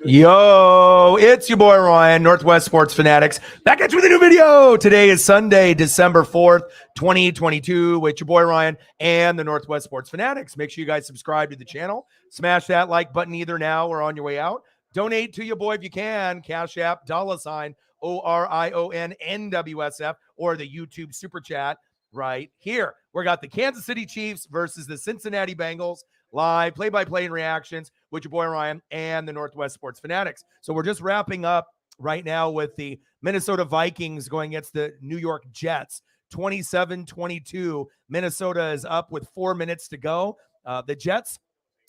Yo, it's your boy Ryan, Northwest Sports Fanatics, back at you with a new video. Today is Sunday, December 4th, 2022, with your boy Ryan and the Northwest Sports Fanatics. Make sure you guys subscribe to the channel. Smash that like button either now or on your way out. Donate to your boy if you can. Cash App, $ ORION NWSF, or the YouTube Super Chat right here. We got the Kansas City Chiefs versus the Cincinnati Bengals. Live play-by-play and reactions with your boy Ryan and the Northwest Sports Fanatics. So we're just wrapping up right now with the Minnesota Vikings going against the New York Jets. 27-22. Minnesota is up with 4 minutes to go. The Jets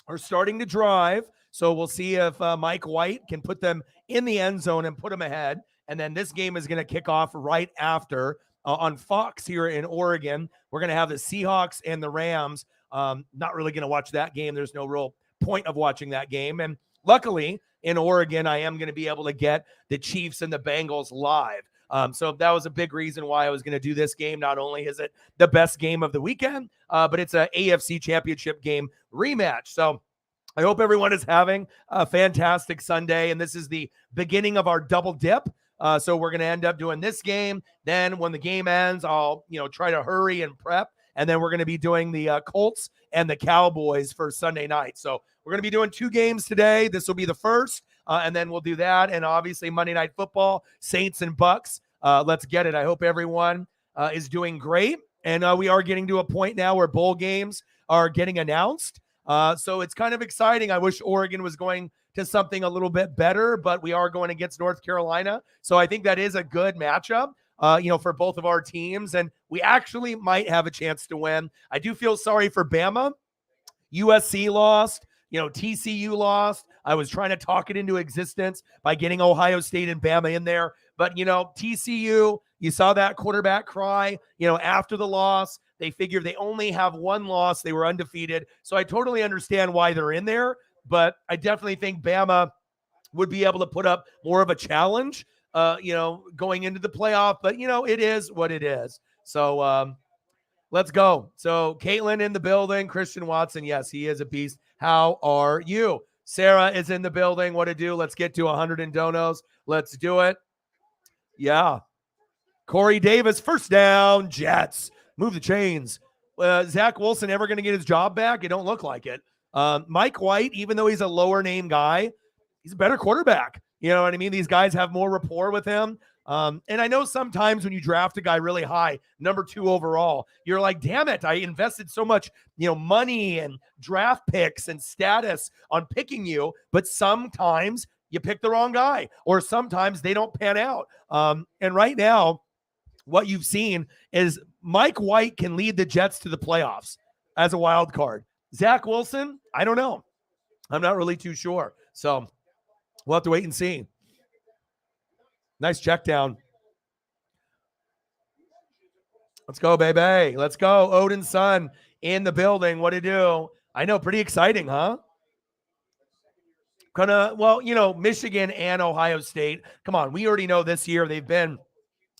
are starting to drive, so we'll see if Mike White can put them in the end zone and put them ahead. And then this game is going to kick off right after on Fox here in Oregon. We're going to have the Seahawks and the Rams. Not really going to watch that game. There's no real point of watching that game. And luckily in Oregon, I am going to be able to get the Chiefs and the Bengals live. So that was a big reason why I was going to do this game. Not only is it the best game of the weekend, but it's a AFC Championship game rematch. So I hope everyone is having a fantastic Sunday. And this is the beginning of our double dip. So we're going to end up doing this game. Then when the game ends, I'll, try to hurry and prep. And then we're going to be doing the Colts and the Cowboys for Sunday night. So we're going to be doing 2 games today. This will be the first, and then we'll do that. And obviously Monday Night Football, Saints and Bucks. Let's get it. I hope everyone is doing great. And we are getting to a point now where bowl games are getting announced. So it's kind of exciting. I wish Oregon was going to something a little bit better, but we are going against North Carolina. So I think that is a good matchup. For both of our teams, and we actually might have a chance to win. I do feel sorry for Bama. USC lost, TCU lost. I was trying to talk it into existence by getting Ohio State and Bama in there. But, TCU, you saw that quarterback cry, after the loss. They figured they only have 1 loss. They were undefeated. So I totally understand why they're in there, but I definitely think Bama would be able to put up more of a challenge going into the playoff, but it is what it is. So let's go. So Caitlin in the building, Christian Watson. Yes, he is a beast. How are you? Sarah is in the building. What to do? Let's get to 100 in donos. Let's do it. Yeah. Corey Davis, first down, Jets. Move the chains. Zach Wilson ever going to get his job back? It don't look like it. Mike White, even though he's a lower name guy, he's a better quarterback. You know what I mean? These guys have more rapport with him. And I know sometimes when you draft a guy really high, number 2 overall, you're like, damn it, I invested so much, money and draft picks and status on picking you. But sometimes you pick the wrong guy, or sometimes they don't pan out. And right now, what you've seen is Mike White can lead the Jets to the playoffs as a wild card. Zach Wilson, I don't know. I'm not really too sure. So we'll have to wait and see. Nice check down. Let's go, baby. Let's go. Odin's son in the building. What to do? I know, pretty exciting, huh? Michigan and Ohio State. Come on, we already know this year they've been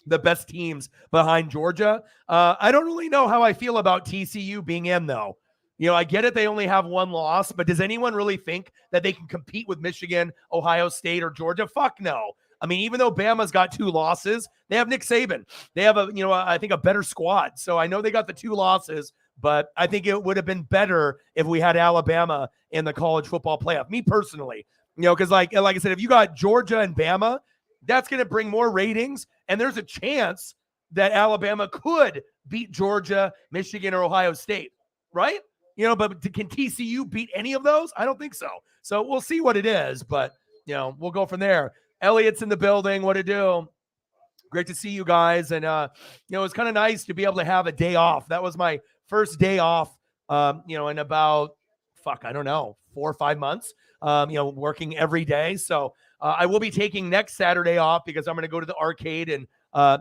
the best teams behind Georgia. I don't really know how I feel about TCU being in, though. I get it. They only have 1 loss, but does anyone really think that they can compete with Michigan, Ohio State, or Georgia? Fuck no. I mean, even though Bama's got 2 losses, they have Nick Saban. They have I think a better squad. So I know they got the 2 losses, but I think it would have been better if we had Alabama in the college football playoff. Me personally, because like I said, if you got Georgia and Bama, that's going to bring more ratings. And there's a chance that Alabama could beat Georgia, Michigan, or Ohio State, right? But can TCU beat any of those? I don't think so. So we'll see what it is, but, we'll go from there. Elliot's in the building. What to do? Great to see you guys. And, it's kind of nice to be able to have a day off. That was my first day off, in about, 4 or 5 months, working every day. So I will be taking next Saturday off because I'm going to go to the arcade and,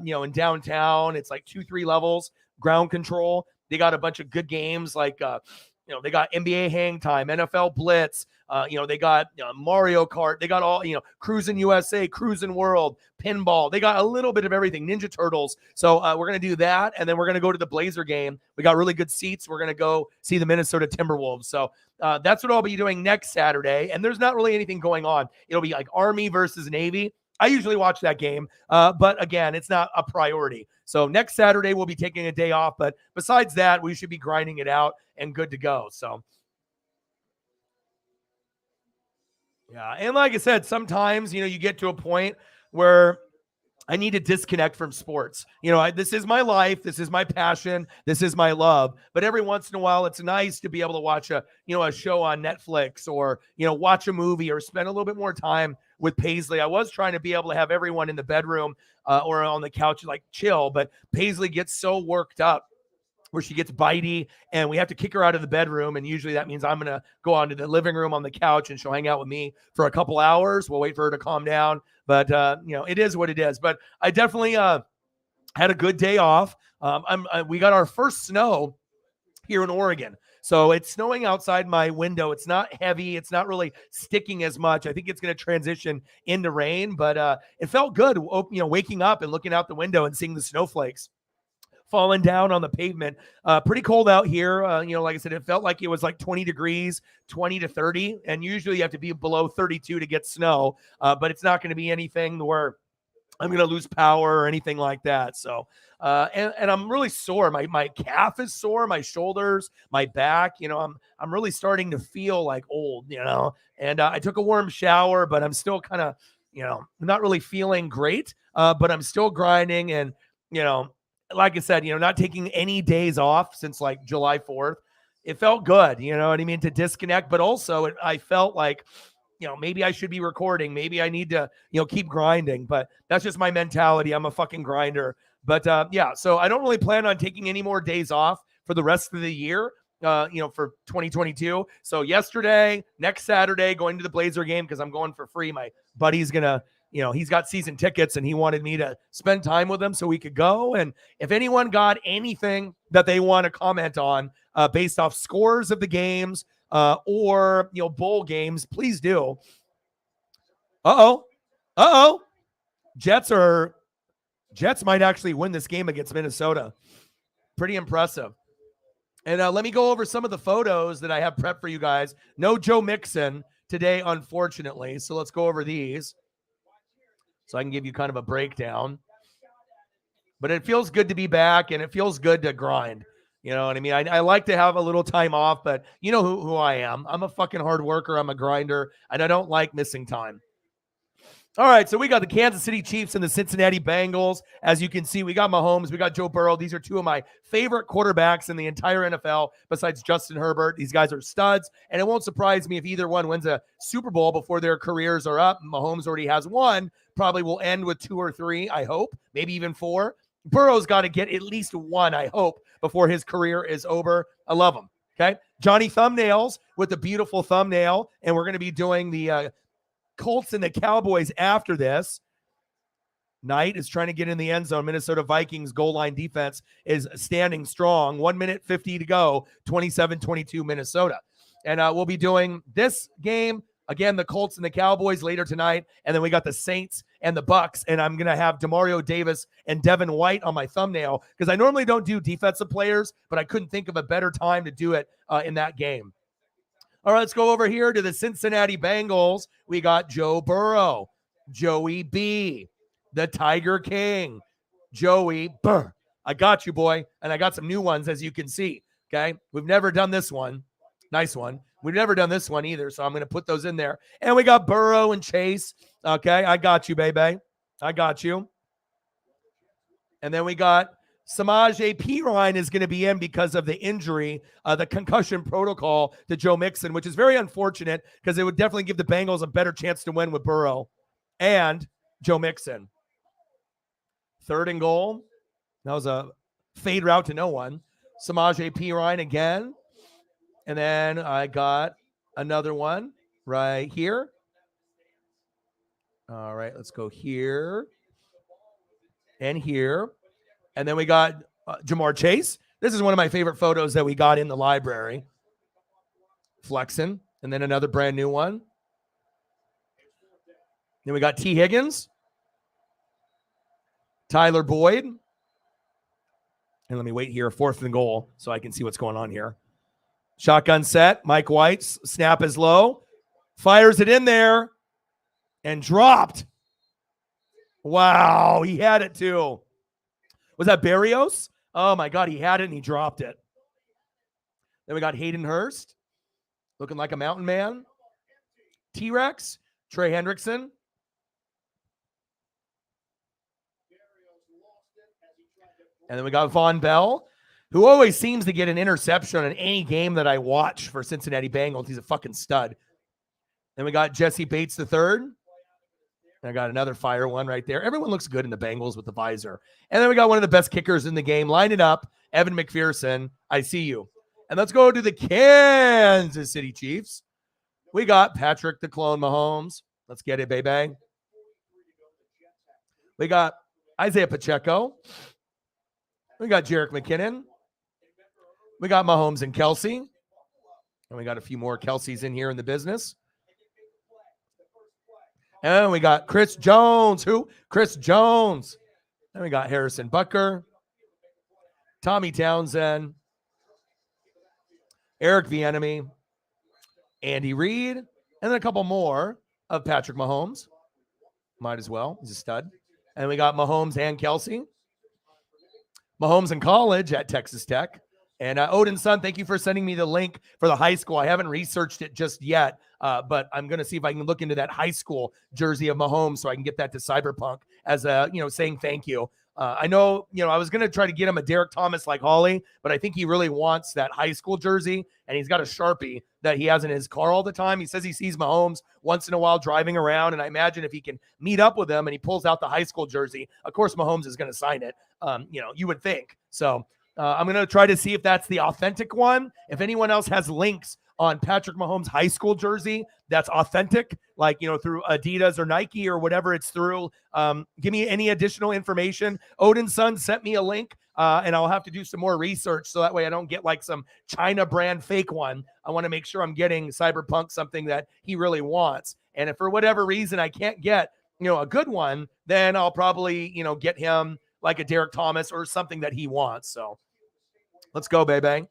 in downtown. It's like 2-3 levels, ground control. They got a bunch of good games like they got NBA Hang Time, NFL Blitz. They got Mario Kart. They got all, Cruising USA, Cruising World, Pinball. They got a little bit of everything. Ninja Turtles. So we're going to do that. And then we're going to go to the Blazer game. We got really good seats. We're going to go see the Minnesota Timberwolves. So that's what I'll be doing next Saturday. And there's not really anything going on. It'll be like Army versus Navy. I usually watch that game, but again, it's not a priority. So next Saturday, we'll be taking a day off. But besides that, we should be grinding it out and good to go. So, yeah. And like I said, sometimes, you get to a point where I need to disconnect from sports. This is my life. This is my passion. This is my love. But every once in a while, it's nice to be able to watch a show on Netflix or, watch a movie or spend a little bit more time with Paisley. I was trying to be able to have everyone in the bedroom or on the couch, like chill, but Paisley gets so worked up where she gets bitey and we have to kick her out of the bedroom. And usually that means I'm going to go on to the living room on the couch and she'll hang out with me for a couple hours. We'll wait for her to calm down. But, it is what it is. But I definitely had a good day off. We got our first snow here in Oregon. So it's snowing outside my window. It's not heavy. It's not really sticking as much. I think it's going to transition into rain. But it felt good, waking up and looking out the window and seeing the snowflakes falling down on the pavement. Pretty cold out here. Like I said, it felt like it was like 20 degrees, 20 to 30. And usually you have to be below 32 to get snow. But it's not going to be anything where I'm going to lose power or anything like that. So, and I'm really sore. My calf is sore, my shoulders, my back, I'm really starting to feel like old, and I took a warm shower, but I'm still kind of, not really feeling great. But I'm still grinding and, like I said, not taking any days off since like July 4th. It felt good, you know what I mean, to disconnect, but also I felt like, maybe I should be recording. Maybe I need to, keep grinding, but that's just my mentality. I'm a fucking grinder. But yeah, so I don't really plan on taking any more days off for the rest of the year, for 2022. So yesterday, next Saturday, going to the Blazer game because I'm going for free. My buddy's going to, he's got season tickets and he wanted me to spend time with him so we could go. And if anyone got anything that they want to comment on based off scores of the games or, bowl games, please do. Jets might actually win this game against Minnesota. Pretty impressive. And let me go over some of the photos that I have prepped for you guys. No Joe Mixon today, unfortunately. So let's go over these so I can give you kind of a breakdown. But it feels good to be back, and it feels good to grind. You know what I mean? I like to have a little time off, but you know who I am. I'm a fucking hard worker. I'm a grinder, and I don't like missing time. All right, so we got the Kansas City Chiefs and the Cincinnati Bengals. As you can see, we got Mahomes, we got Joe Burrow. These are two of my favorite quarterbacks in the entire NFL besides Justin Herbert. These guys are studs, and it won't surprise me if either one wins a Super Bowl before their careers are up. Mahomes already has one, probably will end with 2 or 3, I hope, maybe even 4. Burrow's got to get at least 1, I hope, before his career is over. I love him, okay? Johnny Thumbnails with the beautiful thumbnail, and we're going to be doing the Colts and the Cowboys after this. Knight is trying to get in the end zone. Minnesota Vikings goal line defense is standing strong. 1 minute 50 to go. 27-22 Minnesota. And we'll be doing this game again, the Colts and the Cowboys later tonight. And then we got the Saints and the Bucks. And I'm going to have Demario Davis and Devin White on my thumbnail because I normally don't do defensive players, but I couldn't think of a better time to do it in that game. All right, let's go over here to the Cincinnati Bengals. We got Joe Burrow, Joey B, the Tiger King, Joey Burr. I got you, boy. And I got some new ones, as you can see, okay? We've never done this one. Nice one. We've never done this one either, so I'm going to put those in there. And we got Burrow and Chase. Okay, I got you, baby. I got you. And then we got Samaje Perine is going to be in because of the injury, the concussion protocol to Joe Mixon, which is very unfortunate because it would definitely give the Bengals a better chance to win with Burrow and Joe Mixon. 3rd and goal. That was a fade route to no one. Samaje Perine again. And then I got another one right here. All right, let's go here and here. And then we got Jamar Chase. This is one of my favorite photos that we got in the library. Flexen. And then another brand new one. Then we got T. Higgins. Tyler Boyd. And let me wait here, 4th and goal, so I can see what's going on here. Shotgun set. Mike White's snap is low. Fires it in there and dropped. Wow, he had it too. Was that Barrios? Oh my God, he had it and he dropped it. Then we got Hayden Hurst, looking like a mountain man. T-Rex, Trey Hendrickson. And then we got Von Bell, who always seems to get an interception in any game that I watch for Cincinnati Bengals. He's a fucking stud. Then we got Jesse Bates III. I got another fire one right there. Everyone looks good in the Bengals with the visor. And then we got one of the best kickers in the game. Line it up. Evan McPherson, I see you. And let's go to the Kansas City Chiefs. We got Patrick the Clone Mahomes. Let's get it, baby. We got Isaiah Pacheco. We got Jerick McKinnon. We got Mahomes and Kelsey. And we got a few more Kelseys in here in the business. And we got Chris Jones. Who? Chris Jones. And we got Harrison Butker, Tommy Townsend, Eric Bieniemy, Andy Reid, and then a couple more of Patrick Mahomes. Might as well. He's a stud. And we got Mahomes and Kelsey. Mahomes in college at Texas Tech. And Odin's son, thank you for sending me the link for the high school. I haven't researched it just yet, but I'm going to see if I can look into that high school jersey of Mahomes so I can get that to Cyberpunk as a, saying thank you. I know, I was going to try to get him a Derek Thomas like Holly, but I think he really wants that high school jersey, and he's got a Sharpie that he has in his car all the time. He says he sees Mahomes once in a while driving around, and I imagine if he can meet up with him and he pulls out the high school jersey, of course Mahomes is going to sign it. You would think. So I'm going to try to see if that's the authentic one. If anyone else has links on Patrick Mahomes' high school jersey that's authentic, like, through Adidas or Nike or whatever it's through, give me any additional information. Odin's son sent me a link, and I'll have to do some more research so that way I don't get like some China brand fake one. I want to make sure I'm getting Cyberpunk something that he really wants. And if for whatever reason I can't get, a good one, then I'll probably, get him like a Derek Thomas or something that he wants. So let's go, baby.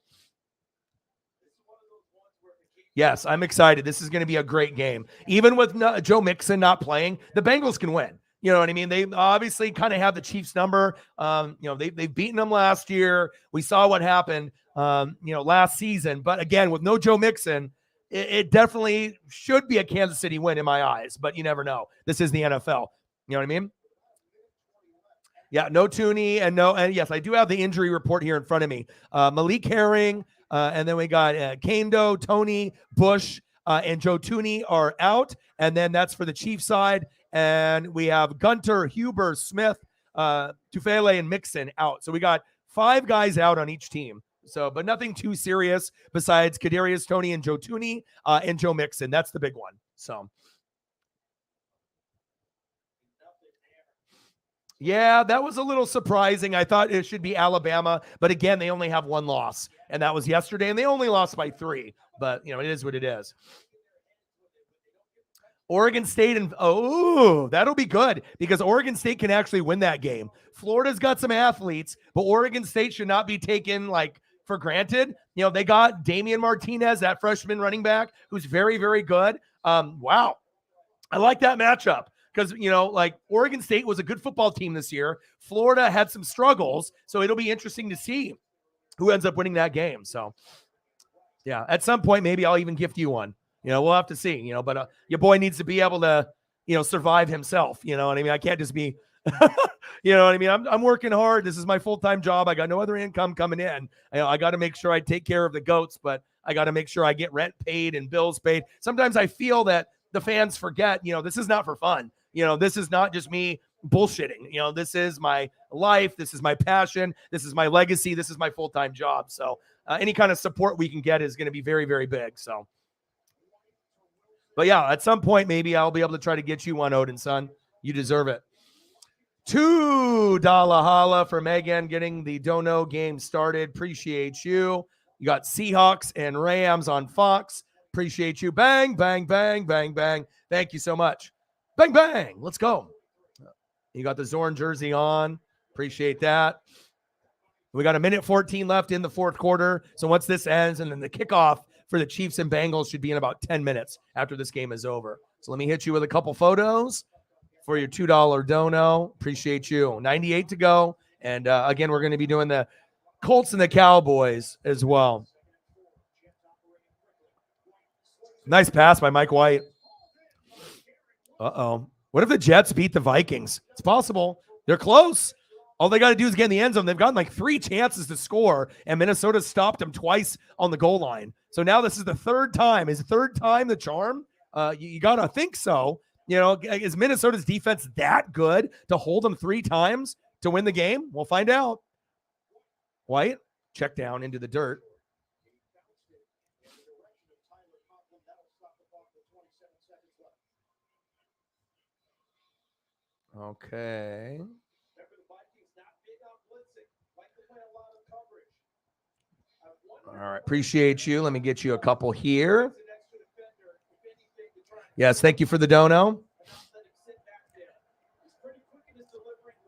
Yes, I'm excited. This is going to be a great game. Even with Joe Mixon not playing, the Bengals can win. You know what I mean? They obviously kind of have the Chiefs number. They've beaten them last year. We saw what happened, last season. But again, with no Joe Mixon, it definitely should be a Kansas City win in my eyes. But you never know. This is the NFL. You know what I mean? Yeah, no Tooney and yes, I do have the injury report here in front of me. Malik Herring, and then we got Kando, Tony, Bush, and Joe Tooney are out, and then that's for the Chiefs side. And we have Gunter, Huber, Smith, Tufele, and Mixon out. So we got 5 guys out on each team. So, but nothing too serious besides Kadarius Toney and Joe Tooney and Joe Mixon. That's the big one. So. Yeah, that was a little surprising. I thought it should be Alabama, but again, they only have 1 loss, and that was yesterday, and they only lost by 3. But, it is what it is. Oregon State, and that'll be good because Oregon State can actually win that game. Florida's got some athletes, but Oregon State should not be taken for granted. They got Damian Martinez, that freshman running back, who's very, very good. Wow. I like that matchup. Because, Oregon State was a good football team this year. Florida had some struggles. So it'll be interesting to see who ends up winning that game. So, yeah, at some point, maybe I'll even gift you one. We'll have to see, but your boy needs to be able to, survive himself. You know what I mean? I can't just be, you know what I mean? I'm working hard. This is my full-time job. I got no other income coming in. I got to make sure I take care of the goats, but I got to make sure I get rent paid and bills paid. Sometimes I feel that the fans forget, this is not for fun. This is not just me bullshitting. This is my life. This is my passion. This is my legacy. This is my full-time job. So any kind of support we can get is going to be very, very big. So, but yeah, at some point, maybe I'll be able to try to get you one, Odin, son. You deserve it. $2 holla for Megan getting the Dono game started. Appreciate you. You got Seahawks and Rams on Fox. Appreciate you. Bang, bang, bang, bang, bang. Thank you so much. Bang, bang. Let's go. You got the Zorn jersey on. Appreciate that. We got 1:14 left in the fourth quarter. So once this ends, and then the kickoff for the Chiefs and Bengals should be in about 10 minutes after this game is over. So let me hit you with a couple photos for your $2 dono. Appreciate you. 98 to go. And again, we're going to be doing the Colts and the Cowboys as well. Nice pass by Mike White. Uh-oh. What if the Jets beat the Vikings? It's possible. They're close. All they got to do is get in the end zone. They've gotten like 3 chances to score, and Minnesota stopped them twice on the goal line. So now this is the third time. Is the third time the charm? You got to think so. You know, is Minnesota's defense that good to hold them 3 times to win the game? We'll find out. White, check down into the dirt. Okay. All right. Appreciate you. Let me get you a couple here. Yes. Thank you for the dono.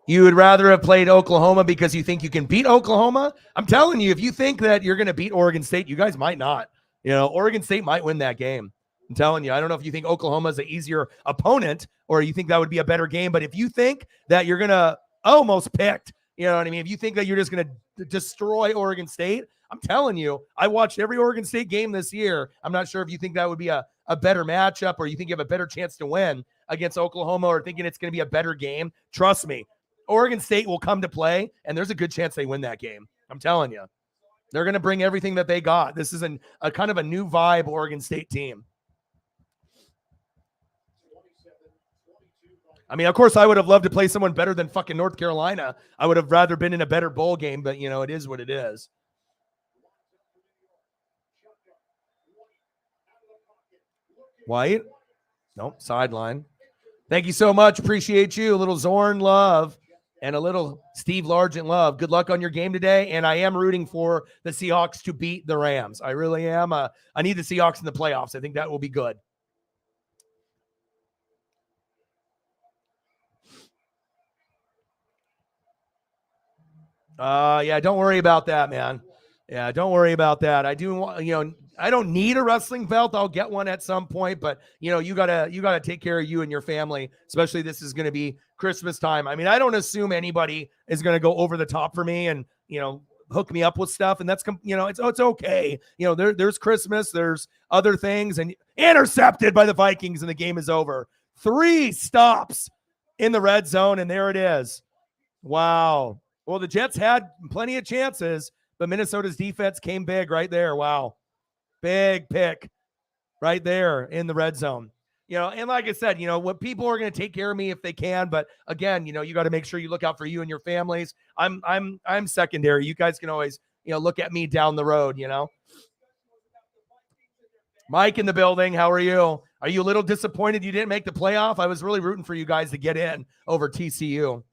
You would rather have played Oklahoma because you think you can beat Oklahoma? I'm telling you, if you think that you're going to beat Oregon State, you guys might not. You know, Oregon State might win that game. I'm telling you, I don't know if you think Oklahoma is an easier opponent or you think that would be a better game. But if you think that you're going to almost picked, you know what I mean? If you think that you're just going to destroy Oregon State, I'm telling you, I watched every Oregon State game this year. I'm not sure if you think that would be a better matchup or you think you have a better chance to win against Oklahoma or thinking it's going to be a better game. Trust me, Oregon State will come to play, and there's a good chance they win that game. I'm telling you. They're going to bring everything that they got. This is a kind of a new vibe Oregon State team. I mean, of course, I would have loved to play someone better than fucking North Carolina. I would have rather been in a better bowl game, but, you know, it is what it is. White? Nope, sideline. Thank you so much. Appreciate you. A little Zorn love and a little Steve Largent love. Good luck on your game today, and I am rooting for the Seahawks to beat the Rams. I really am. I need the Seahawks in the playoffs. I think that will be good. Yeah, don't worry about that, man. Yeah, don't worry about that. I do want, you know, I don't need a wrestling belt. I'll get one at some point, but you know, you gotta take care of you and your family, especially this is going to be Christmas time. I mean, I don't assume anybody is going to go over the top for me and, you know, hook me up with stuff. And that's, you know, it's okay. You know, there's Christmas, there's other things, and intercepted by the Vikings and the game is over. 3 stops in the red zone. And there it is. Wow. Well, the Jets had plenty of chances, but Minnesota's defense came big right there. Wow. Big pick right there in the red zone. You know, and like I said, you know, what people are going to take care of me if they can, but again, you know, you got to make sure you look out for you and your families. I'm secondary. You guys can always, you know, look at me down the road, you know. Mike in the building. How are you? Are you a little disappointed you didn't make the playoff? I was really rooting for you guys to get in over TCU.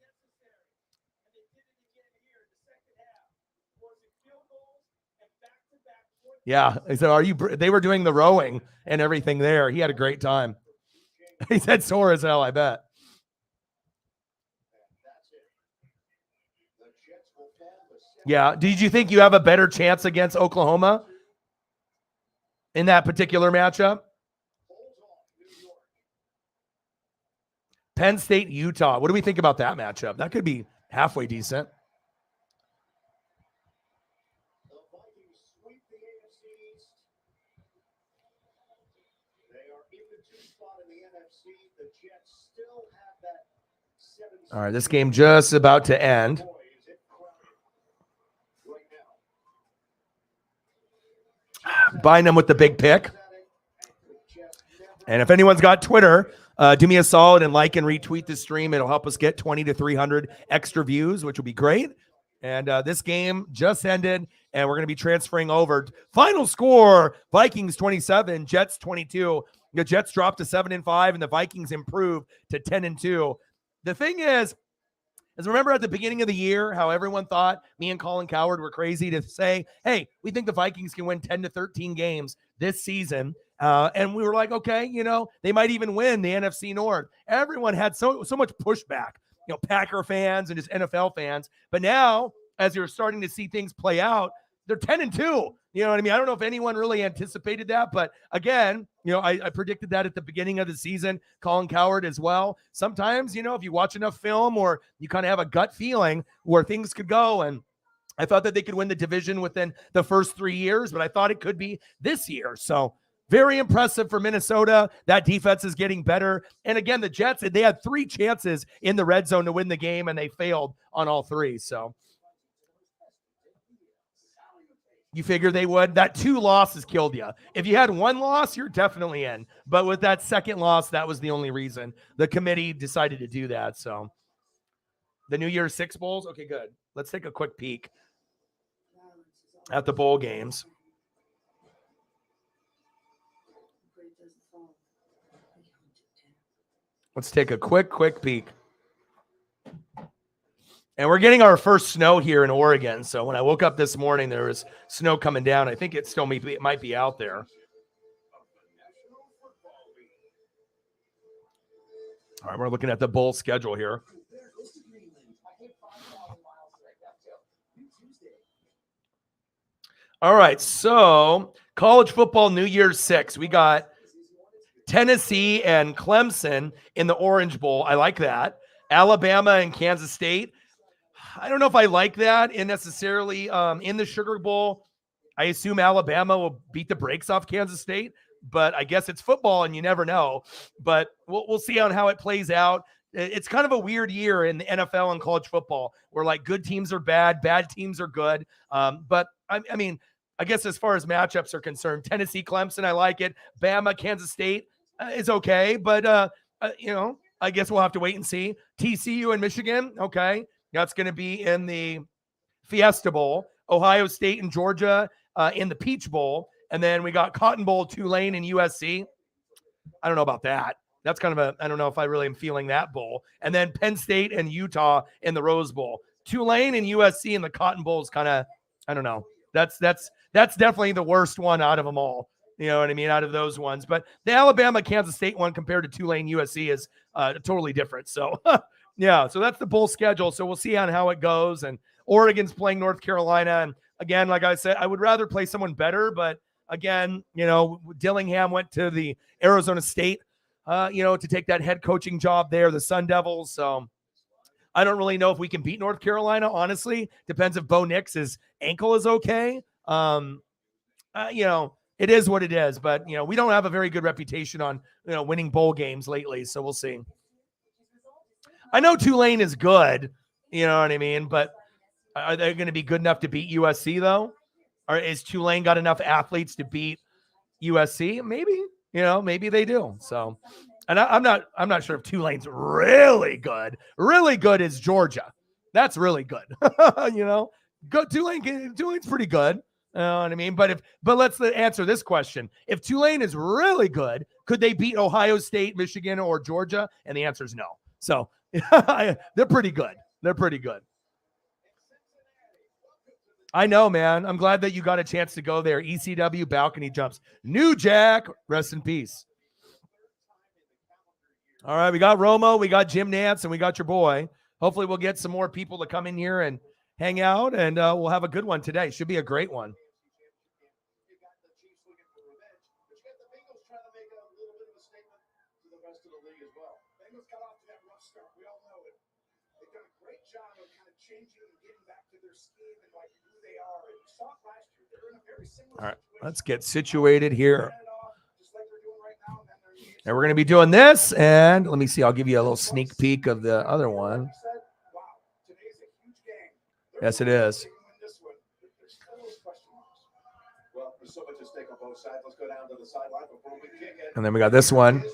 Yeah. So they were doing the rowing and everything there. He had a great time. He said sore as hell, I bet. Yeah. Did you think you have a better chance against Oklahoma in that particular matchup? Penn State, Utah. What do we think about that matchup? That could be halfway decent. All right, this game just about to end. Bynum with the big pick. And if anyone's got Twitter, do me a solid and like and retweet this stream. It'll help us get 20 to 300 extra views, which will be great. And this game just ended, and we're going to be transferring over. Final score, Vikings 27, Jets 22. The Jets dropped to 7-5, and the Vikings improved to 10-2. The thing is remember at the beginning of the year how everyone thought me and Colin Cowherd were crazy to say, hey, we think the Vikings can win 10 to 13 games this season. And we were like, okay, they might even win the NFC North. Everyone had so much pushback, Packer fans and just NFL fans. But now, as you're starting to see things play out, they're 10-2. You know what I mean? I don't know if anyone really anticipated that, but again, I predicted that at the beginning of the season. Colin Cowherd as well. Sometimes, if you watch enough film or you kind of have a gut feeling where things could go, and I thought that they could win the division within the first 3 years, but I thought it could be this year. So very impressive for Minnesota. That defense is getting better. And again, the Jets, they had 3 chances in the red zone to win the game, and they failed on all 3. So you figure they would. That 2 losses killed you. If you had 1 loss, you're definitely in. But with that second loss, that was the only reason the committee decided to do that. So the New Year's 6 bowls. Okay, good. Let's take a quick peek at the bowl games. Let's take a quick peek. And we're getting our first snow here in Oregon. So when I woke up this morning, there was snow coming down. I think it still might be out there. All right, we're looking at the bowl schedule here. All right, so college football New Year's 6. We got Tennessee and Clemson in the Orange Bowl. I like that. Alabama and Kansas State. I don't know if I like that necessarily in the Sugar Bowl. I assume Alabama will beat the brakes off Kansas State, but I guess it's football and you never know. But we'll see on how it plays out. It's kind of a weird year in the NFL and college football where like good teams are bad teams are good. But I mean, I guess as far as matchups are concerned, Tennessee, Clemson, I like it. Bama, Kansas State is okay, but I guess we'll have to wait and see. TCU and Michigan, okay. That's going to be in the Fiesta Bowl. Ohio State and Georgia in the Peach Bowl. And then we got Cotton Bowl, Tulane and USC. I don't know about that. That's kind of I don't know if I really am feeling that bowl. And then Penn State and Utah in the Rose Bowl. Tulane and USC in the Cotton Bowl is kind of, I don't know. That's definitely the worst one out of them all. You know what I mean? Out of those ones. But the Alabama, Kansas State one compared to Tulane, USC is totally different. So, yeah, so that's the bowl schedule. So we'll see on how it goes. And Oregon's playing North Carolina. And again, like I said, I would rather play someone better. But again, Dillingham went to the Arizona State, to take that head coaching job there, the Sun Devils. So I don't really know if we can beat North Carolina, honestly. Depends if Bo Nix's ankle is okay. It is what it is. But, we don't have a very good reputation on, winning bowl games lately. So we'll see. I know Tulane is good, you know what I mean? But are they going to be good enough to beat USC, though? Or is Tulane got enough athletes to beat USC? Maybe, maybe they do. So, and I'm not sure if Tulane's really good. Really good is Georgia. That's really good. Good Tulane's pretty good. You know what I mean? But let's answer this question. If Tulane is really good, could they beat Ohio State, Michigan, or Georgia? And the answer is no. So they're pretty good. They're pretty good. I know, man. I'm glad that you got a chance to go there. ECW balcony jumps. New Jack, rest in peace. All right, we got Romo, we got Jim Nance, and we got your boy. Hopefully we'll get some more people to come in here and hang out, and we'll have a good one today. Should be a great one. All right, let's get situated here. And we're going to be doing this, and let me see. I'll give you a little sneak peek of the other one. Yes, it is. And then we got this one.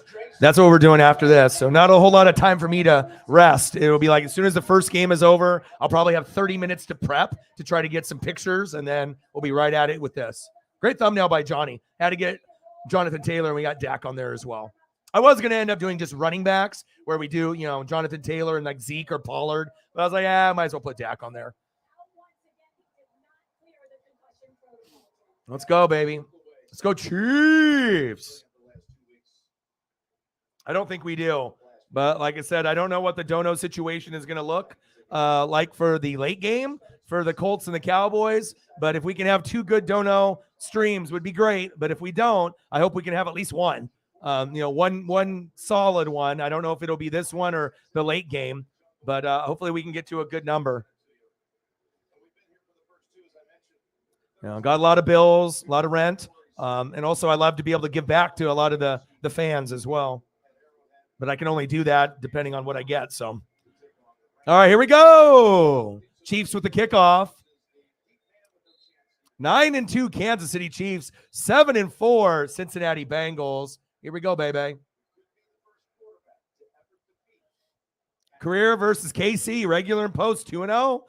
That's what we're doing after this. So not a whole lot of time for me to rest. It'll be like as soon as the first game is over, I'll probably have 30 minutes to prep to try to get some pictures, and then we'll be right at it with this. Great thumbnail by Johnny. Had to get Jonathan Taylor, and we got Dak on there as well. I was going to end up doing just running backs where we do, Jonathan Taylor and like Zeke or Pollard. But I was like, I might as well put Dak on there. Let's go, baby. Let's go Chiefs. I don't think we do. But like I said, I don't know what the dono situation is going to look like for the late game for the Colts and the Cowboys. But if we can have 2 good dono streams would be great. But if we don't, I hope we can have at least one. One solid one. I don't know if it'll be this one or the late game, but hopefully we can get to a good number. Got a lot of bills, a lot of rent. And also I love to be able to give back to a lot of the fans as well. But I can only do that depending on what I get. So, all right, here we go. Chiefs with the kickoff. 9-2 Kansas City Chiefs. 7-4 Cincinnati Bengals. Here we go, baby. Career versus KC. Regular and post 2-0.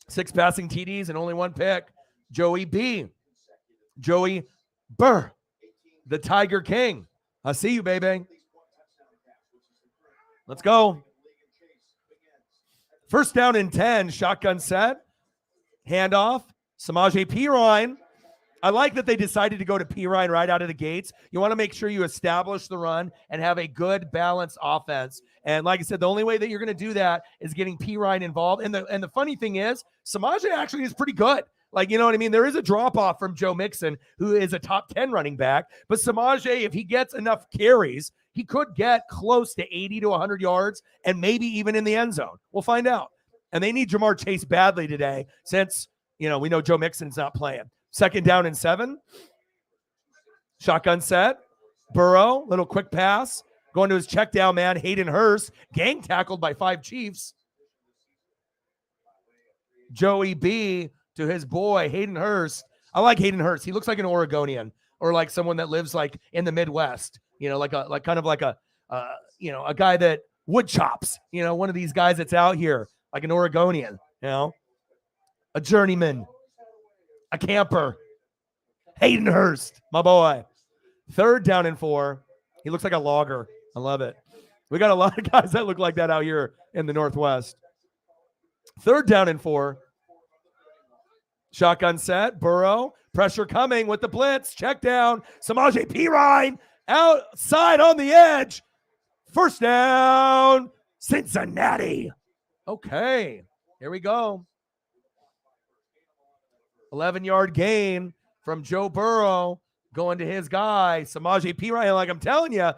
6 passing TDs and only 1 pick. Joey B. Joey Burr. The Tiger King. I see you, baby. Let's go. First down and 10. Shotgun set. Handoff. Samaje Perine. I like that they decided to go to Perine right out of the gates. You want to make sure you establish the run and have a good, balanced offense. And like I said, the only way that you're going to do that is getting Perine involved. And the funny thing is, Samaje actually is pretty good. Like, you know what I mean? There is a drop-off from Joe Mixon, who is a top 10 running back. But Samaje, if he gets enough carries, he could get close to 80 to 100 yards and maybe even in the end zone. We'll find out. And they need Jamar Chase badly today since, we know Joe Mixon's not playing. Second down and 7. Shotgun set. Burrow, little quick pass. Going to his check down man, Hayden Hurst. Gang tackled by 5 Chiefs. Joey B to his boy, Hayden Hurst. I like Hayden Hurst. He looks like an Oregonian or like someone that lives like in the Midwest, like a guy that wood chops, one of these guys that's out here, like an Oregonian, a journeyman, a camper. Hayden Hurst, my boy. Third down and 4. He looks like a logger. I love it. We got a lot of guys that look like that out here in the Northwest. Third down and 4. Shotgun set. Burrow. Pressure coming with the blitz. Check down. Samaje Perine outside on the edge. First down. Cincinnati. Okay. Here we go. 11-yard gain from Joe Burrow going to his guy, Samaje Perine. Like I'm telling you,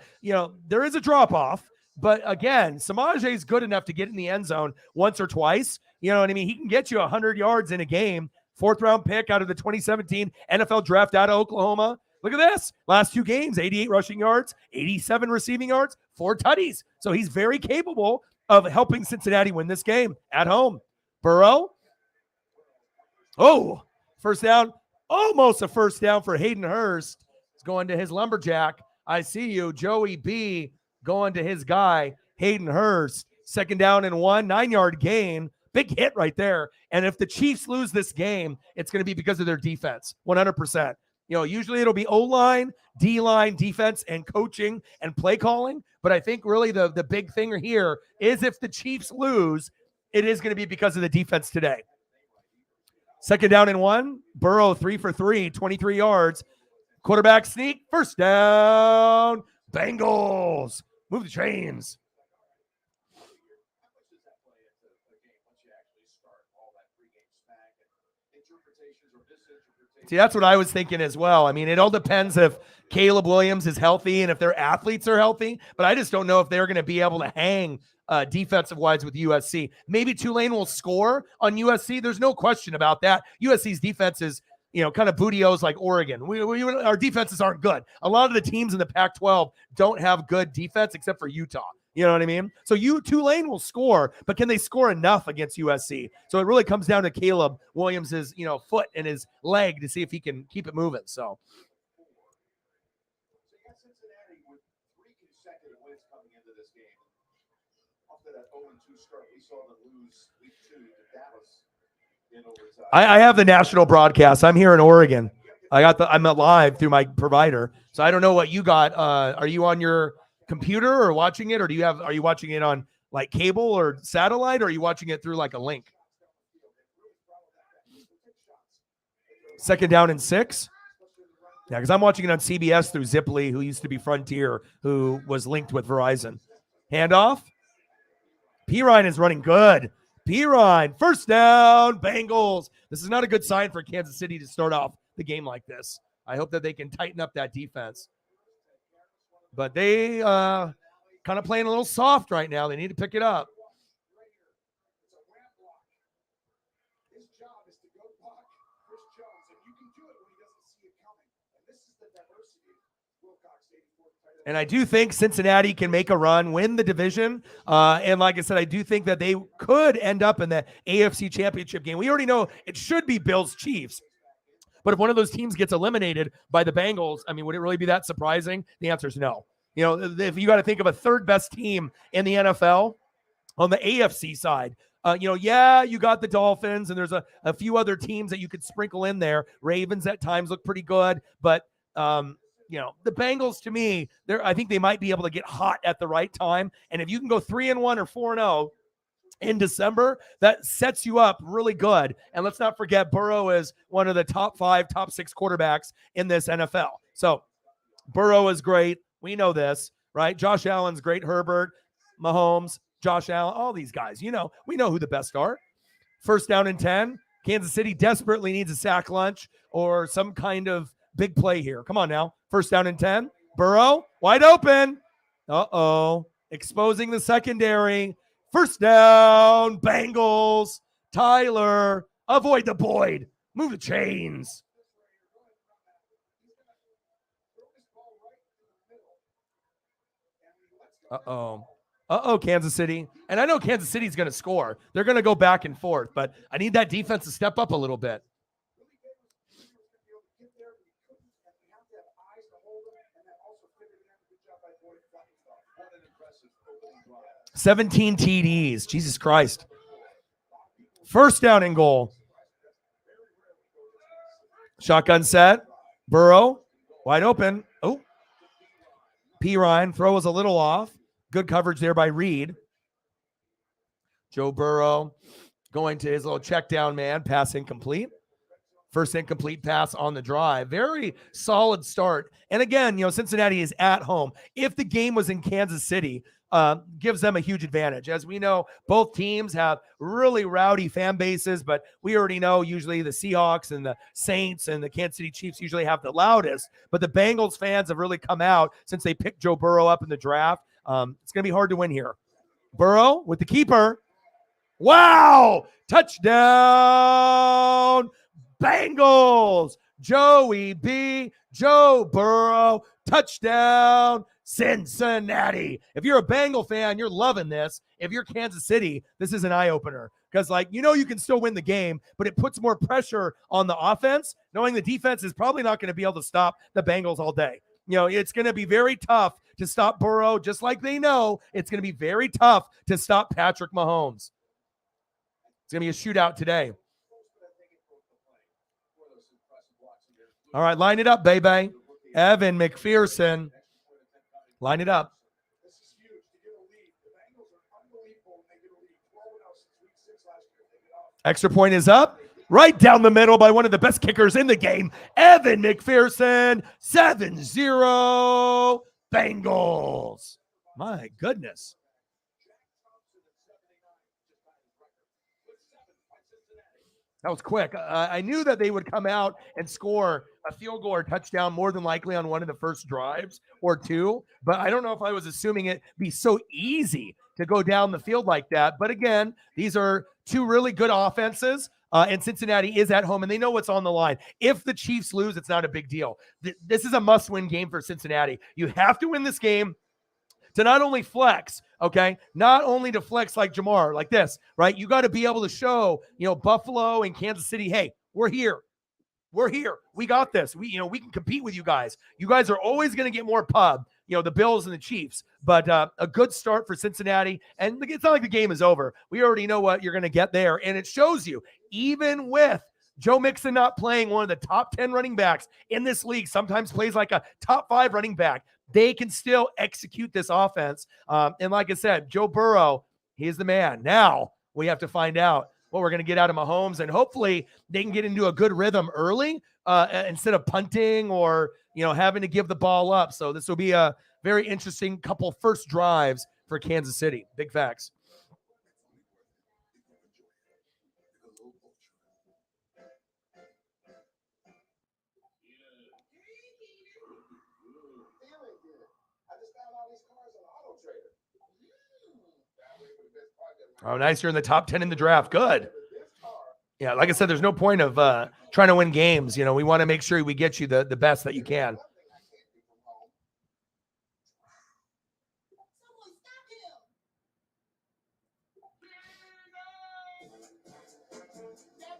there is a drop-off. But again, Samaje is good enough to get in the end zone once or twice. You know what I mean? He can get you 100 yards in a game. 4th-round pick out of the 2017 NFL draft out of Oklahoma. Look at this. Last 2 games, 88 rushing yards, 87 receiving yards, 4 tutties. So he's very capable of helping Cincinnati win this game at home. Burrow. Oh, first down. Almost a first down for Hayden Hurst. He's going to his lumberjack. I see you. Joey B going to his guy, Hayden Hurst. Second down and 1, 9-yard gain. Big hit right there. And if the Chiefs lose this game, it's going to be because of their defense, 100%. Usually it'll be O-line, D-line, defense, and coaching and play calling. But I think really the big thing here is if the Chiefs lose, it is going to be because of the defense today. Second down and 1. Burrow 3 for 3, 23 yards. Quarterback sneak. First down. Bengals. Move the chains. See, that's what I was thinking as well. I mean, it all depends if Caleb Williams is healthy and if their athletes are healthy, but I just don't know if they're going to be able to hang defensive-wise with USC. Maybe Tulane will score on USC. There's no question about that. USC's defense is, kind of booty-os like Oregon. Our defenses aren't good. A lot of the teams in the Pac-12 don't have good defense except for Utah. You know what I mean? So Tulane will score, but can they score enough against USC? So it really comes down to Caleb Williams's, foot and his leg to see if he can keep it moving. So. I have the national broadcast. I'm here in Oregon. I'm live through my provider. So I don't know what you got. Are you on your computer or watching it, or are you watching it on like cable or satellite, or are you watching it through like a link? Second down and 6. Yeah, because I'm watching it on CBS through Zipley, who used to be Frontier, who was linked with Verizon. Handoff. Pirine is running good. Pirine, first down, Bengals. This is not a good sign for Kansas City to start off the game like this. I hope that they can tighten up that defense. But they kind of playing a little soft right now. They need to pick it up. And I do think Cincinnati can make a run, win the division. And like I said, I do think that they could end up in the AFC Championship game. We already know it should be Bills Chiefs. But if one of those teams gets eliminated by the Bengals, I mean, would it really be that surprising? The answer is no. You know, if you got to think of a third best team in the NFL on the AFC side, you got the Dolphins, and there's a few other teams that you could sprinkle in there. Ravens at times look pretty good, but the Bengals, to me, I think they might be able to get hot at the right time. And if you can go 3-1 or 4-0 in December, that sets you up really good. And let's not forget, Burrow is one of the top 5, top 6 quarterbacks in this NFL. So Burrow is great. We know this, right? Josh Allen's great. Herbert, Mahomes, Josh Allen, all these guys. We know who the best are. First down and 10. Kansas City desperately needs a sack lunch or some kind of big play here. Come on now. First down and 10. Burrow, wide open. Uh-oh. Exposing the secondary. First down, Bengals. Tyler, avoid the Boyd. Move the chains. Uh-oh, Kansas City. And I know Kansas City's going to score. They're going to go back and forth, but I need that defense to step up a little bit. 17 TDs. Jesus Christ. First down and goal. Shotgun set. Burrow, wide open. Oh. Pirine, throw was a little off. Good coverage there by Reed. Joe Burrow going to his little check down man. Pass incomplete. First incomplete pass on the drive. Very solid start. And again, Cincinnati is at home. If the game was in Kansas City, gives them a huge advantage. As we know, both teams have really rowdy fan bases, but we already know usually the Seahawks and the Saints and the Kansas City Chiefs usually have the loudest. But the Bengals fans have really come out since they picked Joe Burrow up in the draft. It's going to be hard to win here. Burrow with the keeper. Wow! Touchdown! Bengals! Joey B. Joe Burrow. Touchdown! Cincinnati. If you're a Bengal fan, you're loving this. If you're Kansas City, this is an eye-opener because, you can still win the game, but it puts more pressure on the offense, knowing the defense is probably not going to be able to stop the Bengals all day. It's going to be very tough to stop Burrow, just like they know it's going to be very tough to stop Patrick Mahomes. It's going to be a shootout today. All right, line it up, baby. Evan McPherson. Line it up. Extra point is up. Right down the middle by one of the best kickers in the game, Evan McPherson. 7-0 Bengals. My goodness. That was quick. I knew that they would come out and score a field goal or touchdown more than likely on one of the first drives or two, but I don't know if I was assuming it'd be so easy to go down the field like that. But again, these are two really good offenses, and Cincinnati is at home, and they know what's on the line. If the Chiefs lose, it's not a big deal. This is a must-win game for Cincinnati. You have to win this game to not only flex, okay, not only to flex like Jamar, like this, right? You got to be able to show, Buffalo and Kansas City, hey, we're here. We're here. We got this. We can compete with you guys. You guys are always going to get more pub, the Bills and the Chiefs, but a good start for Cincinnati. And it's not like the game is over. We already know what you're going to get there. And it shows you, even with Joe Mixon not playing one of the top 10 running backs in this league, sometimes plays like a top 5 running back, they can still execute this offense. And like I said, Joe Burrow, he's the man. Now we have to find out what we're going to get out of Mahomes, and hopefully they can get into a good rhythm early instead of punting or having to give the ball up. So this will be a very interesting couple first drives for Kansas City. Big facts. Oh, nice. You're in the top 10 in the draft. Good. Yeah, like I said, there's no point of trying to win games. We want to make sure we get you the best that you can.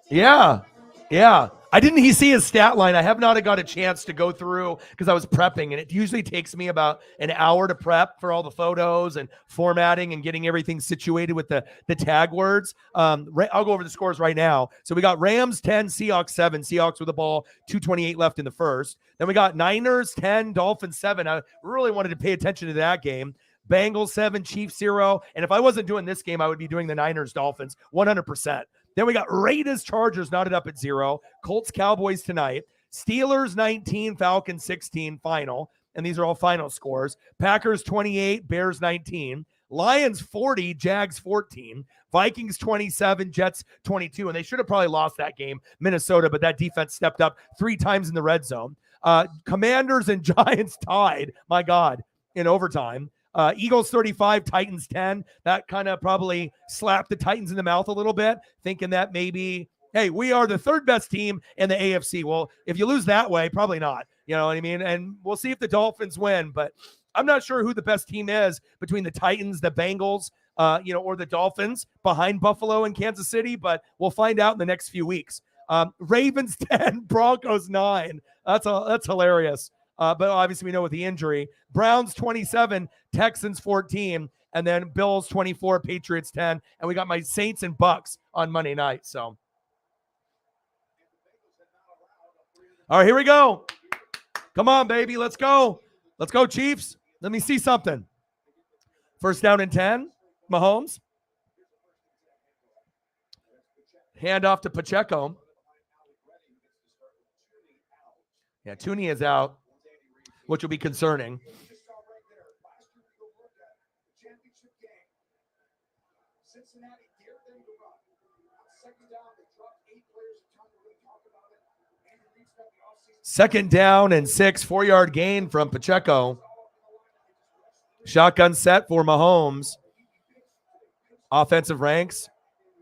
Yeah. Yeah. I didn't see his stat line. I have not got a chance to go through because I was prepping, and it usually takes me about an hour to prep for all the photos and formatting and getting everything situated with the tag words. I'll go over the scores right now. So we got Rams 10, Seahawks 7. Seahawks with the ball, 2:28 left in the first. Then we got Niners 10, Dolphins 7. I really wanted to pay attention to that game. Bengals 7, Chiefs 0. And if I wasn't doing this game, I would be doing the Niners Dolphins 100%. Then we got Raiders Chargers knotted up at 0. Colts Cowboys tonight. Steelers 19, Falcons 16 final. And these are all final scores. Packers 28, Bears 19. Lions 40, Jags 14. Vikings 27, Jets 22. And they should have probably lost that game, Minnesota, but that defense stepped up 3 times in the red zone. Commanders and Giants tied, my God, in overtime. Eagles 35, Titans 10. That kind of probably slapped the Titans in the mouth a little bit, thinking that maybe, hey, we are the third best team in the AFC. Well, if you lose that way, probably not. You know what I mean? And we'll see if the Dolphins win, but I'm not sure who the best team is between the Titans, the Bengals, or the Dolphins behind Buffalo and Kansas City, but we'll find out in the next few weeks. Ravens 10, Broncos 9. That's hilarious. But obviously we know with the injury. Browns 27, Texans 14, and then Bills 24, Patriots 10. And we got my Saints and Bucks on Monday night. So, all right, here we go. Come on, baby. Let's go. Let's go, Chiefs. Let me see something. First down and 10, Mahomes. Hand off to Pacheco. Yeah, Tooney is out, which will be concerning. Second down and 6, 4-yard gain from Pacheco. Shotgun set for Mahomes. Offensive ranks,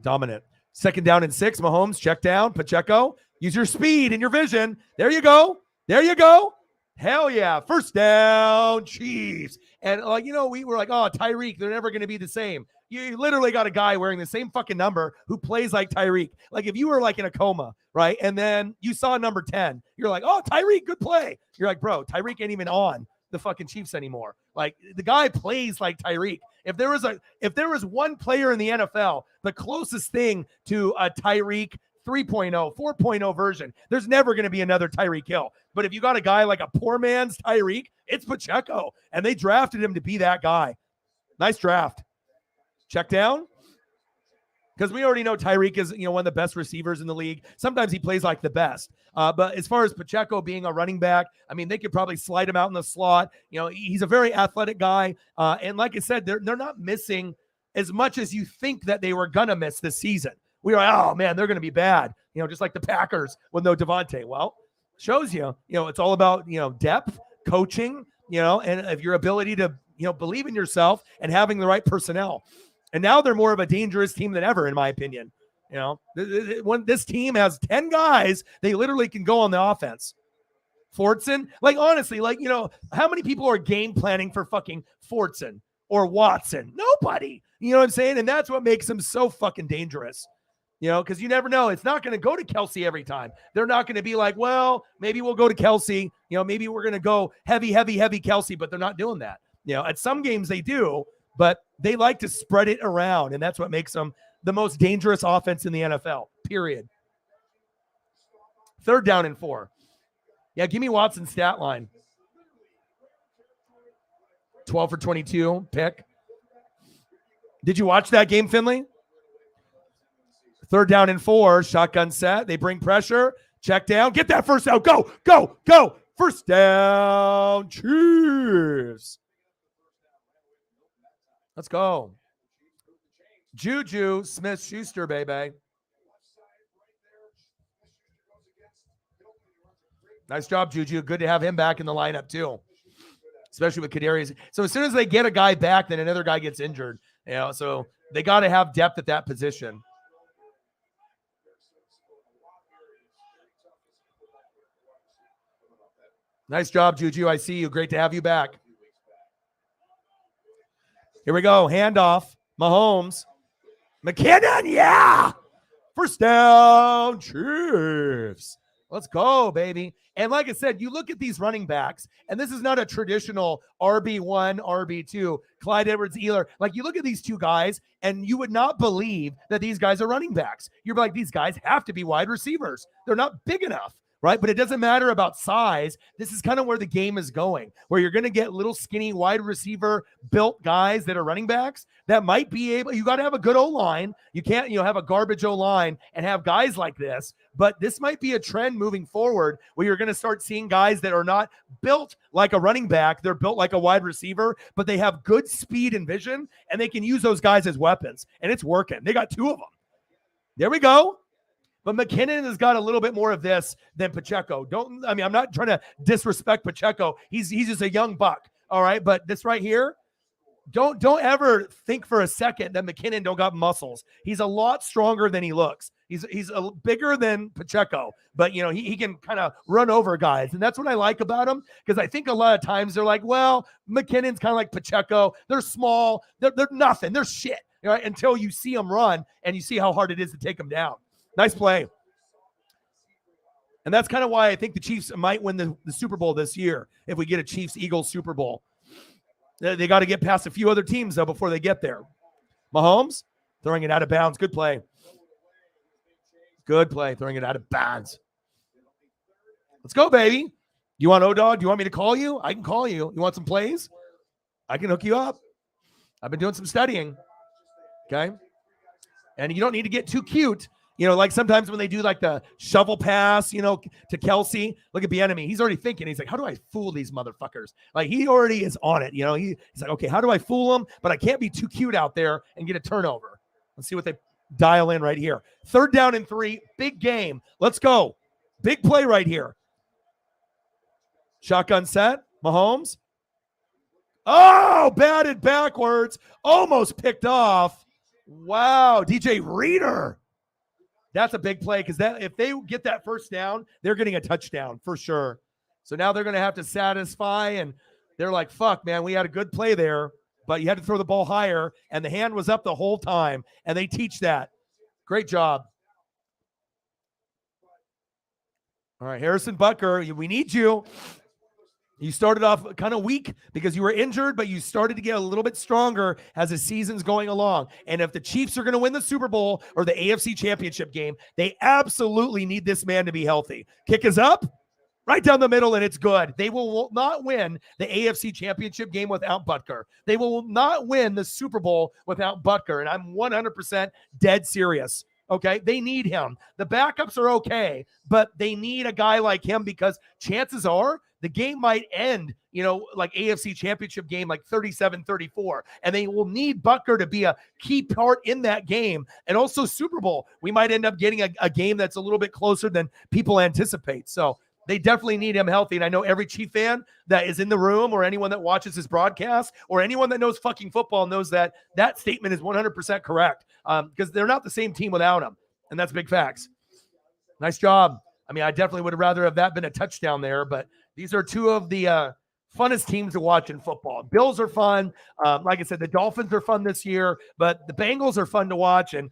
dominant. Second down and 6, Mahomes, check down, Pacheco. Use your speed and your vision. There you go. There you go. Hell yeah. First down, Chiefs. And we were like, oh, Tyreek, they're never going to be the same. You literally got a guy wearing the same fucking number who plays like Tyreek. Like if you were like in a coma, right? And then you saw number 10, you're like, oh, Tyreek, good play. You're like, bro, Tyreek ain't even on the fucking Chiefs anymore. Like the guy plays like Tyreek. If there was one player in the NFL, the closest thing to a Tyreek 3.0, 4.0 version, there's never going to be another Tyreek Hill. But if you got a guy like a poor man's Tyreek, it's Pacheco. And they drafted him to be that guy. Nice draft. Check down. Because we already know Tyreek is, one of the best receivers in the league. Sometimes he plays like the best. But as far as Pacheco being a running back, I mean, they could probably slide him out in the slot. He's a very athletic guy. And like I said, they're not missing as much as you think that they were going to miss this season. We were like, oh, man, they're going to be bad. Just like the Packers with no Devontae. Well, shows it's all about, depth, coaching, and of your ability to, believe in yourself and having the right personnel. And now they're more of a dangerous team than ever, in my opinion. When this team has 10 guys, they literally can go on the offense. Fortson, honestly, how many people are game planning for fucking Fortson or Watson? Nobody. You know what I'm saying? And that's what makes them so fucking dangerous. Because you never know. It's not going to go to Kelsey every time. They're not going to be like, well, maybe we'll go to Kelsey. Maybe we're going to go heavy Kelsey, but they're not doing that. At some games they do, but they like to spread it around, and that's what makes them the most dangerous offense in the NFL, period. Third down and 4. Yeah, give me Watson's stat line. 12 for 22, pick. Did you watch that game, Finley? Third down and 4, shotgun set. They bring pressure. Check down. Get that first down. Go, go, go. First down, Chiefs. Let's go. Juju Smith-Schuster, baby. Nice job, Juju. Good to have him back in the lineup, too, especially with Kadarius. So as soon as they get a guy back, then another guy gets injured. So they got to have depth at that position. Nice job, Juju. I see you. Great to have you back. Here we go. Handoff. Mahomes. McKinnon, yeah. First down, Chiefs. Let's go, baby. And like I said, you look at these running backs, and this is not a traditional RB1, RB2, Clyde Edwards-Helaire. Like, you look at these two guys, and you would not believe that these guys are running backs. You're like, these guys have to be wide receivers. They're not big enough, right? But it doesn't matter about size. This is kind of where the game is going, where you're going to get little skinny wide receiver built guys that are running backs that might be able, you got to have a good O-line. You can't, have a garbage O-line and have guys like this, but this might be a trend moving forward where you're going to start seeing guys that are not built like a running back. They're built like a wide receiver, but they have good speed and vision, and they can use those guys as weapons, and it's working. They got 2 of them. There we go. But McKinnon has got a little bit more of this than Pacheco. I'm not trying to disrespect Pacheco. He's just a young buck, all right? But this right here, don't ever think for a second that McKinnon don't got muscles. He's a lot stronger than he looks. He's bigger than Pacheco, but he can kind of run over guys, and that's what I like about him, because I think a lot of times they're like, well, McKinnon's kind of like Pacheco. They're small. They're nothing. They're shit, right? Until you see them run and you see how hard it is to take them down. Nice play. And that's kind of why I think the Chiefs might win the Super Bowl this year if we get a Chiefs-Eagles Super Bowl. They got to get past a few other teams, though, before they get there. Mahomes throwing it out of bounds. Good play. Good play, throwing it out of bounds. Let's go, baby. You want O-Dog? Do you want me to call you? I can call you. You want some plays? I can hook you up. I've been doing some studying. Okay? And you don't need to get too cute. Like sometimes when they do like the shovel pass, to Kelsey, look at Bieniemy. He's already thinking. He's like, how do I fool these motherfuckers? Like, he already is on it. He's like, okay, how do I fool them? But I can't be too cute out there and get a turnover. Let's see what they dial in right here. 3rd down and 3, big game. Let's go. Big play right here. Shotgun set, Mahomes. Oh, batted backwards. Almost picked off. Wow, DJ Reader. That's a big play, because if they get that first down, they're getting a touchdown for sure. So now they're going to have to satisfy, and they're like, fuck, man, we had a good play there, but you had to throw the ball higher, and the hand was up the whole time, and they teach that. Great job. All right, Harrison Butker, we need you. You started off kind of weak because you were injured, but you started to get a little bit stronger as the season's going along. And if the Chiefs are going to win the Super Bowl or the AFC Championship game, they absolutely need this man to be healthy. Kick is up, right down the middle, and it's good. They will not win the AFC Championship game without Butker. They will not win the Super Bowl without Butker, and I'm 100% dead serious. Okay, they need him. The backups are okay, but they need a guy like him, because chances are the game might end, like AFC Championship game, like 37-34. And they will need Butker to be a key part in that game. And also Super Bowl, we might end up getting a game that's a little bit closer than people anticipate. So they definitely need him healthy. And I know every Chief fan that is in the room, or anyone that watches this broadcast, or anyone that knows fucking football, knows that that statement is 100% correct, because they're not the same team without him. And that's big facts. Nice job. I mean, I definitely would have rather have that been a touchdown there, but these are 2 of the funnest teams to watch in football. Bills are fun. Like I said, the Dolphins are fun this year, but the Bengals are fun to watch, and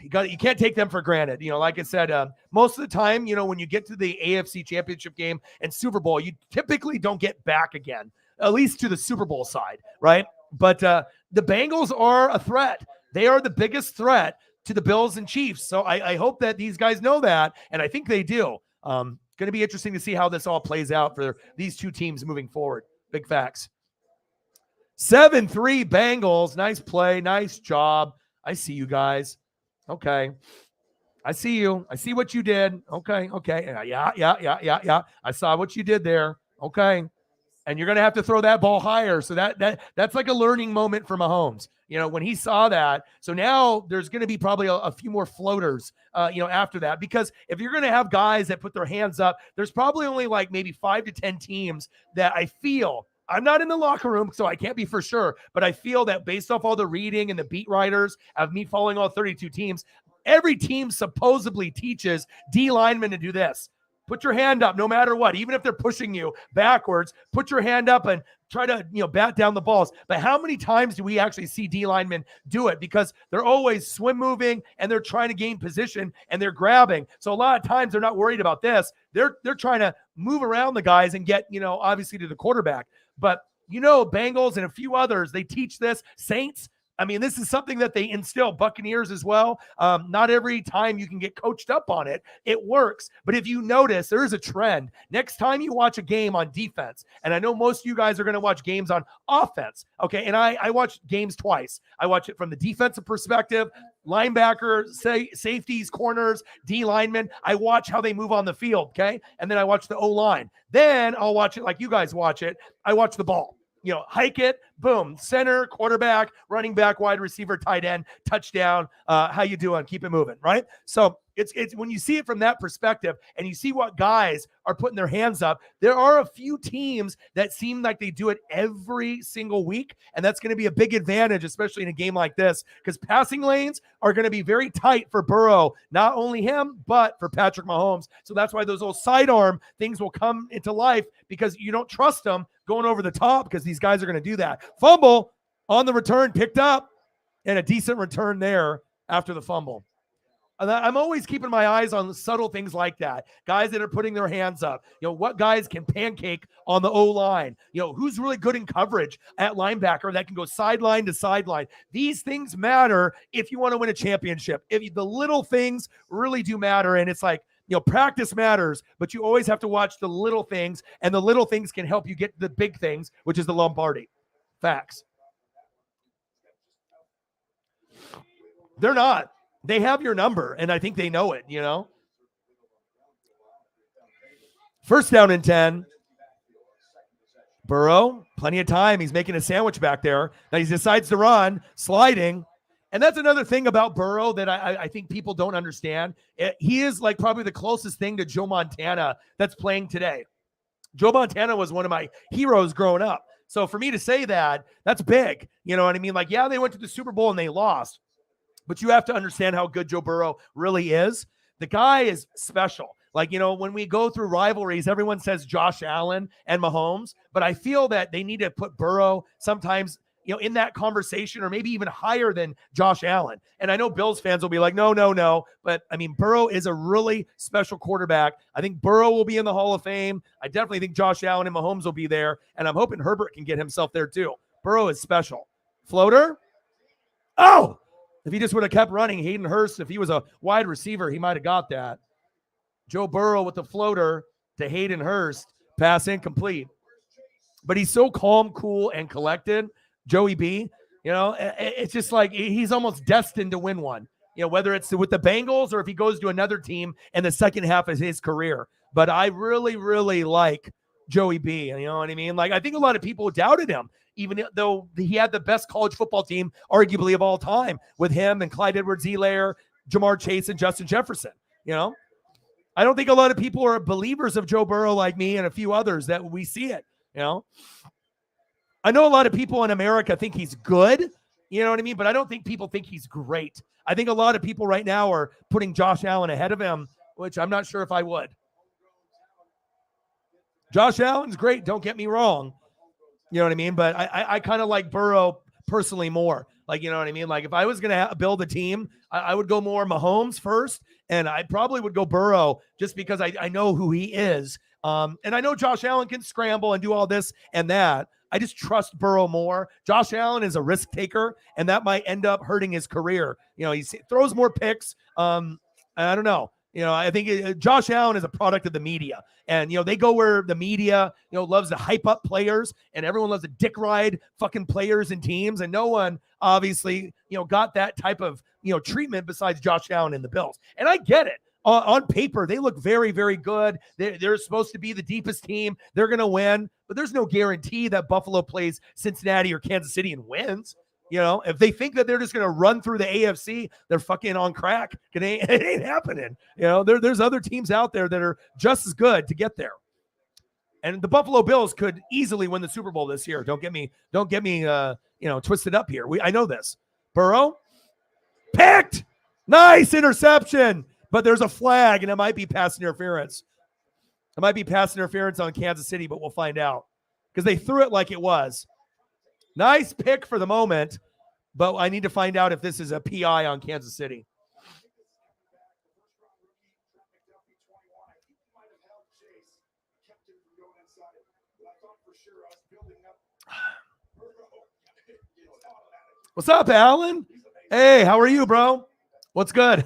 you can't take them for granted. Like I said, most of the time, when you get to the AFC Championship game and Super Bowl, you typically don't get back again, at least to the Super Bowl side, right? But the Bengals are a threat. They are the biggest threat to the Bills and Chiefs. So I hope that these guys know that, and I think they do. Going to be interesting to see how this all plays out for these 2 teams moving forward. Big facts. 7-3 Bengals. Nice play. Nice job. I see you guys. Okay. I see you. I see what you did. Okay. Yeah. I saw what you did there. Okay. And you're going to have to throw that ball higher. So that's like a learning moment for Mahomes. When he saw that. So now there's going to be probably a few more floaters, after that, because if you're going to have guys that put their hands up, there's probably only like maybe 5 to 10 teams that I feel. I'm not in the locker room, so I can't be for sure, but I feel that based off all the reading and the beat writers of me following all 32 teams, every team supposedly teaches D linemen to do this. Put your hand up no matter what, even if they're pushing you backwards, put your hand up and try to, bat down the balls. But how many times do we actually see D linemen do it? Because they're always swim moving and they're trying to gain position and they're grabbing. So a lot of times they're not worried about this. They're trying to move around the guys and get, obviously to the quarterback. But, Bengals and a few others, they teach this. Saints, I mean, this is something that they instill. Buccaneers as well. Not every time you can get coached up on it. It works. But if you notice, there is a trend. Next time you watch a game on defense, and I know most of you guys are going to watch games on offense, okay? And I watch games twice. I watch it from the defensive perspective, linebacker, safeties, corners, D linemen. I watch how they move on the field, okay? And then I watch the O-line. Then I'll watch it like you guys watch it. I watch the ball. Hike it, boom, center, quarterback, running back, wide receiver, tight end, touchdown. How you doing? Keep it moving, right? So it's when you see it from that perspective and you see what guys are putting their hands up, there are a few teams that seem like they do it every single week, and that's going to be a big advantage, especially in a game like this, because passing lanes are going to be very tight for Burrow, not only him, but for Patrick Mahomes. So that's why those little sidearm things will come into life, because you don't trust them going over the top, because these guys are going to do that. Fumble on the return, picked up, and a decent return there after the fumble. I'm always keeping my eyes on subtle things like that. Guys that are putting their hands up. What guys can pancake on the O-line? Who's really good in coverage at linebacker that can go sideline to sideline? These things matter if you want to win a championship. The little things really do matter, and it's like, practice matters, but you always have to watch the little things, and the little things can help you get the big things, which is the Lombardi. Facts. They're not. They have your number, and I think they know it, First down and 10. Burrow, plenty of time. He's making a sandwich back there. Now he decides to run, sliding. And that's another thing about Burrow that I think people don't understand. He is like probably the closest thing to Joe Montana that's playing today. Joe Montana was one of my heroes growing up. So for me to say that, that's big. You know what I mean? Like, yeah, they went to the Super Bowl and they lost. But you have to understand how good Joe Burrow really is. The guy is special. Like, when we go through rivalries, everyone says Josh Allen and Mahomes. But I feel that they need to put Burrow sometimes, in that conversation, or maybe even higher than Josh Allen. And I know Bills fans will be like, no. But, I mean, Burrow is a really special quarterback. I think Burrow will be in the Hall of Fame. I definitely think Josh Allen and Mahomes will be there. And I'm hoping Herbert can get himself there too. Burrow is special. Floater. Oh! If he just would have kept running, Hayden Hurst, if he was a wide receiver, he might have got that. Joe Burrow with the floater to Hayden Hurst. Pass incomplete. But he's so calm, cool, and collected. Joey B, it's just like he's almost destined to win one. Whether it's with the Bengals or if he goes to another team in the second half of his career. But I really, really like Joey B. You know what I mean? Like, I think a lot of people doubted him, even though he had the best college football team, arguably, of all time, with him and Clyde Edwards-Helaire, Jamar Chase, and Justin Jefferson. I don't think a lot of people are believers of Joe Burrow like me and a few others that we see it. I know a lot of people in America think he's good, you know what I mean? But I don't think people think he's great. I think a lot of people right now are putting Josh Allen ahead of him, which I'm not sure if I would. Josh Allen's great, don't get me wrong. You know what I mean? But I kind of like Burrow personally more. Like, you know what I mean? Like, if I was going to build a team, I would go more Mahomes first, and I probably would go Burrow just because I know who he is. And I know Josh Allen can scramble and do all this and that. I just trust Burrow more. Josh Allen is a risk taker, and that might end up hurting his career. He throws more picks. I don't know. I think Josh Allen is a product of the media. And, they go where the media, loves to hype up players, and everyone loves to dick ride fucking players and teams. And no one obviously, got that type of, treatment besides Josh Allen and the Bills. And I get it. On paper, they look very, very good. They're supposed to be the deepest team. They're going to win, but there's no guarantee that Buffalo plays Cincinnati or Kansas City and wins. If they think that they're just going to run through the AFC, they're fucking on crack. It ain't happening. There's other teams out there that are just as good to get there. And the Buffalo Bills could easily win the Super Bowl this year. Don't get me, twisted up here. I know this. Burrow picked. Nice interception, but there's a flag, and it might be pass interference. It might be pass interference on Kansas City, but we'll find out because they threw it like it was. Nice pick for the moment, but I need to find out if this is a PI on Kansas City. What's up, Alan? Hey, how are you, bro? What's good?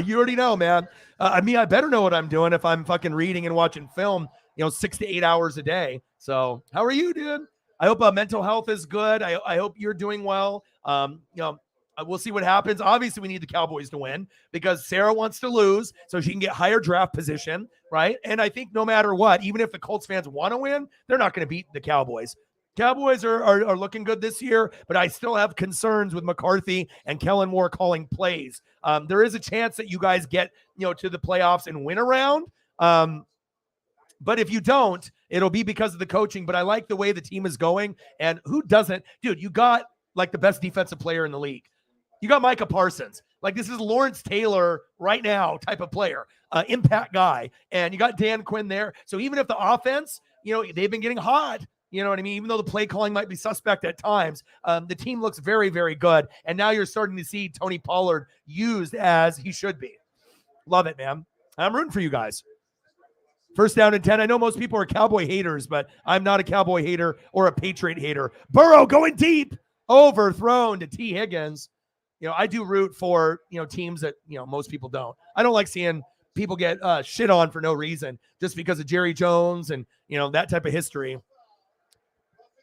You already know, man. I better know what I'm doing if I'm fucking reading and watching film, 6 to 8 hours a day. So how are you, dude? I hope mental health is good. I hope you're doing well. We'll see what happens. Obviously, we need the Cowboys to win because Sarah wants to lose so she can get higher draft position, right? And I think no matter what, even if the Colts fans want to win, they're not going to beat the Cowboys. Cowboys are looking good this year, but I still have concerns with McCarthy and Kellen Moore calling plays. There is a chance that you guys get, to the playoffs and win a round. But if you don't, it'll be because of the coaching. But I like the way the team is going. And who doesn't? Dude, you got like the best defensive player in the league. You got Micah Parsons. Like this is Lawrence Taylor right now type of player, impact guy. And you got Dan Quinn there. So even if the offense, they've been getting hot. You know what I mean? Even though the play calling might be suspect at times, the team looks very, very good. And now you're starting to see Tony Pollard used as he should be. Love it, man. I'm rooting for you guys. First down and 10. I know most people are Cowboy haters, but I'm not a Cowboy hater or a Patriot hater. Burrow going deep. Overthrown to T. Higgins. I do root for, teams that, most people don't. I don't like seeing people get shit on for no reason just because of Jerry Jones and, that type of history.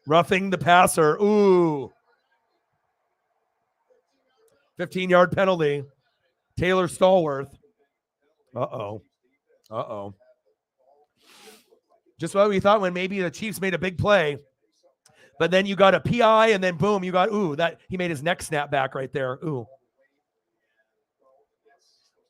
Roughing the passer. Ooh. 15-yard penalty. Taylor Stallworth. Uh-oh. Just what we thought when maybe the Chiefs made a big play. But then you got a PI, and then boom, you got, that he made his neck snap back right there. Ooh.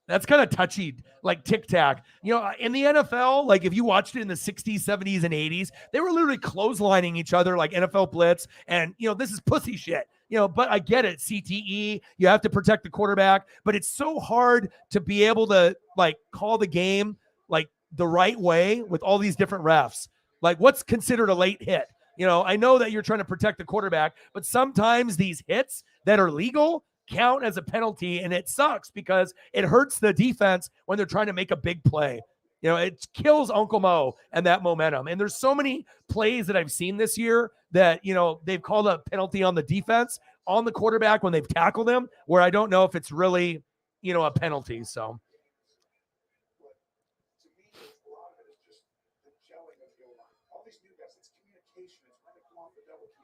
That's kind of touchy, like tic-tac. In the NFL, like if you watched it in the 60s, 70s, and 80s, they were literally clotheslining each other like NFL blitz. And, this is pussy shit. But I get it. CTE, you have to protect the quarterback. But it's so hard to be able to, like, call the game, like, the right way with all these different refs. Like, what's considered a late hit? I know that you're trying to protect the quarterback, but sometimes these hits that are legal count as a penalty, and it sucks because it hurts the defense when they're trying to make a big play. It kills Uncle Mo and that momentum. And there's so many plays that I've seen this year that, they've called a penalty on the defense, on the quarterback when they've tackled him, where I don't know if it's really, a penalty. So.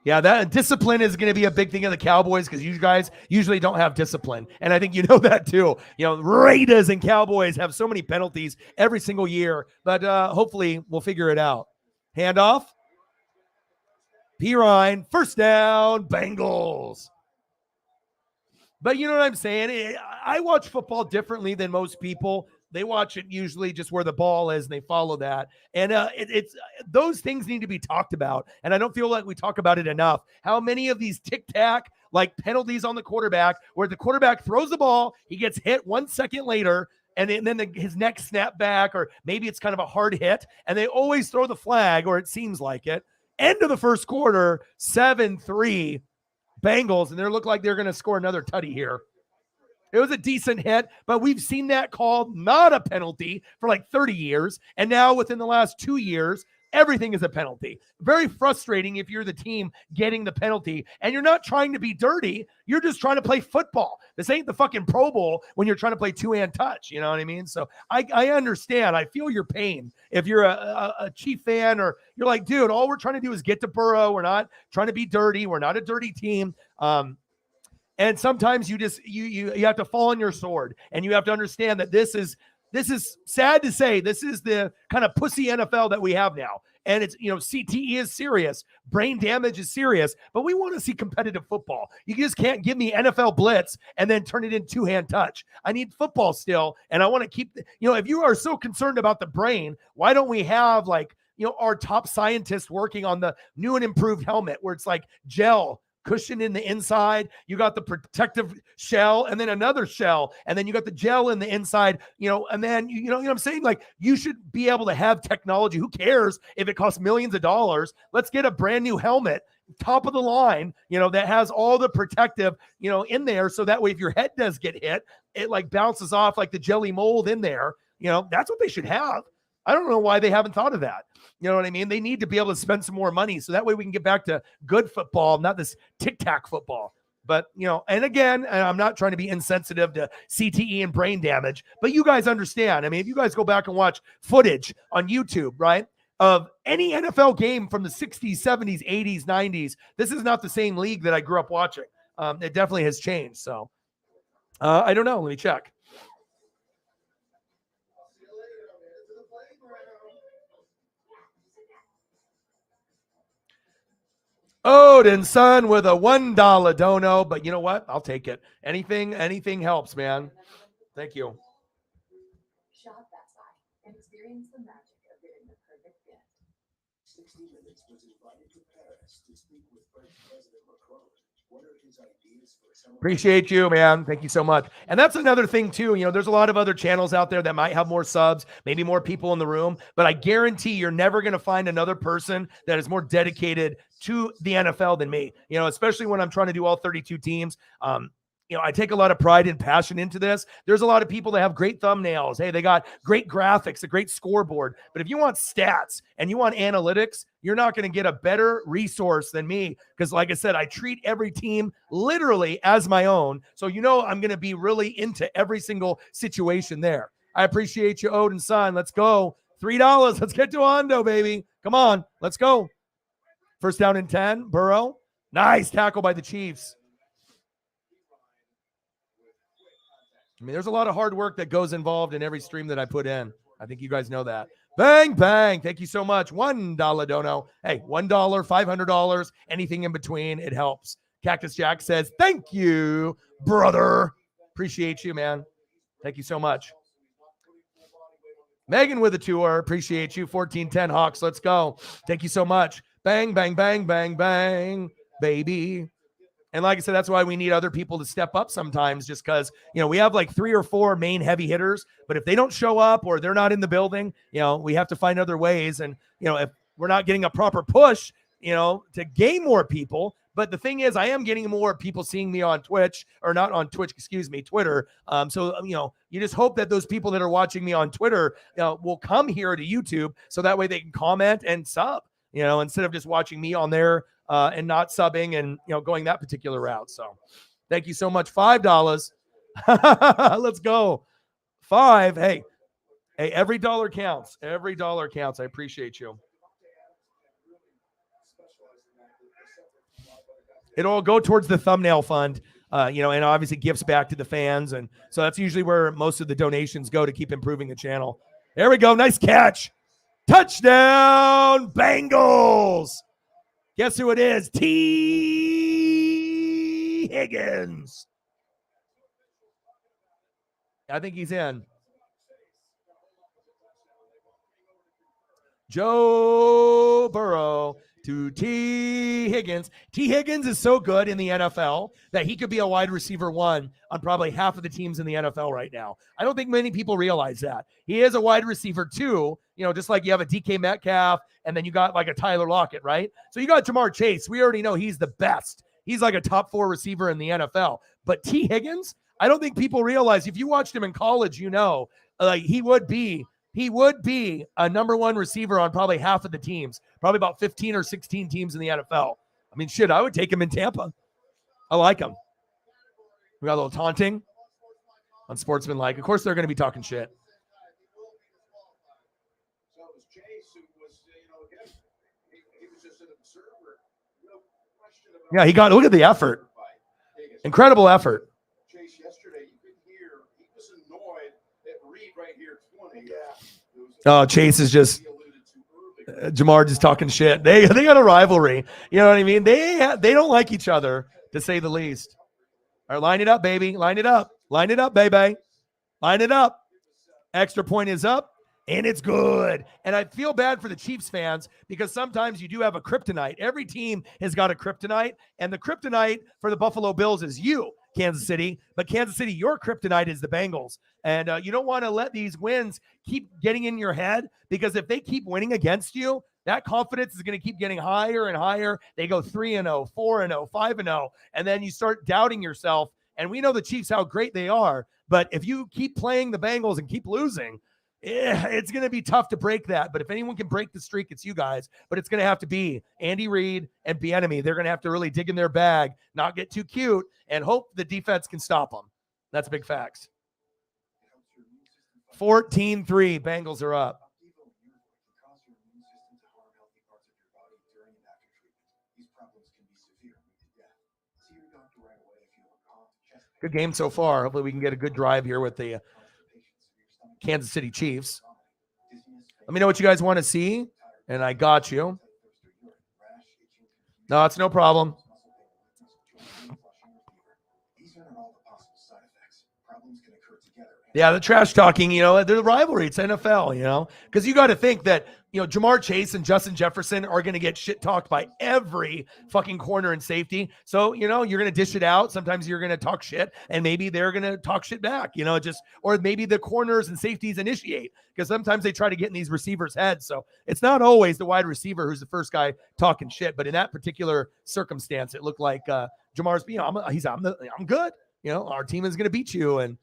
Yeah, that discipline is going to be a big thing of the Cowboys because you guys usually don't have discipline. And I think you know that too. Raiders and Cowboys have so many penalties every single year, but hopefully we'll figure it out. Handoff. Pirine, first down, Bengals. But you know what I'm saying? I watch football differently than most people. They watch it usually just where the ball is, and they follow that. And it's those things need to be talked about. And I don't feel like we talk about it enough. How many of these tic-tac, like penalties on the quarterback, where the quarterback throws the ball, he gets hit 1 second later, and then his neck snap back, or maybe it's kind of a hard hit, and they always throw the flag, or it seems like it. End of the first quarter, 7-3 Bengals, and they look like they're going to score another tutty here. It was a decent hit, but we've seen that called not a penalty for like 30 years. And now within the last 2 years, Everything is a penalty. Very frustrating if you're the team getting the penalty and you're not trying to be dirty. You're just trying to play football. This ain't the fucking Pro Bowl when you're trying to play two-hand touch. You know what I mean? So I understand. I feel your pain. If you're a Chief fan or you're like, dude, all we're trying to do is get to Burrow. We're not trying to be dirty. We're not a dirty team. And sometimes you have to fall on your sword, and you have to understand that this is sad to say. This is the kind of pussy NFL that we have now. And it's, CTE is serious. Brain damage is serious, but we want to see competitive football. You just can't give me NFL blitz and then turn it into two-hand touch. I need football still. And I want to keep, if you are so concerned about the brain, why don't we have our top scientists working on the new and improved helmet where it's like gel cushion in the inside, you got the protective shell and then another shell, and then you got the gel in the inside, and then you know what I'm saying? Like, you should be able to have technology. Who cares if it costs millions of dollars? Let's get a brand new helmet, top of the line, that has all the protective, in there. So that way, if your head does get hit, it like bounces off like the jelly mold in there. That's what they should have. I don't know why they haven't thought of that. You know what I mean? They need to be able to spend some more money so that way we can get back to good football, not this tic-tac football. But, and again, and I'm not trying to be insensitive to CTE and brain damage, but you guys understand. I mean, if you guys go back and watch footage on YouTube, right, of any NFL game from the 60s, 70s, 80s, 90s, this is not the same league that I grew up watching. It definitely has changed. So I don't know. Let me check. Odin son with a $1 dono, but you know what? I'll take it. Anything helps, man. Thank you. Shop that side and experience the magic of getting the perfect gift. 60 Minutes was invited to Paris to speak with French President Macron. What are his ideas for some? Appreciate you, man. Thank you so much. And that's another thing too. There's a lot of other channels out there that might have more subs, maybe more people in the room, but I guarantee you're never going to find another person that is more dedicated to the NFL than me, especially when I'm trying to do all 32 teams. I take a lot of pride and passion into this. There's a lot of people that have great thumbnails. Hey, they got great graphics, a great scoreboard. But if you want stats and you want analytics, you're not going to get a better resource than me. Because like I said, I treat every team literally as my own. So, I'm going to be really into every single situation there. I appreciate you, Odin son. Let's go. $3. Let's get to Ondo, baby. Come on. Let's go. First down and 10. Burrow. Nice tackle by the Chiefs. I mean, there's a lot of hard work that goes involved in every stream that I put in. I think you guys know that. Bang, bang. Thank you so much. $1 dono. Hey, $1, $500, anything in between. It helps. Cactus Jack says, thank you, brother. Appreciate you, man. Thank you so much. Megan with a tour. Appreciate you. 1410 Hawks. Let's go. Thank you so much. Bang, bang, bang, bang, bang, baby. And like I said, that's why we need other people to step up sometimes, just because, we have like 3 or 4 main heavy hitters, but if they don't show up or they're not in the building, we have to find other ways. And, if we're not getting a proper push, to gain more people. But the thing is, I am getting more people seeing me on Twitch, or not on Twitch, Twitter. So, you just hope that those people that are watching me on Twitter will come here to YouTube so that way they can comment and sub, instead of just watching me on there and not subbing and, going that particular route. So thank you so much. $5. Let's go. 5. Hey, every dollar counts. Every dollar counts. I appreciate you. It'll go towards the thumbnail fund, and obviously gifts back to the fans. And so that's usually where most of the donations go to keep improving the channel. There we go. Nice catch. Touchdown, Bengals. Guess who it is? T. Higgins. I think he's in. Joe Burrow to T. Higgins. T. Higgins is so good in the NFL that he could be a wide receiver 1 on probably half of the teams in the NFL right now. I don't think many people realize that. He is a wide receiver 2, just like you have a DK Metcalf and then you got like a Tyler Lockett, right? So you got Jamar Chase. We already know he's the best. He's like a top 4 receiver in the NFL. But T. Higgins, I don't think people realize, if you watched him in college, like he would be he would be a number one receiver on probably half of the teams, probably about 15 or 16 teams in the NFL. I mean, shit, I would take him in Tampa. I like him. We got a little taunting on Sportsmanlike. Of course, they're going to be talking shit. So it was Chase who was, again, he was just an observer. No question about Yeah, he got, look at the effort. Incredible effort. Chase yesterday, you could hear he was annoyed at Reed right here, 20. Yeah. Oh, Chase is just Jamar just talking shit. They got a rivalry. You know what I mean? They don't like each other, to say the least. All right, line it up, baby. Line it up. Line it up, baby. Line it up. Extra point is up, and it's good. And I feel bad for the Chiefs fans because sometimes you do have a kryptonite. Every team has got a kryptonite, and the kryptonite for the Buffalo Bills is you, Kansas City. But Kansas City, your kryptonite is the Bengals. And you don't want to let these wins keep getting in your head, because if they keep winning against you, that confidence is going to keep getting higher and higher. They go 3-0, 4-0, 5-0, and then you start doubting yourself. And we know the Chiefs, how great they are. But if you keep playing the Bengals and keep losing, it's going to be tough to break that. But if anyone can break the streak, it's you guys. But it's going to have to be Andy Reid and Bieniemy. They're going to have to really dig in their bag, not get too cute, and hope the defense can stop them. That's big facts. 14-3, Bengals are up. Good game so far. Hopefully we can get a good drive here with the Kansas City Chiefs. Let me know what you guys want to see, and I got you. No, it's no problem. Yeah, the trash talking, the rivalry, it's NFL, because you got to think that, Jamar Chase and Justin Jefferson are going to get shit talked by every fucking corner and safety. So, you're going to dish it out. Sometimes you're going to talk shit, and maybe they're going to talk shit back, or maybe the corners and safeties initiate, because sometimes they try to get in these receivers' heads. So it's not always the wide receiver who's the first guy talking shit. But in that particular circumstance, it looked like Jamar's, I'm good. Our team is going to beat you. And,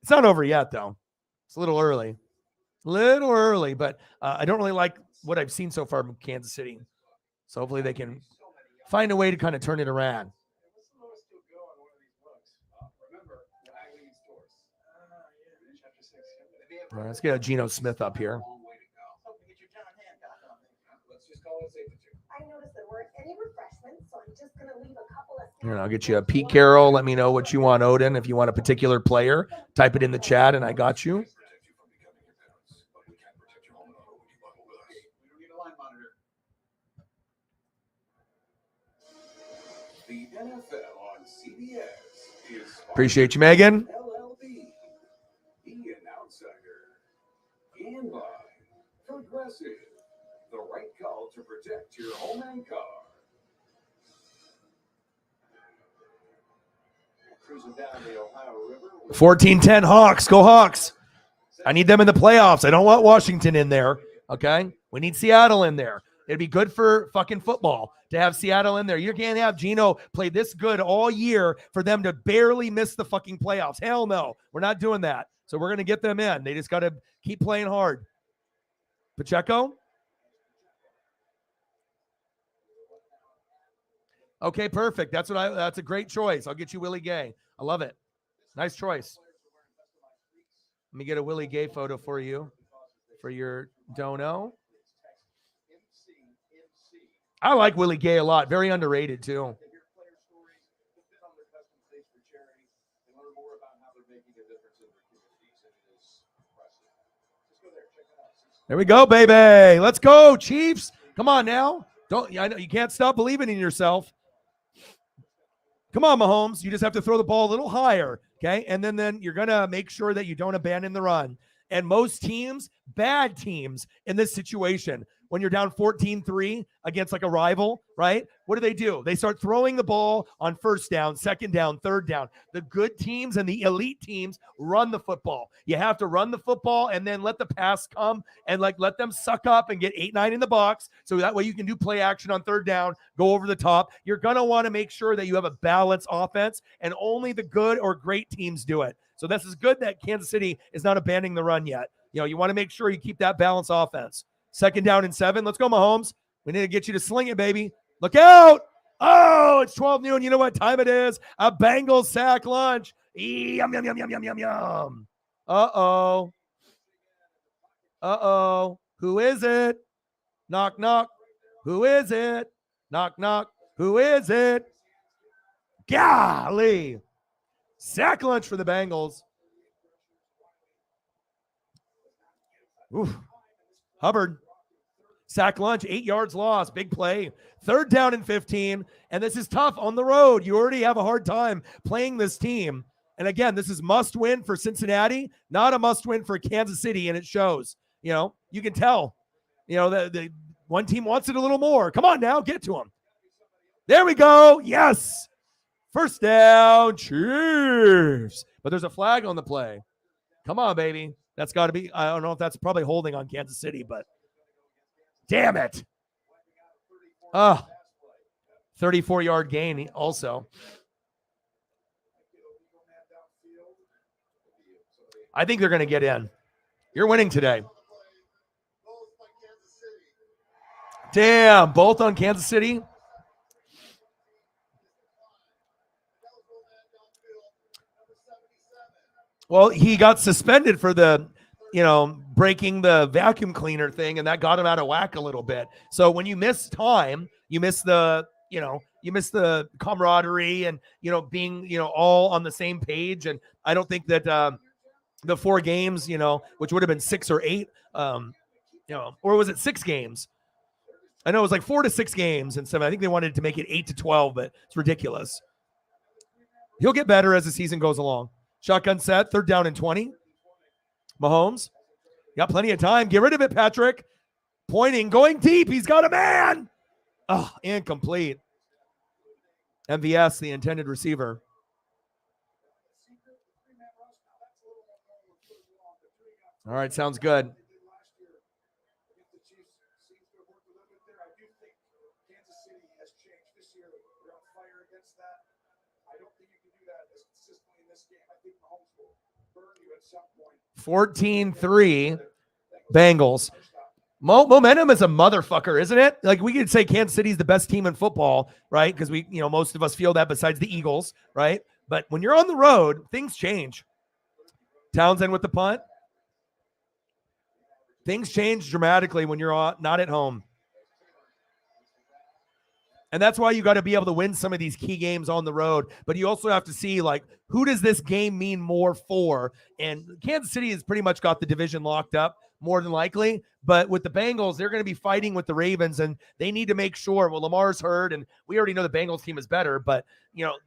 it's not over yet, though. It's a little early. But I don't really like what I've seen so far from Kansas City. So hopefully they can find a way to kind of turn it around. All right, let's get Geno Smith up here. I noticed there weren't any refreshments, so I'm just going to leave a couple of... And I'll get you a Pete Carroll. Let me know what you want, Odin. If you want a particular player, type it in the chat, and I got you. The NFL on CBS is Appreciate you, Megan. LLB, the outsider, and by Progressive, the right call to protect your home and car. Cruising down the Ohio River. 14-10 Hawks. Go Hawks. I need them in the playoffs. I don't want Washington in there. Okay? We need Seattle in there. It'd be good for fucking football to have Seattle in there. You can't have Geno play this good all year for them to barely miss the fucking playoffs. Hell no. We're not doing that. So we're going to get them in. They just got to keep playing hard. Pacheco? Okay, perfect. That's a great choice. I'll get you Willie Gay. I love it. Nice choice. Let me get a Willie Gay photo for you for your dono. I like Willie Gay a lot. Very underrated, too. There we go, baby. Let's go, Chiefs. Come on now. I know you can't stop believing in yourself. Come on, Mahomes. You just have to throw the ball a little higher, okay? And then you're going to make sure that you don't abandon the run. And most teams, bad teams in this situation, when you're down 14-3 against like a rival, right? What do? They start throwing the ball on first down, second down, third down. The good teams and the elite teams run the football. You have to run the football and then let the pass come and let them suck up and get 8-9 in the box. So that way you can do play action on third down, go over the top. You're going to want to make sure that you have a balanced offense, and only the good or great teams do it. So this is good that Kansas City is not abandoning the run yet. You want to make sure you keep that balanced offense. 2nd down and 7. Let's go, Mahomes. We need to get you to sling it, baby. Look out. Oh, it's 12 noon. You know what time it is? A Bengals sack lunch. Yum, yum, yum, yum, yum, yum, yum. Uh-oh. Uh-oh. Who is it? Knock, knock. Who is it? Knock, knock. Who is it? Golly. Sack lunch for the Bengals. Oof. Hubbard. Sack lunch, 8 yards lost, big play. 3rd down and 15, and this is tough on the road. You already have a hard time playing this team. And again, this is must win for Cincinnati, not a must win for Kansas City, and it shows. You can tell. The one team wants it a little more. Come on now, get to them. There we go. Yes. 1st down, Chiefs. But there's a flag on the play. Come on, baby. That's got to be, I don't know if that's probably holding on Kansas City, but damn it. 34-yard gain also. I think they're going to get in. You're winning today. Damn, both on Kansas City. Well, he got suspended for the, breaking the vacuum cleaner thing, and that got him out of whack a little bit. So when you miss time, you miss the, you miss the camaraderie and, being, all on the same page. And I don't think that the 4 games, which would have been 6 or 8, or was it 6 games? I know it was like 4 to 6 games and stuff. I think they wanted to make it 8 to 12, but it's ridiculous. He'll get better as the season goes along. Shotgun set, 3rd down and 20. Mahomes, got plenty of time. Get rid of it, Patrick. Pointing, going deep. He's got a man. Oh, incomplete. MVS, the intended receiver. All right, sounds good. as consistently in this game. I think Mahomes will burn you at some point. 14-3 Bengals. Momentum is a motherfucker, isn't it? Like, we could say Kansas City's the best team in football, right? Because we, most of us feel that besides the Eagles, right? But when you're on the road, things change. Townsend with the punt. Things change dramatically when you're not at home. And that's why you got to be able to win some of these key games on the road. But you also have to see, like, who does this game mean more for? And Kansas City has pretty much got the division locked up, more than likely. But with the Bengals, they're going to be fighting with the Ravens, and they need to make sure. Well, Lamar's hurt, and we already know the Bengals team is better, but,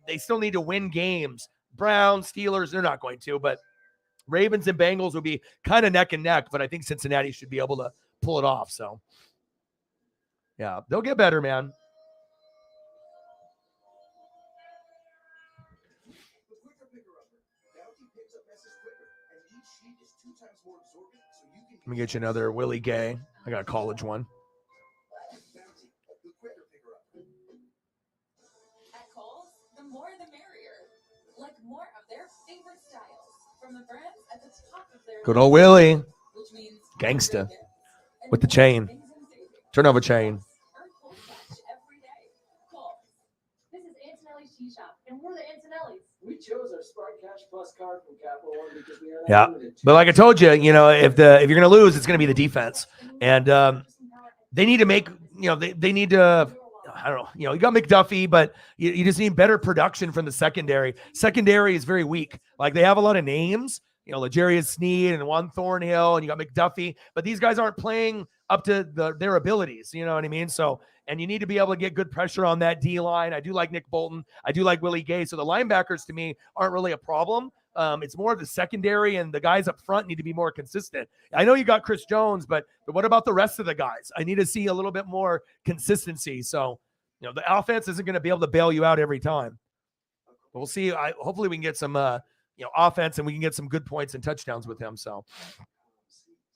they still need to win games. Browns, Steelers, they're not going to, but Ravens and Bengals will be kind of neck and neck, but I think Cincinnati should be able to pull it off. So, yeah, they'll get better, man. Let me get you another Willie Gay. I got a college one. At Kohl's, the more the merrier. Like more of their favorite styles from the brands at the top of their Good old Willie. which means Gangsta with the chain. Turn over chain. every day. Kohl's. This is Antonelli's Tea Shop, and we're the Antonellis. We chose our Spark Cash Plus card from Capital One because we are not Yeah, limited to- but like I told you, if you're gonna lose, it's gonna be the defense, and they need to make, they need to. I don't know. You got McDuffie, but you just need better production from the secondary. Secondary is very weak. Like, they have a lot of names, L'Jarius Sneed and Juan Thornhill, and you got McDuffie, but these guys aren't playing up to their abilities. You know what I mean? So, and you need to be able to get good pressure on that D line. I do like Nick Bolton. I do like Willie Gay. So the linebackers to me aren't really a problem. It's more of the secondary, and the guys up front need to be more consistent. I know you got Chris Jones, but what about the rest of the guys? I need to see a little bit more consistency. So, the offense isn't going to be able to bail you out every time. But we'll see. Hopefully we can get some, offense, and we can get some good points and touchdowns with him. So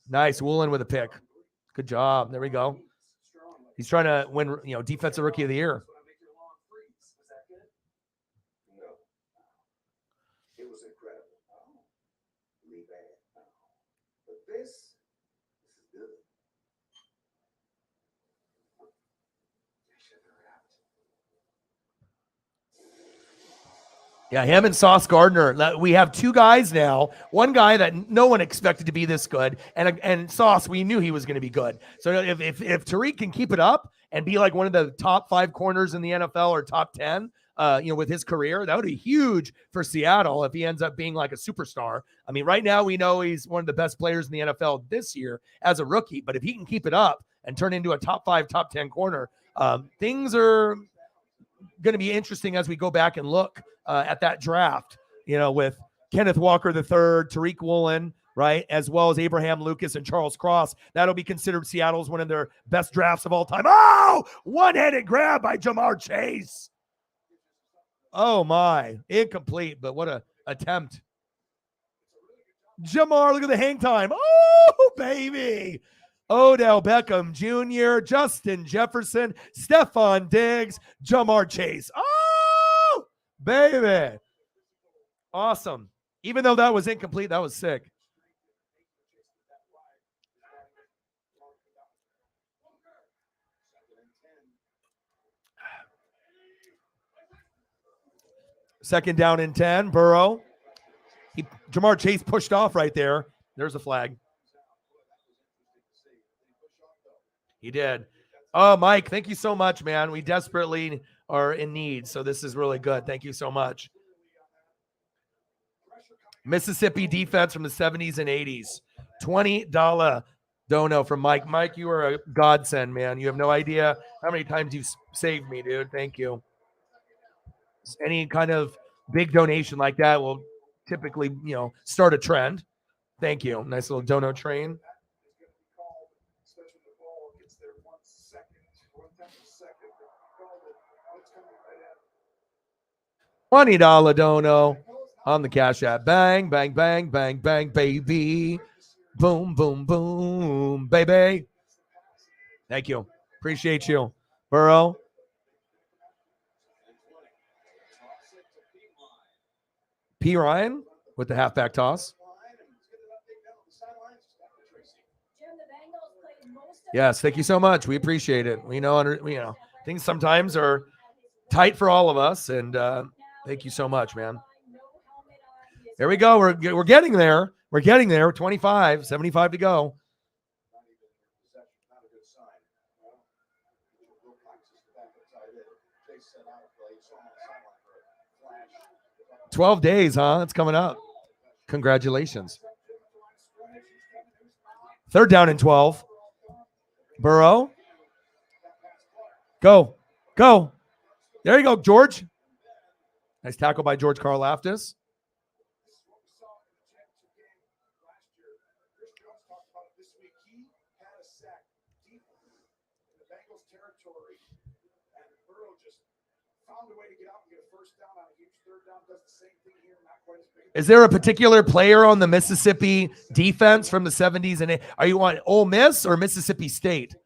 nice. Woolen with a pick. Good job. There we go. He's trying to win, defensive rookie of the year. No. It was incredible. Really bad. But this Yeah, him and Sauce Gardner. We have two guys now. One guy that no one expected to be this good, and Sauce, we knew he was going to be good. So if Tariq can keep it up and be like one of the top 5 corners in the NFL or top 10, with his career, that would be huge for Seattle if he ends up being like a superstar. I mean, right now we know he's one of the best players in the NFL this year as a rookie, but if he can keep it up and turn into a top 5, top 10 corner, things are going to be interesting as we go back and look at that draft, with Kenneth Walker III, Tariq Woolen, right, as well as Abraham Lucas and Charles Cross. That'll be considered Seattle's one of their best drafts of all time. Oh, one-handed grab by Jamar Chase. Oh, my. Incomplete, but what a attempt. Jamar, look at the hang time. Oh, baby. Odell Beckham Jr., Justin Jefferson, Stephon Diggs, Jamar Chase. Oh, baby. Awesome. Even though that was incomplete, that was sick. Second down and 10, Burrow. Jamar Chase pushed off right there. There's a flag. He did. Oh, Mike, thank you so much, man. We desperately are in need, so this is really good. Thank you so much. Mississippi defense from the 70s and 80s. $20 dono from Mike. Mike, you are a godsend, man. You have no idea how many times you've saved me, dude. Thank you. Any kind of big donation like that will typically, start a trend. Thank you. Nice little dono train. $20 dono on the Cash App. Bang, bang, bang, bang, bang, baby. Boom, boom, boom, baby. Thank you. Appreciate you. Burrow. P. Ryan with the halfback toss. Yes, thank you so much. We appreciate it. We know, things sometimes are tight for all of us, and thank you so much, man. There we go. We're getting there. We're getting there. 25, 75 to go. $12 days, huh? It's coming up. Congratulations. Third down and 12. Burrow. Go. There you go, George. Nice tackle by George Karlaftis. Is there a particular player on the Mississippi defense from the 70s and 80s? Are you on Ole Miss or Mississippi State?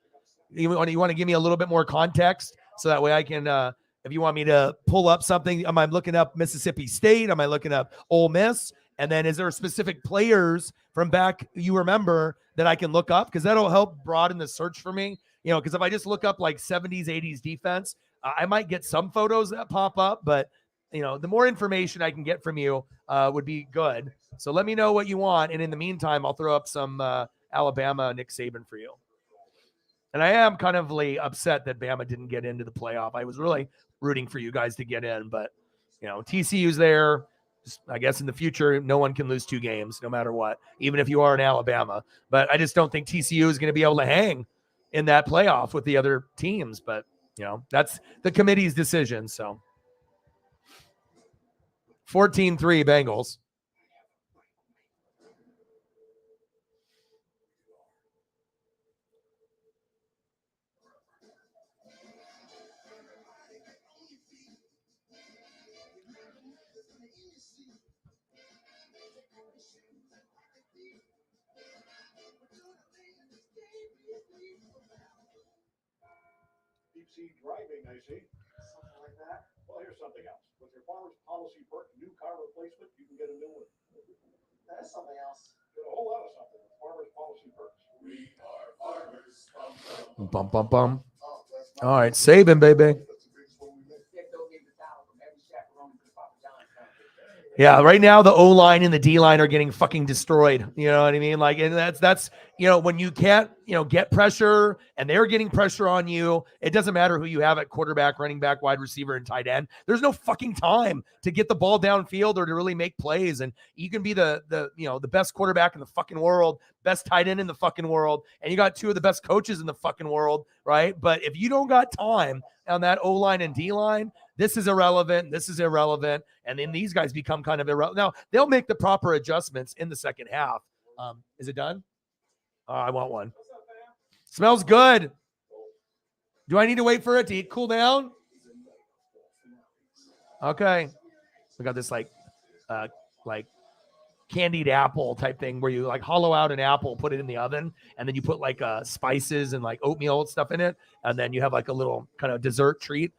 You want to give me a little bit more context so that way I can, if you want me to pull up something, am I looking up Mississippi State? Am I looking up Ole Miss? And then is there specific players from back you remember that I can look up? Because that'll help broaden the search for me. Because if I just look up like 70s, 80s defense, I might get some photos that pop up, but the more information I can get from you would be good. So let me know what you want. And in the meantime, I'll throw up some Alabama Nick Saban for you. And I am kind of upset that Bama didn't get into the playoff. I was really rooting for you guys to get in, but TCU's there. I guess in the future, no one can lose 2 games, no matter what, even if you are in Alabama. But I just don't think TCU is going to be able to hang in that playoff with the other teams. But, that's the committee's decision. So 14-3 Bengals. Driving, I see. Something like that. Well, here's something else. With your farmer's policy perk new car replacement, you can get a new one. That's something else. Get a whole lot of something with farmer's policy perks. We are farmers. Bum, bum, bum. All right, Saban, baby. Yeah, right now the O line and the D line are getting fucking destroyed. You know what I mean? Like, and that's when you can't get pressure and they're getting pressure on you. It doesn't matter who you have at quarterback, running back, wide receiver, and tight end. There's no fucking time to get the ball downfield or to really make plays. And you can be the best quarterback in the fucking world, best tight end in the fucking world, and you got two of the best coaches in the fucking world, right? But if you don't got time on that O line and D line, this is irrelevant. This is irrelevant. And then these guys become kind of irrelevant. Now, they'll make the proper adjustments in the second half. Is it done? I want one. Smells good. Do I need to wait for it to cool down? Okay. We got this like candied apple type thing where you like hollow out an apple, put it in the oven, and then you put like spices and like oatmeal and stuff in it. And then you have like a little kind of dessert treat.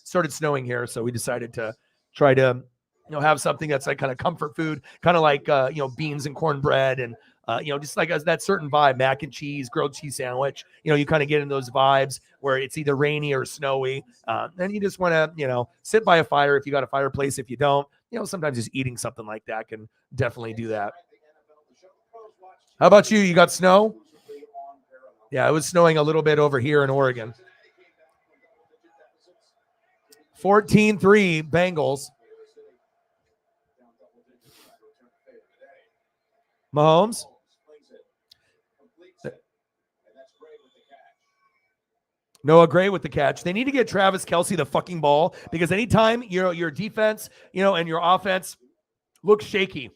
Started snowing here, so we decided to try to have something that's like kind of comfort food, kind of like beans and cornbread and just like that certain vibe, mac and cheese, grilled cheese sandwich. You kind of get in those vibes where it's either rainy or snowy, and you just want to sit by a fire if you got a fireplace. If you don't, sometimes just eating something like that can definitely do that. How about you? You got snow? Yeah, it was snowing a little bit over here in Oregon. 14-3 Bengals. Mahomes. Noah Gray with the catch. They need to get Travis Kelce the fucking ball because anytime your defense, and your offense looks shaky.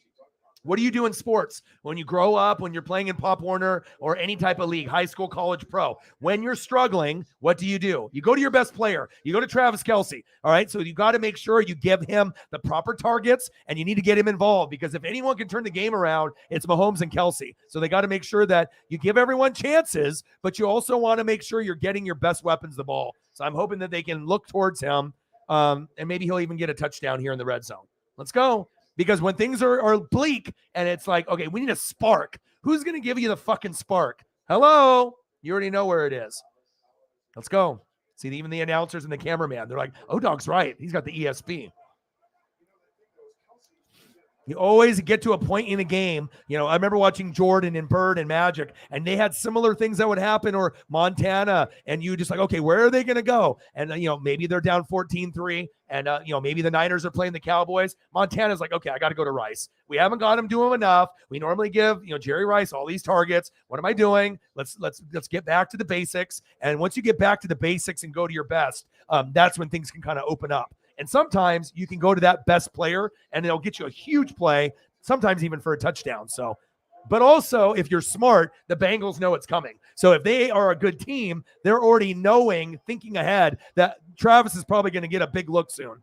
What do you do in sports? When you grow up, when you're playing in Pop Warner or any type of league, high school, college, pro, when you're struggling, what do? You go to your best player. You go to Travis Kelce. All right. So you got to make sure you give him the proper targets and you need to get him involved because if anyone can turn the game around, it's Mahomes and Kelce. So they got to make sure that you give everyone chances, but you also want to make sure you're getting your best weapons the ball. So I'm hoping that they can look towards him and maybe he'll even get a touchdown here in the red zone. Let's go. Because when things are bleak and it's like, okay, we need a spark. Who's going to give you the fucking spark? Hello? You already know where it is. Let's go. See, even the announcers and the cameraman, they're like, O-Dog's right. He's got the ESP. You always get to a point in a game. I remember watching Jordan and Bird and Magic, and they had similar things that would happen, or Montana, and you just like, okay, where are they going to go? And, maybe they're down 14-3, and, maybe the Niners are playing the Cowboys. Montana's like, okay, I got to go to Rice. We haven't got him doing enough. We normally give, Jerry Rice all these targets. What am I doing? Let's get back to the basics. And once you get back to the basics and go to your best, that's when things can kind of open up. And sometimes you can go to that best player and they'll get you a huge play, sometimes even for a touchdown. So, but also if you're smart, the Bengals know it's coming. So if they are a good team, they're already thinking ahead that Travis is probably going to get a big look soon.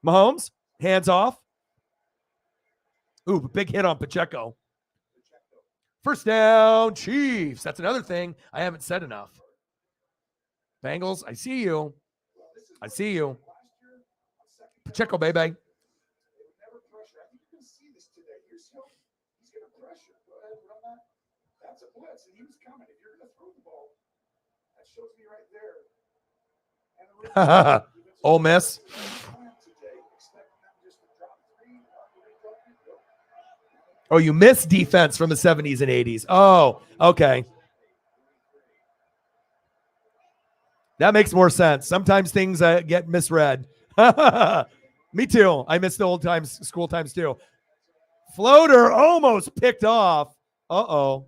Mahomes, hands off. Ooh, big hit on Pacheco. First down, Chiefs. That's another thing I haven't said enough. Bengals, I see you. I see you. Pacheco, baby. Never pressure. I think you can see this today. He's going to pressure. Go ahead and run that. That's a blitz, and he was coming. If you're going to throw the ball, that shows me right there. Ole Miss. Oh, you missed defense from the 70s and 80s. Oh, okay. That makes more sense. Sometimes things get misread. Me too. I miss the old times, school times too. Floater almost picked off. Uh-oh.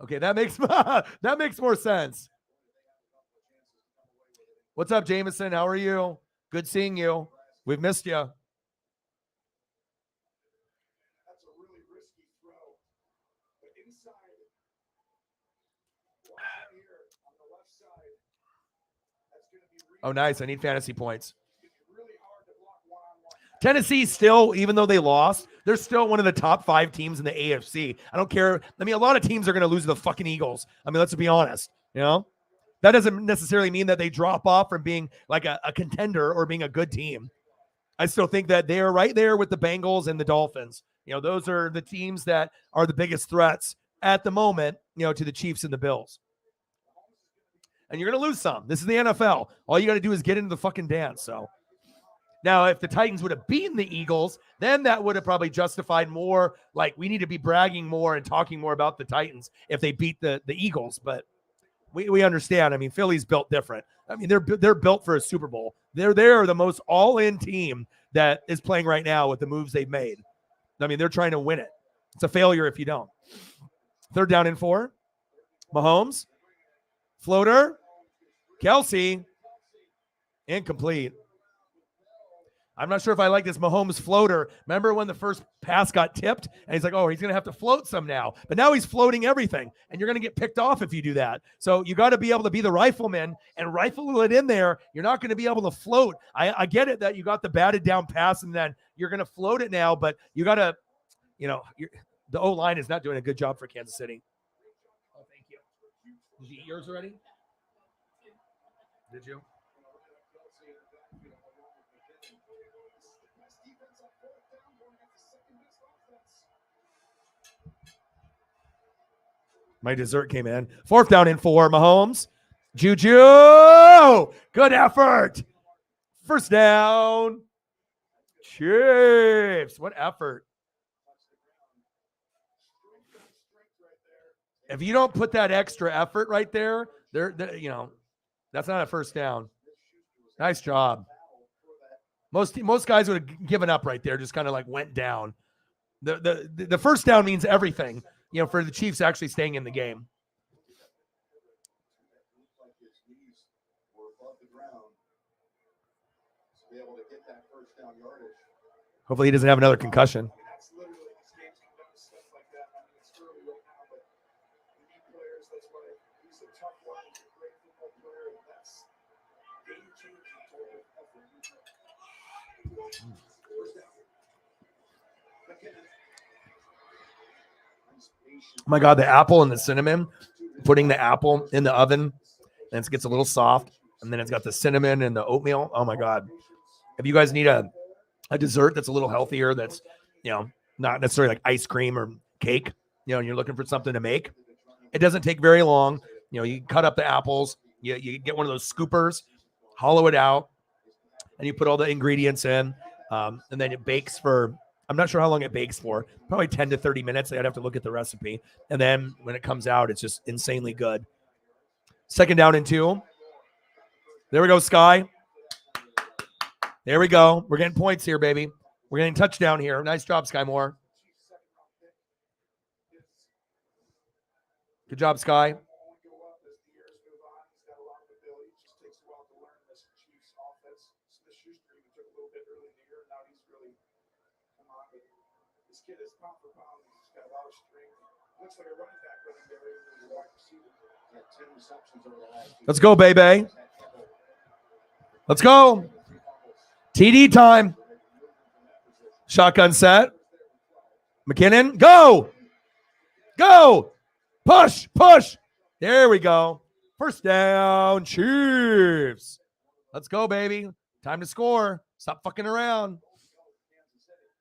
Okay, that makes more sense. What's up, Jameson? How are you? Good seeing you. We've missed you. That's a really risky throw. But inside, right here on the left side, that's going to be really Oh, nice. I need fantasy points. really hard to block one-on-one. Tennessee still, even though they lost, they're still one of the top 5 teams in the AFC. I don't care. I mean, a lot of teams are going to lose to the fucking Eagles. I mean, let's be honest. That doesn't necessarily mean that they drop off from being like a contender or being a good team. I still think that they are right there with the Bengals and the Dolphins. Those are the teams that are the biggest threats at the moment, to the Chiefs and the Bills. And you're going to lose some. This is the NFL. All you got to do is get into the fucking dance. So Now, if the Titans would have beaten the Eagles, then that would have probably justified more. Like, we need to be bragging more and talking more about the Titans if they beat the Eagles. But we understand. I mean, Philly's built different. I mean, they're built for a Super Bowl. They're the most all-in team that is playing right now with the moves they've made. I mean, they're trying to win it. It's a failure if you don't. 3rd down and 4. Mahomes. Floater. Kelsey. Incomplete. I'm not sure if I like this Mahomes floater. Remember when the first pass got tipped? And he's like, oh, he's going to have to float some now. But now he's floating everything. And you're going to get picked off if you do that. So you got to be able to be the rifleman and rifle it in there. You're not going to be able to float. I get it that you got the batted down pass and then you're going to float it now. But you got to, the O-line is not doing a good job for Kansas City. Oh, thank you. Did you eat yours already? Did you? My dessert came in. 4th down and 4. Mahomes. Juju. Good effort. 1st down. Chiefs. What effort. If you don't put that extra effort right there, that's not a 1st down. Nice job. Most guys would have given up right there, just kind of like went down. The 1st down means everything, for the Chiefs actually staying in the game. Hopefully he doesn't have another concussion. Oh my God, the apple and the cinnamon, putting the apple in the oven, and it gets a little soft, and then it's got the cinnamon and the oatmeal. Oh my God. If you guys need a dessert that's a little healthier, that's, not necessarily like ice cream or cake, and you're looking for something to make, it doesn't take very long. You cut up the apples, you get one of those scoopers, hollow it out, and you put all the ingredients in, and then it bakes for, I'm not sure how long it bakes for, probably 10 to 30 minutes. I'd have to look at the recipe. And then when it comes out, it's just insanely good. 2nd down and 2. There we go, Sky. There we go. We're getting points here, baby. We're getting touchdown here. Nice job, Sky Moore. Good job, Sky. Let's go, baby. Let's go. TD time. Shotgun set. McKinnon, go. Go. Push. There we go. 1st down, Chiefs. Let's go, baby. Time to score. Stop fucking around.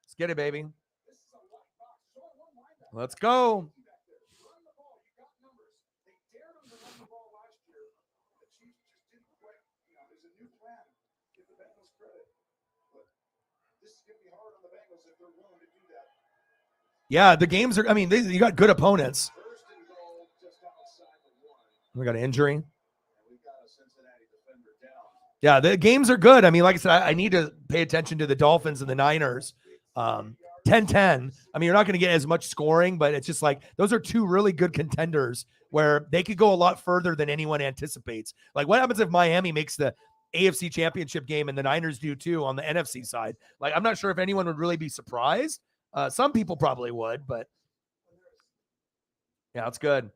Let's get it, baby. Let's go. Yeah, the games are, you got good opponents. We got an injury. Yeah, the games are good. Like I said, I need to pay attention to the Dolphins and the Niners. 10-10. You're not going to get as much scoring, but it's just like those are 2 really good contenders where they could go a lot further than anyone anticipates. Like, what happens if Miami makes the AFC Championship game and the Niners do too on the NFC side? Like, I'm not sure if anyone would really be surprised. Some people probably would, but yeah, it's good.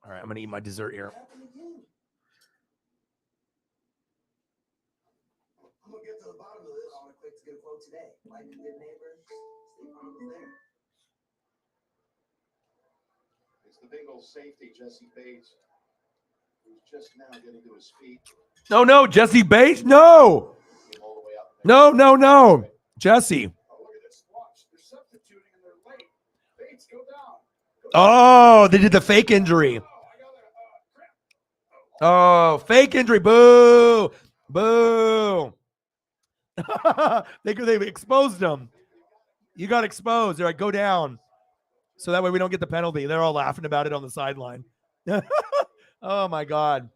All right, I'm going to eat my dessert here. I'm going to get to the bottom of this. I want to quick to get a quote today. Like a good neighbor, State Farm was there. It's the Bengals safety, Jesse Bates, who's just now getting to his feet. No, Jesse Bates. No. Jesse. Oh, look at this. Watch. They're substituting and they're late. Bates, go down. Go Oh, they did the fake injury. Oh, fake injury. Boo. Boo. they exposed him. You got exposed. They're like, go down. So that way we don't get the penalty. They're all laughing about it on the sideline. Oh, my God.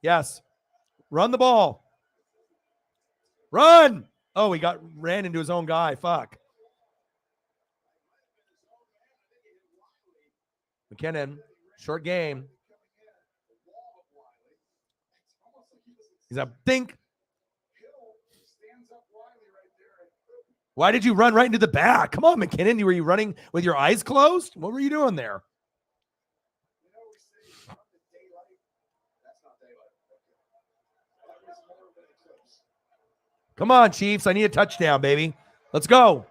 Yes. Run the ball. Run. Oh, he ran into his own guy. Fuck. McKinnon, short game. He's a dink. Why did you run right into the back? Come on, McKinnon. Were you running with your eyes closed? What were you doing there? Come on, Chiefs. I need a touchdown, baby. Let's go.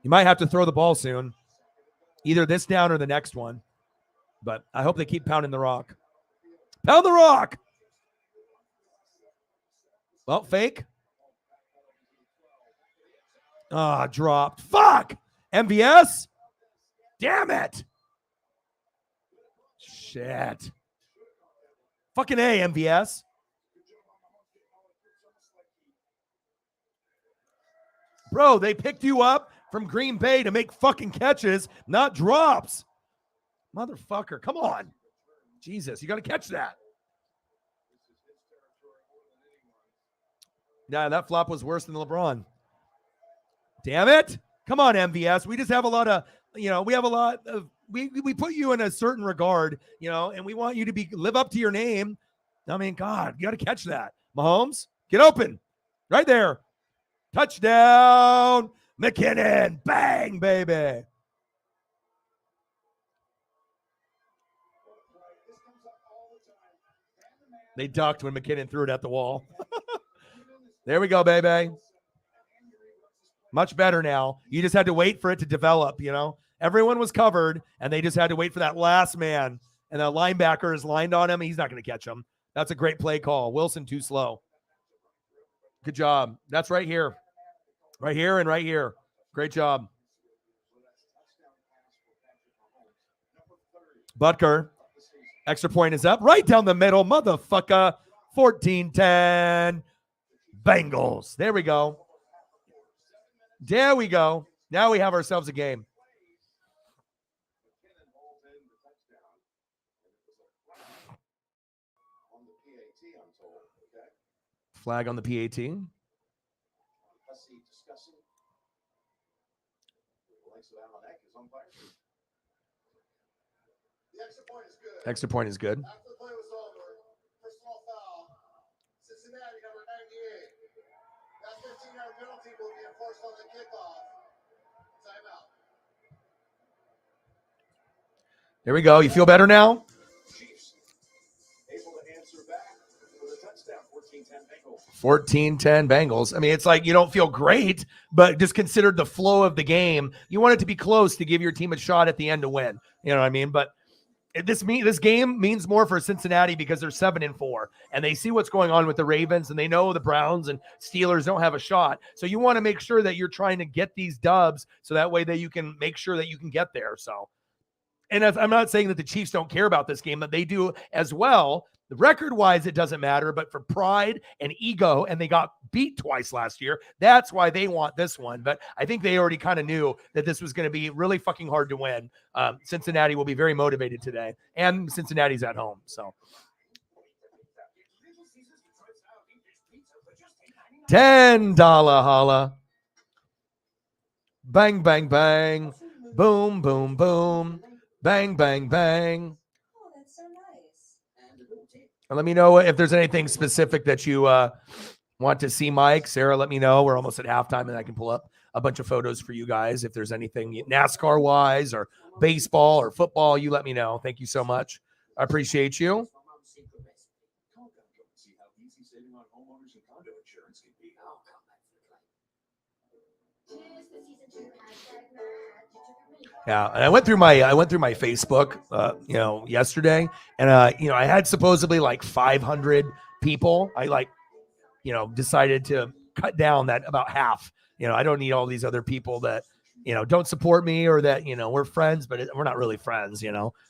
You might have to throw the ball soon. Either this down or the next one. But I hope they keep pounding the rock. Pound the rock. Well, fake. Ah, dropped. Fuck. MVS. Damn it. Shit. Fucking A, MVS. Bro, they picked you up from Green Bay to make fucking catches, not drops. Motherfucker, come on. Jesus, you got to catch that. Yeah, that flop was worse than LeBron. Damn it. Come on, MVS. We just have a lot of, we put you in a certain regard, and we want you to live up to your name. I mean, God, you got to catch that. Mahomes, get open. Right there. Touchdown. McKinnon. Bang, baby. They ducked when McKinnon threw it at the wall. There we go, baby. Much better now. You just had to wait for it to develop, Everyone was covered, and they just had to wait for that last man. And the linebacker is lined on him. He's not going to catch him. That's a great play call. Wilson too slow. Good job. That's right here. Right here and right here. Great job. Butker. Extra point is up. Right down the middle. Motherfucker. 14-10. Bengals. There we go. There we go. Now we have ourselves a game. Flag on the PAT. Extra point is good. After the play was over, personal foul. Cincinnati, number 98. That 15-yard penalty will be enforced on the kickoff. Timeout. There we go. You feel better now? Chiefs able to answer back with a touchdown. 14-10 Bengals. 14-10 Bengals. I mean, it's like you don't feel great, but just consider the flow of the game. You want it to be close to give your team a shot at the end to win. You know what I mean? But this game means more for Cincinnati because they're 7-4, and they see what's going on with the Ravens, and they know the Browns and Steelers don't have a shot. So you want to make sure that you're trying to get these dubs so that way that you can make sure that you can get there. So, and I'm not saying that the Chiefs don't care about this game, but they do as well. The record-wise, it doesn't matter, but for pride and ego, and they got beat twice last year, that's why they want this one. But I think they already kind of knew that this was going to be really fucking hard to win. Cincinnati will be very motivated today, and Cincinnati's at home. So $10 holla. Bang, bang, bang. Boom, boom, boom. Bang, bang, bang. Oh, that's so nice. And let me know if there's anything specific that you want to see, Mike. Sarah, let me know. We're almost at halftime, and I can pull up a bunch of photos for you guys. If there's anything NASCAR-wise or baseball or football, you let me know. Thank you so much. I appreciate you. See how easy saving on homeowners and condo insurance can be. Yeah, and I went through my Facebook, yesterday, and I had supposedly like 500 people. I decided to cut down that about half. I don't need all these other people that don't support me, or that, we're friends, but we're not really friends,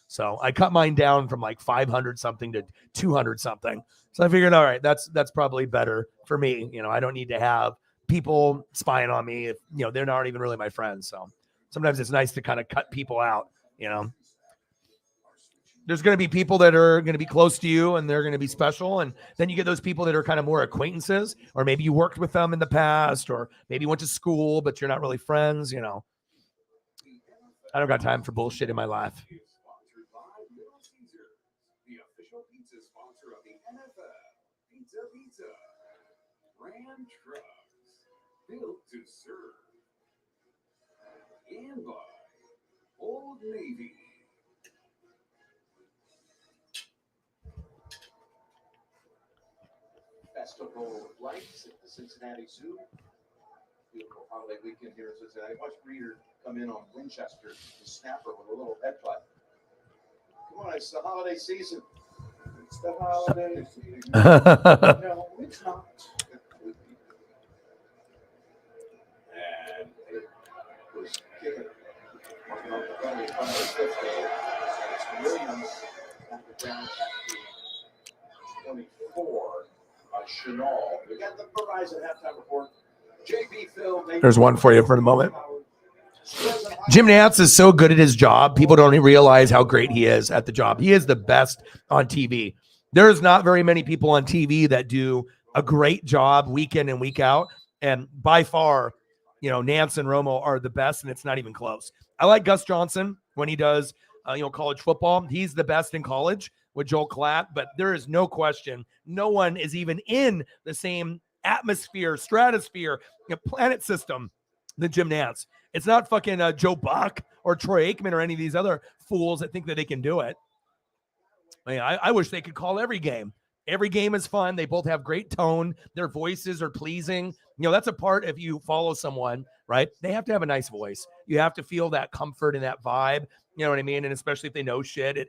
So I cut mine down from like 500 something to 200 something. So I figured, all right, that's probably better for me. I don't need to have people spying on me if, they're not even really my friends. So sometimes it's nice to kind of cut people out, There's going to be people that are going to be close to you and they're going to be special. And then you get those people that are kind of more acquaintances, or maybe you worked with them in the past, or maybe went to school, but you're not really friends. I don't got time for bullshit in my life. Sponsored by Little Caesars, the official pizza sponsor of the NFL. Pizza. Ram trucks, built to serve. And by Old Navy. Festival of Lights at the Cincinnati Zoo. Beautiful holiday weekend here in Cincinnati. Watch Reader come in on Winchester, the snapper with a little head butt. Come on, it's the holiday season. It's the holiday season. No, it's not. And it was kicking. Marking off the friendly from the fifth day. It's Williams at the down at the 24. Chenal. We got the Verizon halftime report. JB Phil. There's one for you for the moment. Jim Nantz is so good at his job. People don't realize how great he is at the job. He is the best on TV. There's not very many people on TV that do a great job week in and week out. And by far, Nantz and Romo are the best, and it's not even close. I like Gus Johnson when he does, college football. He's the best in college with Joel Klatt, but there is no question. No one is even in the same atmosphere, stratosphere, planet system than Jim Nantz. It's not fucking Joe Buck or Troy Aikman or any of these other fools that think that they can do it. I wish they could call every game. Every game is fun. They both have great tone. Their voices are pleasing. That's a part, if you follow someone, right? They have to have a nice voice. You have to feel that comfort and that vibe. You know what I mean? And especially if they know shit,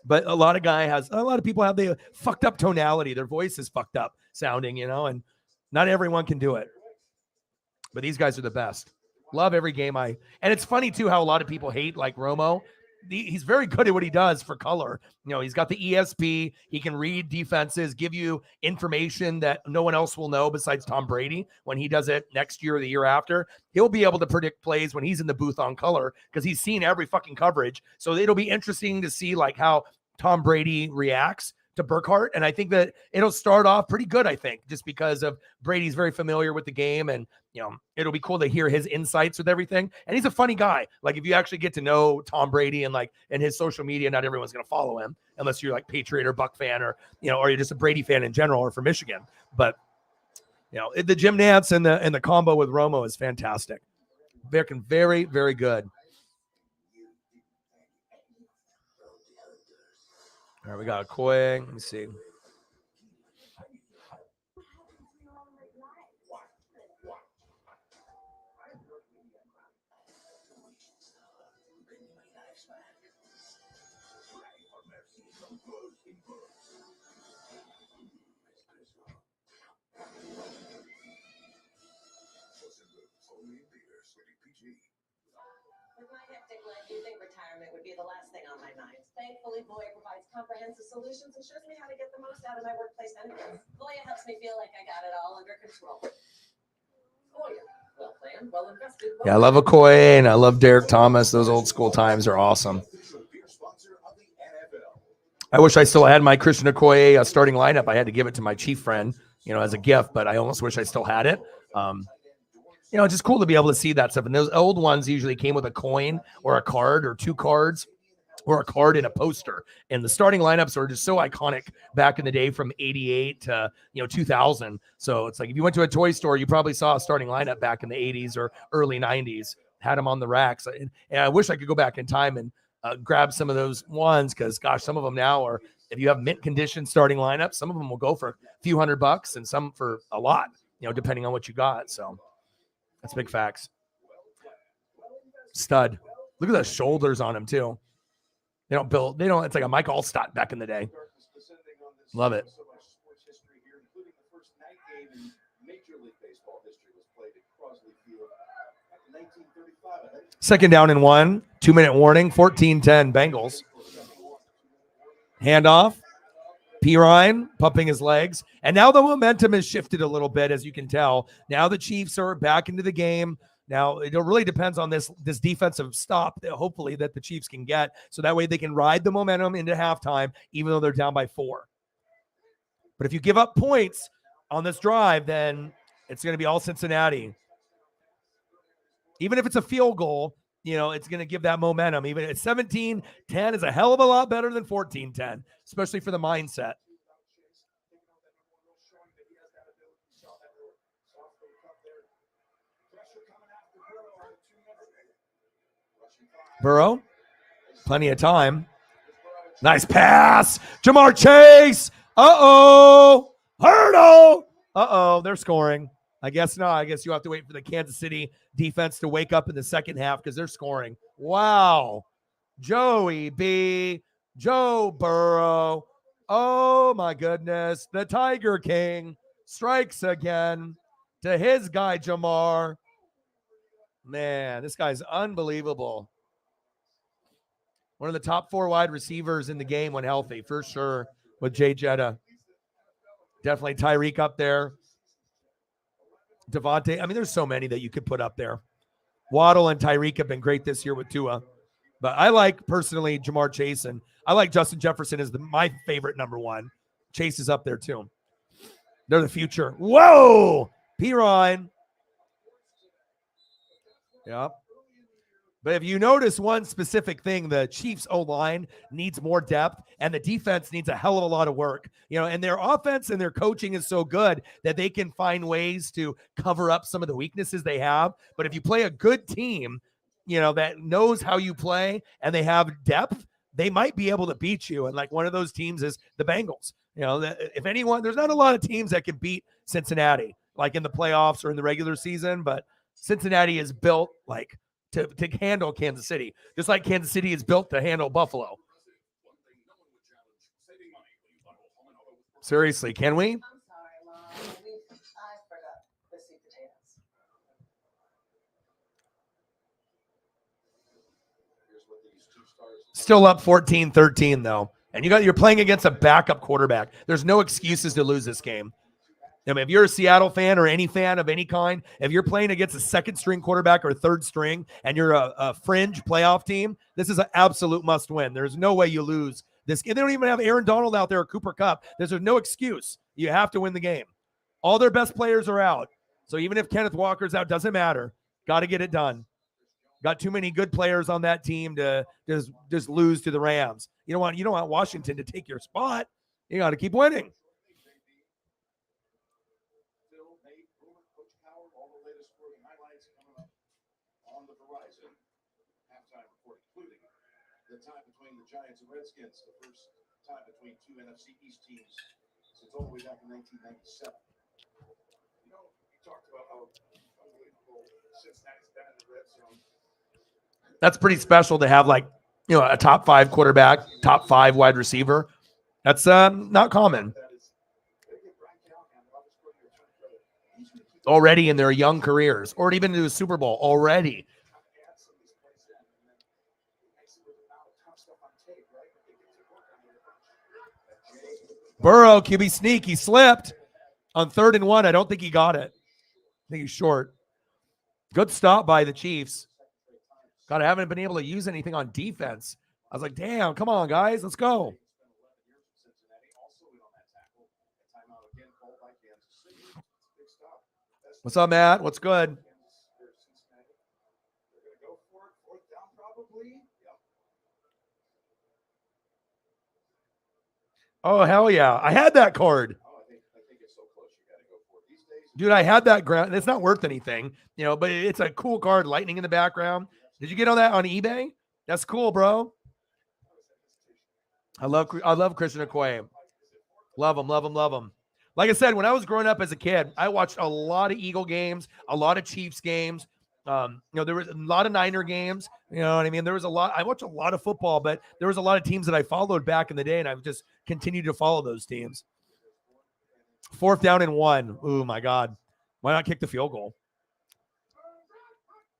But a lot of people have the fucked up tonality. Their voice is fucked up sounding, and not everyone can do it. But these guys are the best. Love every game. And it's funny too how a lot of people hate like Romo. He's very good at what he does for color. He's got the ESP. He can read defenses, give you information that no one else will know besides Tom Brady. When he does it next year or the year after, he'll be able to predict plays when he's in the booth on color because he's seen every fucking coverage. So it'll be interesting to see like how Tom Brady reacts to Burkhardt. And I think that it'll start off pretty good, I think, just because of Brady's very familiar with the game. And, it'll be cool to hear his insights with everything. And he's a funny guy. Like if you actually get to know Tom Brady and his social media, not everyone's going to follow him unless you're like Patriot or Buck fan or you're just a Brady fan in general or for Michigan. But, the Jim Nantz and the combo with Romo is fantastic. Very, very good. All right, we got a Koi. Let me see. With my hectic life, you think retirement would be the last thing on my mind. Thankfully, Voya provides comprehensive solutions and shows me how to get the most out of my workplace benefits. Voya helps me feel like I got it all under control. Voya, well planned, well invested. Yeah, I love Okoye and I love Derek Thomas. Those old school times are awesome. I wish I still had my Christian Okoye starting lineup. I had to give it to my chief friend, as a gift, but I almost wish I still had it. It's just cool to be able to see that stuff. And those old ones usually came with a coin or a card or two cards or a card and a poster. And the starting lineups are just so iconic back in the day from 88 to, 2000. So it's like if you went to a toy store, you probably saw a starting lineup back in the 80s or early 90s, had them on the racks. And I wish I could go back in time and grab some of those ones because, gosh, some of them now are, if you have mint condition starting lineups, some of them will go for a few $100 and some for a lot, depending on what you got. So that's big facts. Stud. Look at the shoulders on him, too. It's like a Mike Allstott back in the day. Love it. Second down and 1. 2-minute warning. 14-10 Bengals. Handoff. Pirine pumping his legs. And now the momentum has shifted a little bit, as you can tell. Now the Chiefs are back into the game. Now it really depends on this defensive stop that hopefully that the Chiefs can get. So that way they can ride the momentum into halftime, even though they're down by 4. But if you give up points on this drive, then it's going to be all Cincinnati. Even if it's a field goal, it's going to give that momentum. Even at 17-10 is a hell of a lot better than 14-10, especially for the mindset. Burrow, plenty of time. Nice pass. Jamar Chase. Uh-oh. Hurdle. Uh-oh. They're scoring. I guess not. I guess you have to wait for the Kansas City defense to wake up in the second half because they're scoring. Wow. Joey B. Joe Burrow. Oh, my goodness. The Tiger King strikes again to his guy, Jamar. Man, this guy's unbelievable. One of the top 4 wide receivers in the game when healthy, for sure, with Jay Jetta. Definitely Tyreek up there. Devontae. I mean, there's so many that you could put up there. Waddle and Tyreek have been great this year with Tua. But I like, personally, Jamar Chase, and I like Justin Jefferson as my favorite number 1. Chase is up there, too. They're the future. Whoa! Pirine. Yep. But if you notice one specific thing, the Chiefs O-line needs more depth, and the defense needs a hell of a lot of work. And their offense and their coaching is so good that they can find ways to cover up some of the weaknesses they have. But if you play a good team, that knows how you play and they have depth, they might be able to beat you. And like one of those teams is the Bengals. If anyone, there's not a lot of teams that can beat Cincinnati, like in the playoffs or in the regular season, but Cincinnati is built like to handle Kansas City, just like Kansas City is built to handle Buffalo. Seriously, can we? I'm sorry, Mom. I forgot the sweet potatoes. Still up 14-13 though. And you're playing against a backup quarterback. There's no excuses to lose this game. I mean, if you're a Seattle fan or any fan of any kind, if you're playing against a second string quarterback or third string and you're a fringe playoff team, this is an absolute must win. There's no way you lose this. They don't even have Aaron Donald out there or Cooper Kupp. There's no excuse. You have to win the game. All their best players are out. So even if Kenneth Walker's out, doesn't matter. Got to get it done. Got too many good players on that team to just lose to the Rams. You don't want Washington to take your spot. You got to keep winning. The time between the Giants and Redskins, the first time between 2 NFC East teams since all the way back in 1997. You talked about how unbelievable Cincinnati's been in the red zone. That's pretty special to have a top 5 quarterback, top 5 wide receiver. That's not common. Already in their young careers, or even into a Super Bowl already. Burrow, QB sneak. He slipped on 3rd and 1. I don't think he got it. I think he's short. Good stop by the Chiefs. God, I haven't been able to use anything on defense. I was like, damn, come on, guys. Let's go. What's up, Matt? What's good? Oh, hell yeah. I had that card. Dude, I had that ground. It's not worth anything, but it's a cool card. Lightning in the background. Did you get on that on eBay? That's cool, bro. I love Christian Okoye. Love him. Like I said, when I was growing up as a kid, I watched a lot of Eagle games, a lot of Chiefs games. There was a lot of Niner games. You know what I mean? There was a lot. I watched a lot of football, but there was a lot of teams that I followed back in the day, and I've just continued to follow those teams. 4th down and 1. Oh, my God. Why not kick the field goal?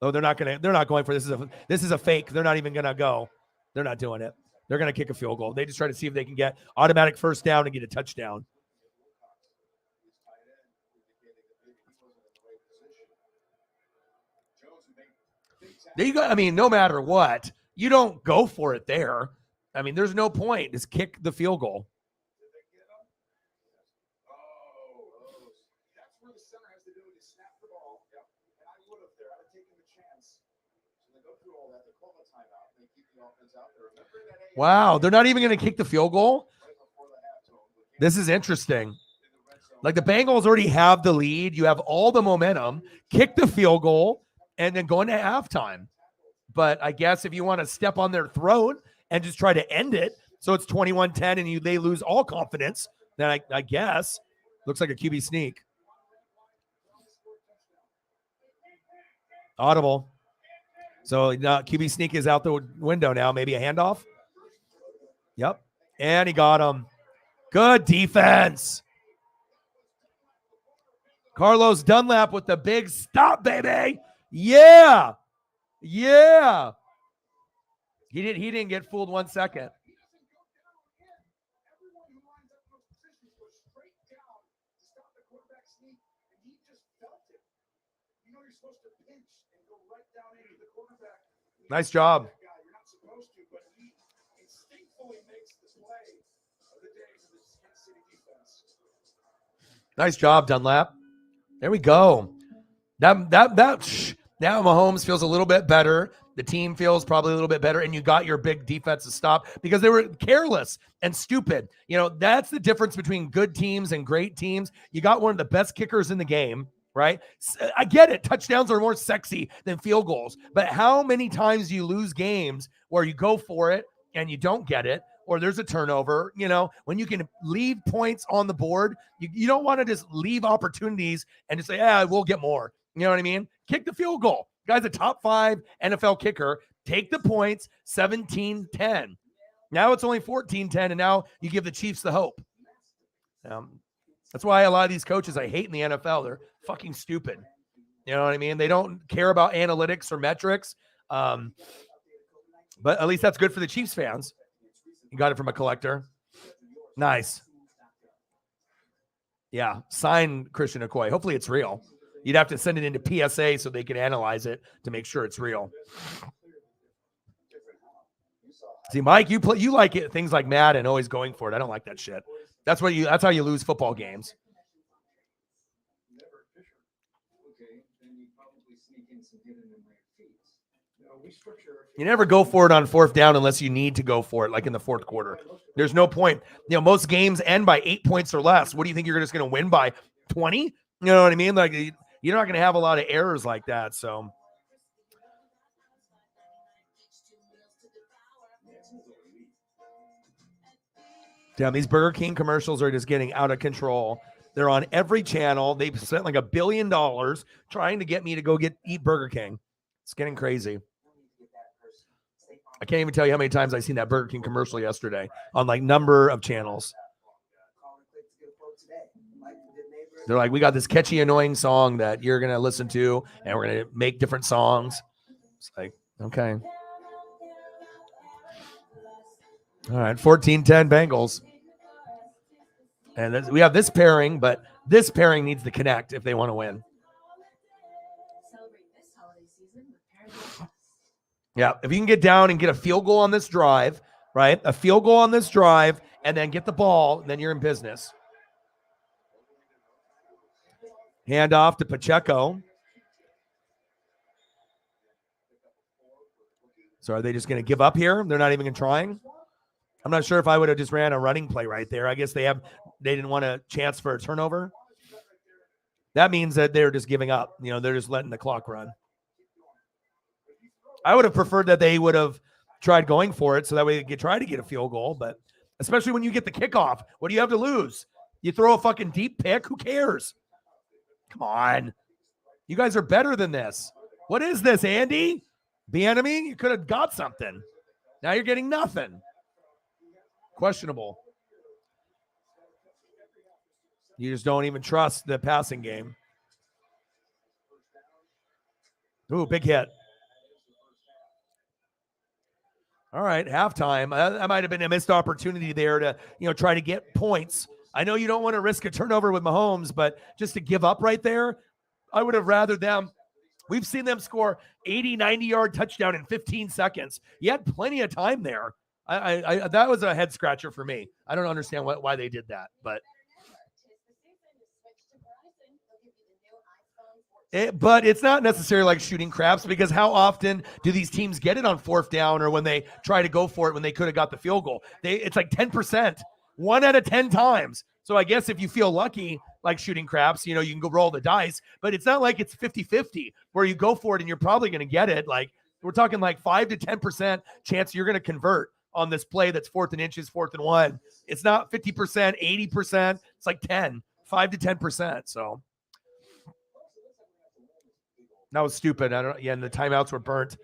Oh, they're not going for this. This is a fake. They're not even gonna go. They're not doing it. They're gonna kick a field goal. They just try to see if they can get automatic first down and get a touchdown. There you go. I mean, no matter what, you don't go for it there. I mean, there's no point. Just kick the field goal. That's where the center has to do is snap the ball. Yep. And I would have there. I'd have taken the chance. So they go through all that. They call the timeout. They keep the offense out there. Wow, they're not even going to kick the field goal? This is interesting. Like the Bengals already have the lead. You have all the momentum. Kick the field goal and then go into halftime. But I guess if you want to step on their throat and just try to end it, so it's 21-10 and they lose all confidence, then I guess looks like a QB sneak. Audible. So QB sneak is out the window now. Maybe a handoff. Yep. And he got him. Good defense. Carlos Dunlap with the big stop, baby. Yeah. Yeah. He didn't get fooled 1 second. Everyone who lines up in those positions goes straight down to stop the quarterback sneak, and he just felt it. You know you're supposed to pinch and go right down into the quarterback. Nice job. You're not supposed to, but he instinctively makes the play of the day for the Kansas City defense. Nice job, Dunlap. There we go. Now Mahomes feels a little bit better. The team feels probably a little bit better, and you got your big defensive stop because they were careless and stupid. You know, that's the difference between good teams and great teams. You got one of the best kickers in the game, right? I get it. Touchdowns are more sexy than field goals, but how many times do you lose games where you go for it and you don't get it, or there's a turnover? You know, when you can leave points on the board, you don't want to just leave opportunities and just say, we'll get more. You know what I mean? Kick the field goal. Guy's a top 5 NFL kicker. Take the points, 17-10. Now it's only 14-10, and now you give the Chiefs the hope. That's why a lot of these coaches I hate in the NFL, they're fucking stupid. You know what I mean? They don't care about analytics or metrics. But at least that's good for the Chiefs fans. You got it from a collector. Nice. Yeah, sign Christian Okoye. Hopefully it's real. You'd have to send it into PSA so they can analyze it to make sure it's real. See, Mike, you like it, things like Madden, always going for it. I don't like that shit. That's how you lose football games. You never go for it on 4th down unless you need to go for it, like in the 4th quarter. There's no point. You know, most games end by 8 points or less. What do you think you're just going to win by 20? You know what I mean? Like, you're not going to have a lot of errors like that. So, damn, these Burger King commercials are just getting out of control. They're on every channel. They've spent like $1 billion trying to get me to go eat Burger King. It's getting crazy. I can't even tell you how many times I've seen that Burger King commercial yesterday on like number of channels. They're like, we got this catchy, annoying song that you're going to listen to, and we're going to make different songs. It's like, okay. All right, 14-10 Bengals. And we have this pairing, but this pairing needs to connect if they want to win. Yeah, if you can get down and get a field goal on this drive, right? A field goal on this drive, and then get the ball, then you're in business. Hand off to Pacheco. So are they just going to give up here? They're not even trying? I'm not sure if I would have just ran a running play right there. I guess they didn't want a chance for a turnover. That means that they're just giving up. You know, they're just letting the clock run. I would have preferred that they would have tried going for it so that way they could try to get a field goal. But especially when you get the kickoff, what do you have to lose? You throw a fucking deep pick? Who cares? Come on. You guys are better than this. What is this, Andy? Bieniemy? You could have got something. Now you're getting nothing. Questionable. You just don't even trust the passing game. Ooh, big hit. All right, halftime. That might have been a missed opportunity there to, try to get points. I know you don't want to risk a turnover with Mahomes, but just to give up right there, I would have rather them. We've seen them score 80, 90-yard touchdown in 15 seconds. You had plenty of time there. I that was a head scratcher for me. I don't understand why they did that, but but it's not necessarily like shooting craps, because how often do these teams get it on fourth down, or when they try to go for it when they could have got the field goal? It's like 10%, 1 out of 10 times. So I guess if you feel lucky, like shooting craps, you can go roll the dice, but it's not like it's 50-50 where you go for it and you're probably going to get it. Like, we're talking like 5 to 10% chance you're going to convert on this play that's 4th and inches, 4th and 1. It's not 50%, 80%. It's like 5 to 10%. So that was stupid. And the timeouts were burnt.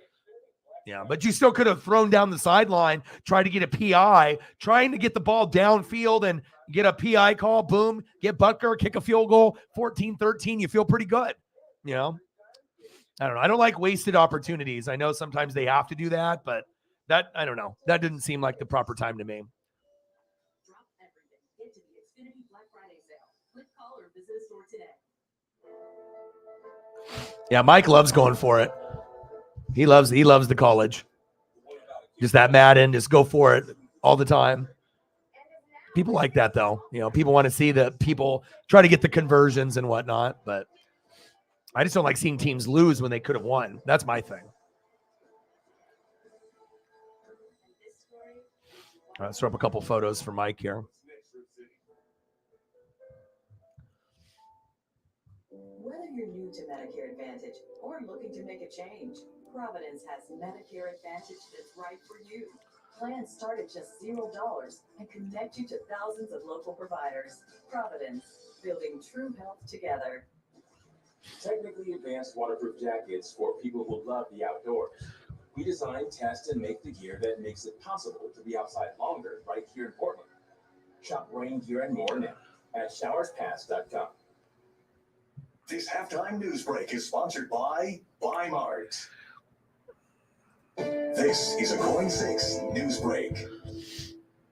Yeah, but you still could have thrown down the sideline, tried to get a PI, trying to get the ball downfield and get a PI call. Boom, get Butker, kick a field goal, 14-13. You feel pretty good. I don't know. I don't like wasted opportunities. I know sometimes they have to do that, but I don't know. That didn't seem like the proper time to me. Drop everything into the Xfinity Black Friday sale. Click, call, or visit a store today. Yeah, Mike loves going for it. He loves the college. Just that Madden, just go for it all the time. People like that, though. People want to see the people try to get the conversions and whatnot, but I just don't like seeing teams lose when they could have won. That's my thing. All right, let's throw up a couple photos for Mike here. Whether you're new to Medicare Advantage or looking to make a change, Providence has Medicare Advantage that's right for you. Plans start at just $0 and connect you to thousands of local providers. Providence, building true health together. Technically advanced waterproof jackets for people who love the outdoors. We design, test, and make the gear that makes it possible to be outside longer right here in Portland. Shop rain gear and more now at showerspass.com. This halftime news break is sponsored by Mart. This is a Coin 6 news break.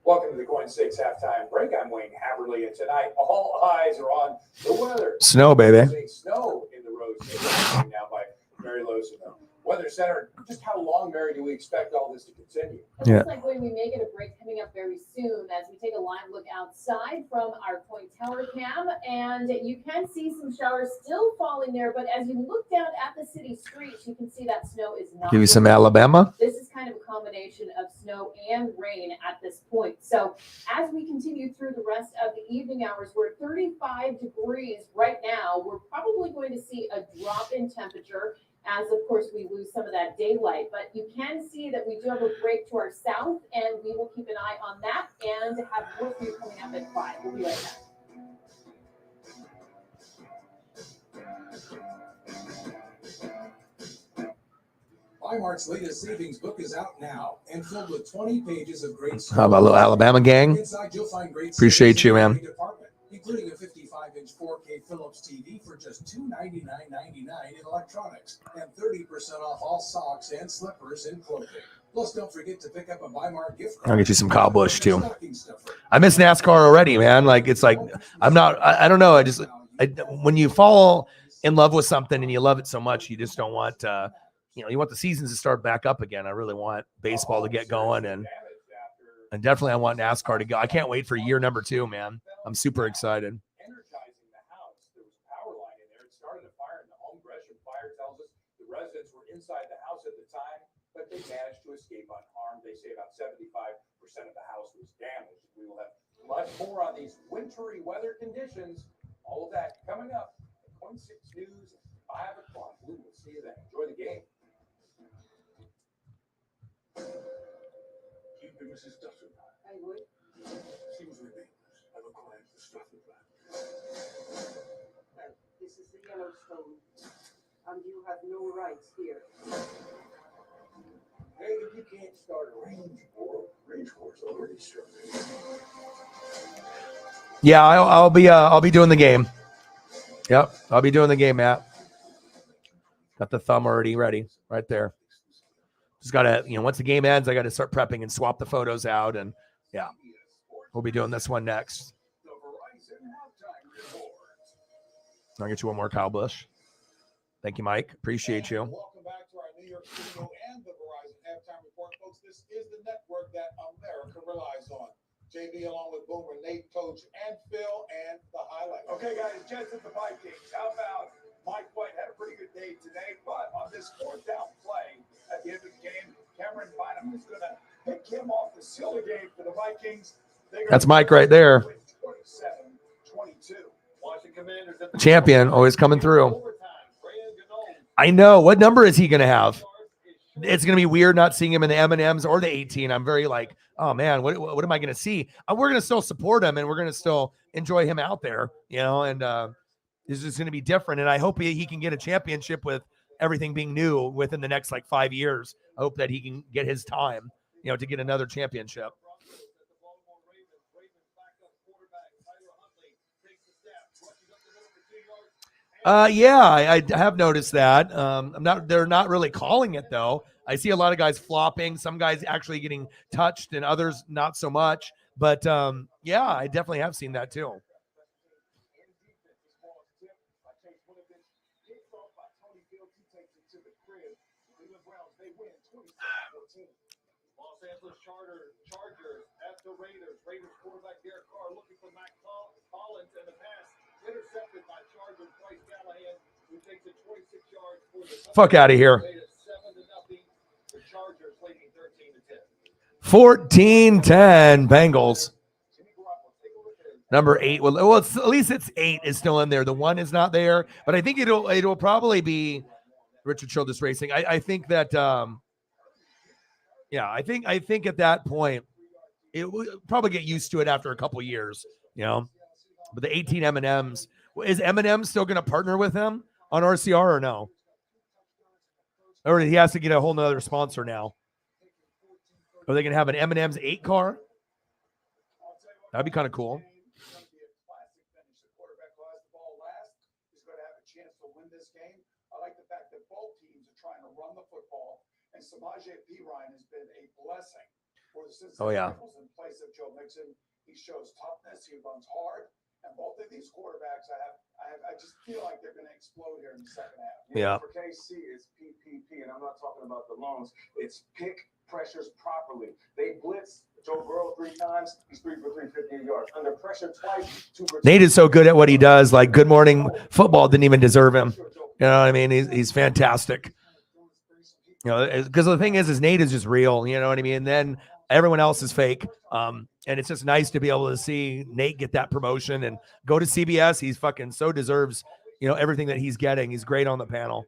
Welcome to the Coin 6 halftime break. I'm Wayne Haverly, and tonight all eyes are on the weather. Snow, baby. Snow in the Rose City now by Mary Lowe's Weather Center. Just how long, Mary, do we expect all this to continue? It looks like when we make it a break coming up very soon as we take a live look outside from our Coin Tower cam, and you can see some showers still falling there, but as you look down at the city streets, you can see that snow is not. Give you some Alabama. This is kind of a combination of snow and rain at this point. So as we continue through the rest of the evening hours, we're at 35 degrees right now. We're probably going to see a drop in temperature as, of course, we lose some of that daylight. But you can see that we do have a break to our south, and we will keep an eye on that and have more for you coming up at 5. We'll be right back. Mart's latest savings book is out now and filled with 20 pages of great. How about a little Alabama gang? Inside, you'll find great Appreciate you, man. Including a 55-inch 4K Philips TV for just $299.99 in electronics and 30% off all socks and slippers and clothing. Plus, don't forget to pick up a Mart gift card. I'll get you some Kyle Busch too. I miss NASCAR already, man. Like, it's like I'm not. I don't know. When you fall in love with something and you love it so much, you just don't want. You want the seasons to start back up again. I really want baseball to get going, and definitely I want NASCAR to go. I can't wait for year number 2, man. I'm super excited. Energizing the house. There was a power line in there. It started a fire, and the home Gresham fire tells us the residents were inside the house at the time, but they managed to escape unharmed. They say about 75% of the house was damaged. We will have much more on these wintry weather conditions. All of that coming up at Coin 6 News at 5 o'clock. We will see you then. Enjoy the game. Keep Mrs. Dutton. I would. Seems remains have acquired the Stratford land. Well, this is the Yellowstone, and you have no rights here. Hey, if you can't start a range war's already started. Yeah, I'll be doing the game. Yep, I'll be doing the game, Matt. Got the thumb already ready right there. Just got to, once the game ends, I got to start prepping and swap the photos out. And yeah, we'll be doing this one next. I'll get you one more, Kyle Busch. Thank you, Mike. Appreciate you. Welcome back to our New York studio and the Verizon halftime report, folks. This is the network that America relies on. JB along with Boomer, Nate, Coach, and Phil, and the highlight. Okay, guys, Jets at the Vikings. How about Mike White had a pretty good day today, but on this fourth down play at the end of the game, Cameron Bynum is going to pick him off the seal game for the Vikings. That's Mike right there. 27-22. Washington Commanders at the champion, always coming through. I know. What number is he going to have? It's going to be weird not seeing him in the M&Ms or the 18. I'm very like, oh, man, what am I going to see? We're going to still support him, and we're going to still enjoy him out there, and this is going to be different. And I hope he can get a championship with everything being new within the next, 5 years. I hope that he can get his time, to get another championship. Yeah, I have noticed that. They're not really calling it though. I see a lot of guys flopping, some guys actually getting touched and others not so much. But yeah, I definitely have seen that too. Los Angeles Chargers at the Raiders. Raiders quarterback Derek Carr looking for Matt Collins in the pass. Intercepted by Chargers Bryce Callahan, who takes it 26 yards for the fuck out of here. 7-0. The Chargers leading 13-10. 14-10 Bengals. Number 8. Well, at least it's 8 is still in there. The 1 is not there, but I think it'll probably be Richard Childress Racing. I think that yeah, I think at that point it will probably get used to it after a couple years, But the 18 M&Ms, is M&M still going to partner with him on RCR or no? Or he has to get a whole nother sponsor now? Are they going to have an M&M's 8 car? That'd be kind of cool. I like the fact that both teams are trying to run the football, and Samaje Perine has been a blessing for the Cincinnati Bengals in place of Joe Mixon. He shows toughness. He runs hard. And both of these quarterbacks, I just feel like they're going to explode here in the second half. Yeah. For KC, it's PPP, and I'm not talking about the loans. It's pick pressures properly. They blitz Joe Burrow 3 times. He's 3 for 350 yards. Under pressure twice. 2 for 2. Nate is so good at what he does. Like Good Morning Football didn't even deserve him. You know what I mean? He's fantastic. Because the thing is Nate is just real. You know what I mean? And then everyone else is fake. And it's just nice to be able to see Nate get that promotion and go to CBS. He's fucking so deserves, everything that he's getting. He's great on the panel.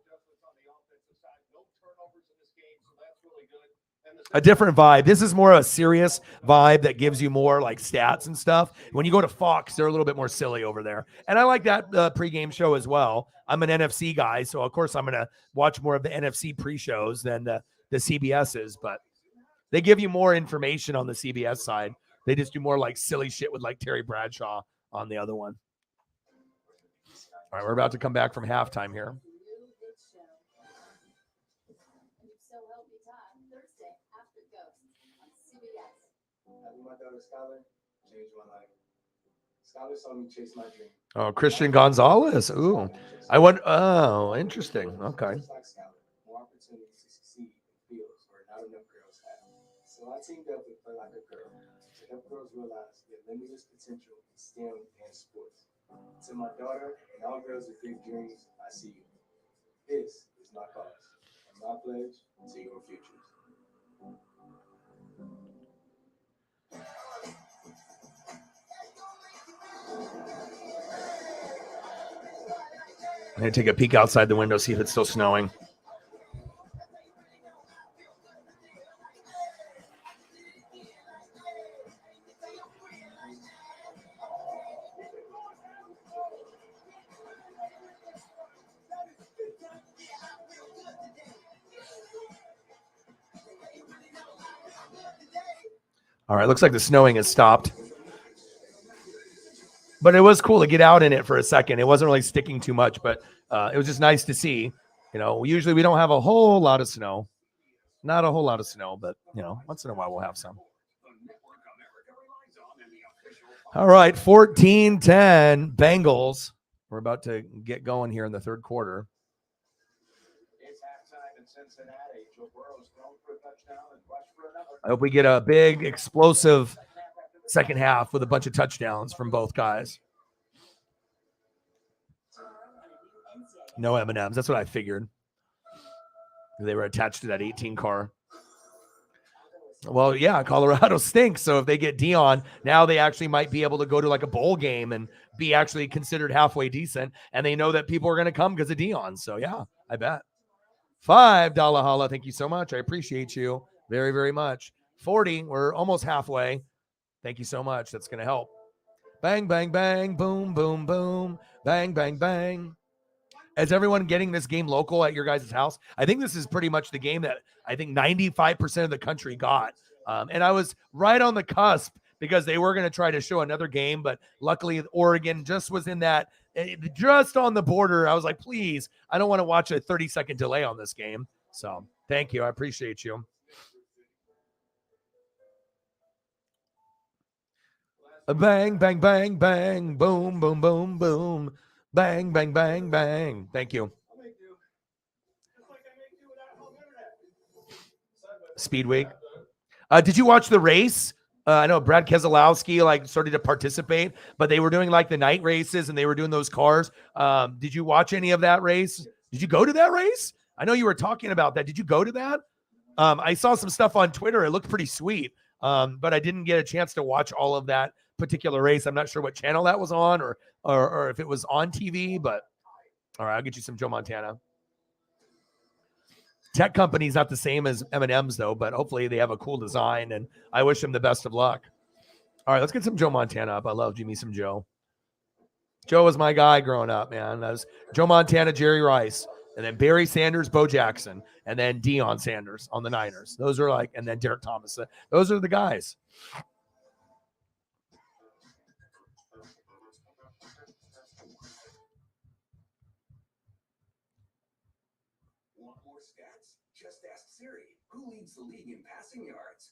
A different vibe. This is more a serious vibe that gives you more like stats and stuff. When you go to Fox, they're a little bit more silly over there. And I like that pregame show as well. I'm an NFC guy, so of course I'm going to watch more of the NFC pre-shows than the CBS's, but they give you more information on the CBS side. They just do more like silly shit with like Terry Bradshaw on the other one. All right, we're about to come back from halftime here. My daughter Skylar changed my life. Skylar saw me chase my dream. Oh, Christian Gonzalez. Ooh, I went. Oh, interesting. Okay. More opportunities to succeed in fields where not enough girls have. So I teamed up with Play Like a Girl to help girls realize their limitless potential in STEM and sports. To my daughter and all girls with big dreams, I see you. This is my cause and my pledge to your futures. I'm going to take a peek outside the window, see if it's still snowing. All right, looks like the snowing has stopped. But it was cool to get out in it for a second. It wasn't really sticking too much, but it was just nice to see. Usually we don't have a whole lot of snow. Not a whole lot of snow, but, once in a while we'll have some. All right, 14-10 Bengals. We're about to get going here in the third quarter. It's halftime in Cincinnati. Joe Burrow's thrown for a touchdown and rushed for another. I hope we get a big, explosive second half with a bunch of touchdowns from both guys. No M&Ms. That's what I figured. They were attached to that 18 car. Well, yeah, Colorado stinks. So if they get Dion, now they actually might be able to go to like a bowl game and be actually considered halfway decent. And they know that people are going to come because of Dion. So yeah, I bet. $5 holla. Thank you so much. I appreciate you very, very much. 40. We're almost halfway. Thank you so much. That's going to help. Bang, bang, bang. Boom, boom, boom. Bang, bang, bang. Is everyone getting this game local at your guys' house? I think this is pretty much the game that I think 95% of the country got. And I was right on the cusp because they were going to try to show another game, but luckily Oregon just was in that, just on the border. I was like, please, I don't want to watch a 30-second delay on this game. So thank you. I appreciate you. Bang, bang, bang, bang. Boom, boom, boom, boom. Bang, bang, bang, bang. Thank you. Speed Week. Did you watch the race? I know Brad Keselowski started to participate, but they were doing the night races and they were doing those cars. Did you watch any of that race? Did you go to that race? I know you were talking about that. Did you go to that? I saw some stuff on Twitter. It looked pretty sweet, but I didn't get a chance to watch all of that particular race. I'm not sure what channel that was on or if it was on TV, but all right, I'll get you some Joe Montana. Tech company's not the same as M&M's though, but hopefully they have a cool design and I wish them the best of luck. All right, let's get some Joe Montana up. I love Jimmy some Joe. Joe was my guy growing up, man. That was Joe Montana, Jerry Rice, and then Barry Sanders, Bo Jackson, and then Deion Sanders on the Niners. Those are and then Derek Thomas. Those are the guys. Want more stats? Just ask Siri. Who leads the league in passing yards?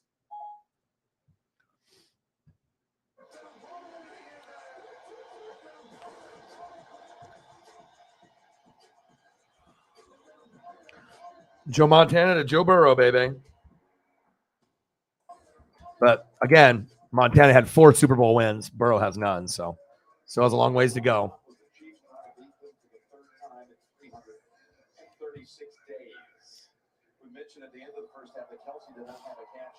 Joe Montana to Joe Burrow, baby. But again, Montana had 4 Super Bowl wins. Burrow has none, so has a long ways to go. 36 days. We mentioned at the end of the first half that Kelsey did not have a catch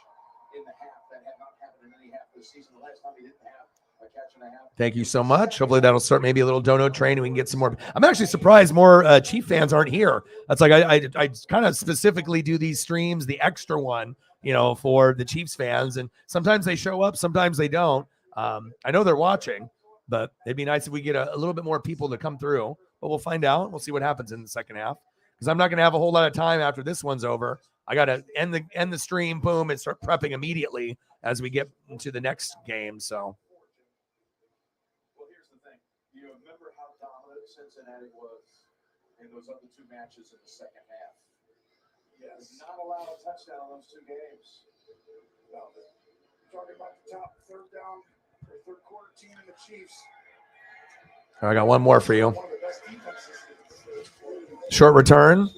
in the half. That had not happened in any half this season. The last time he didn't have a catch in a half. Thank you so much. Hopefully that'll start maybe a little dono train and we can get some more. I'm actually surprised more Chief fans aren't here. That's I kind of specifically do these streams, the extra one, for the Chiefs fans. And sometimes they show up, sometimes they don't. I know they're watching, but it'd be nice if we get a little bit more people to come through. But we'll find out. We'll see what happens in the second half. Because I'm not going to have a whole lot of time after this one's over. I got to end the stream, boom, and start prepping immediately as we get into the next game. So. Well, here's the thing. You remember how dominant Cincinnati was in those other 2 matches in the second half? Yes. Not allowed a touchdown in those 2 games. Well, talking about the top third quarter team in the Chiefs. All right, I got one more for you. Short return.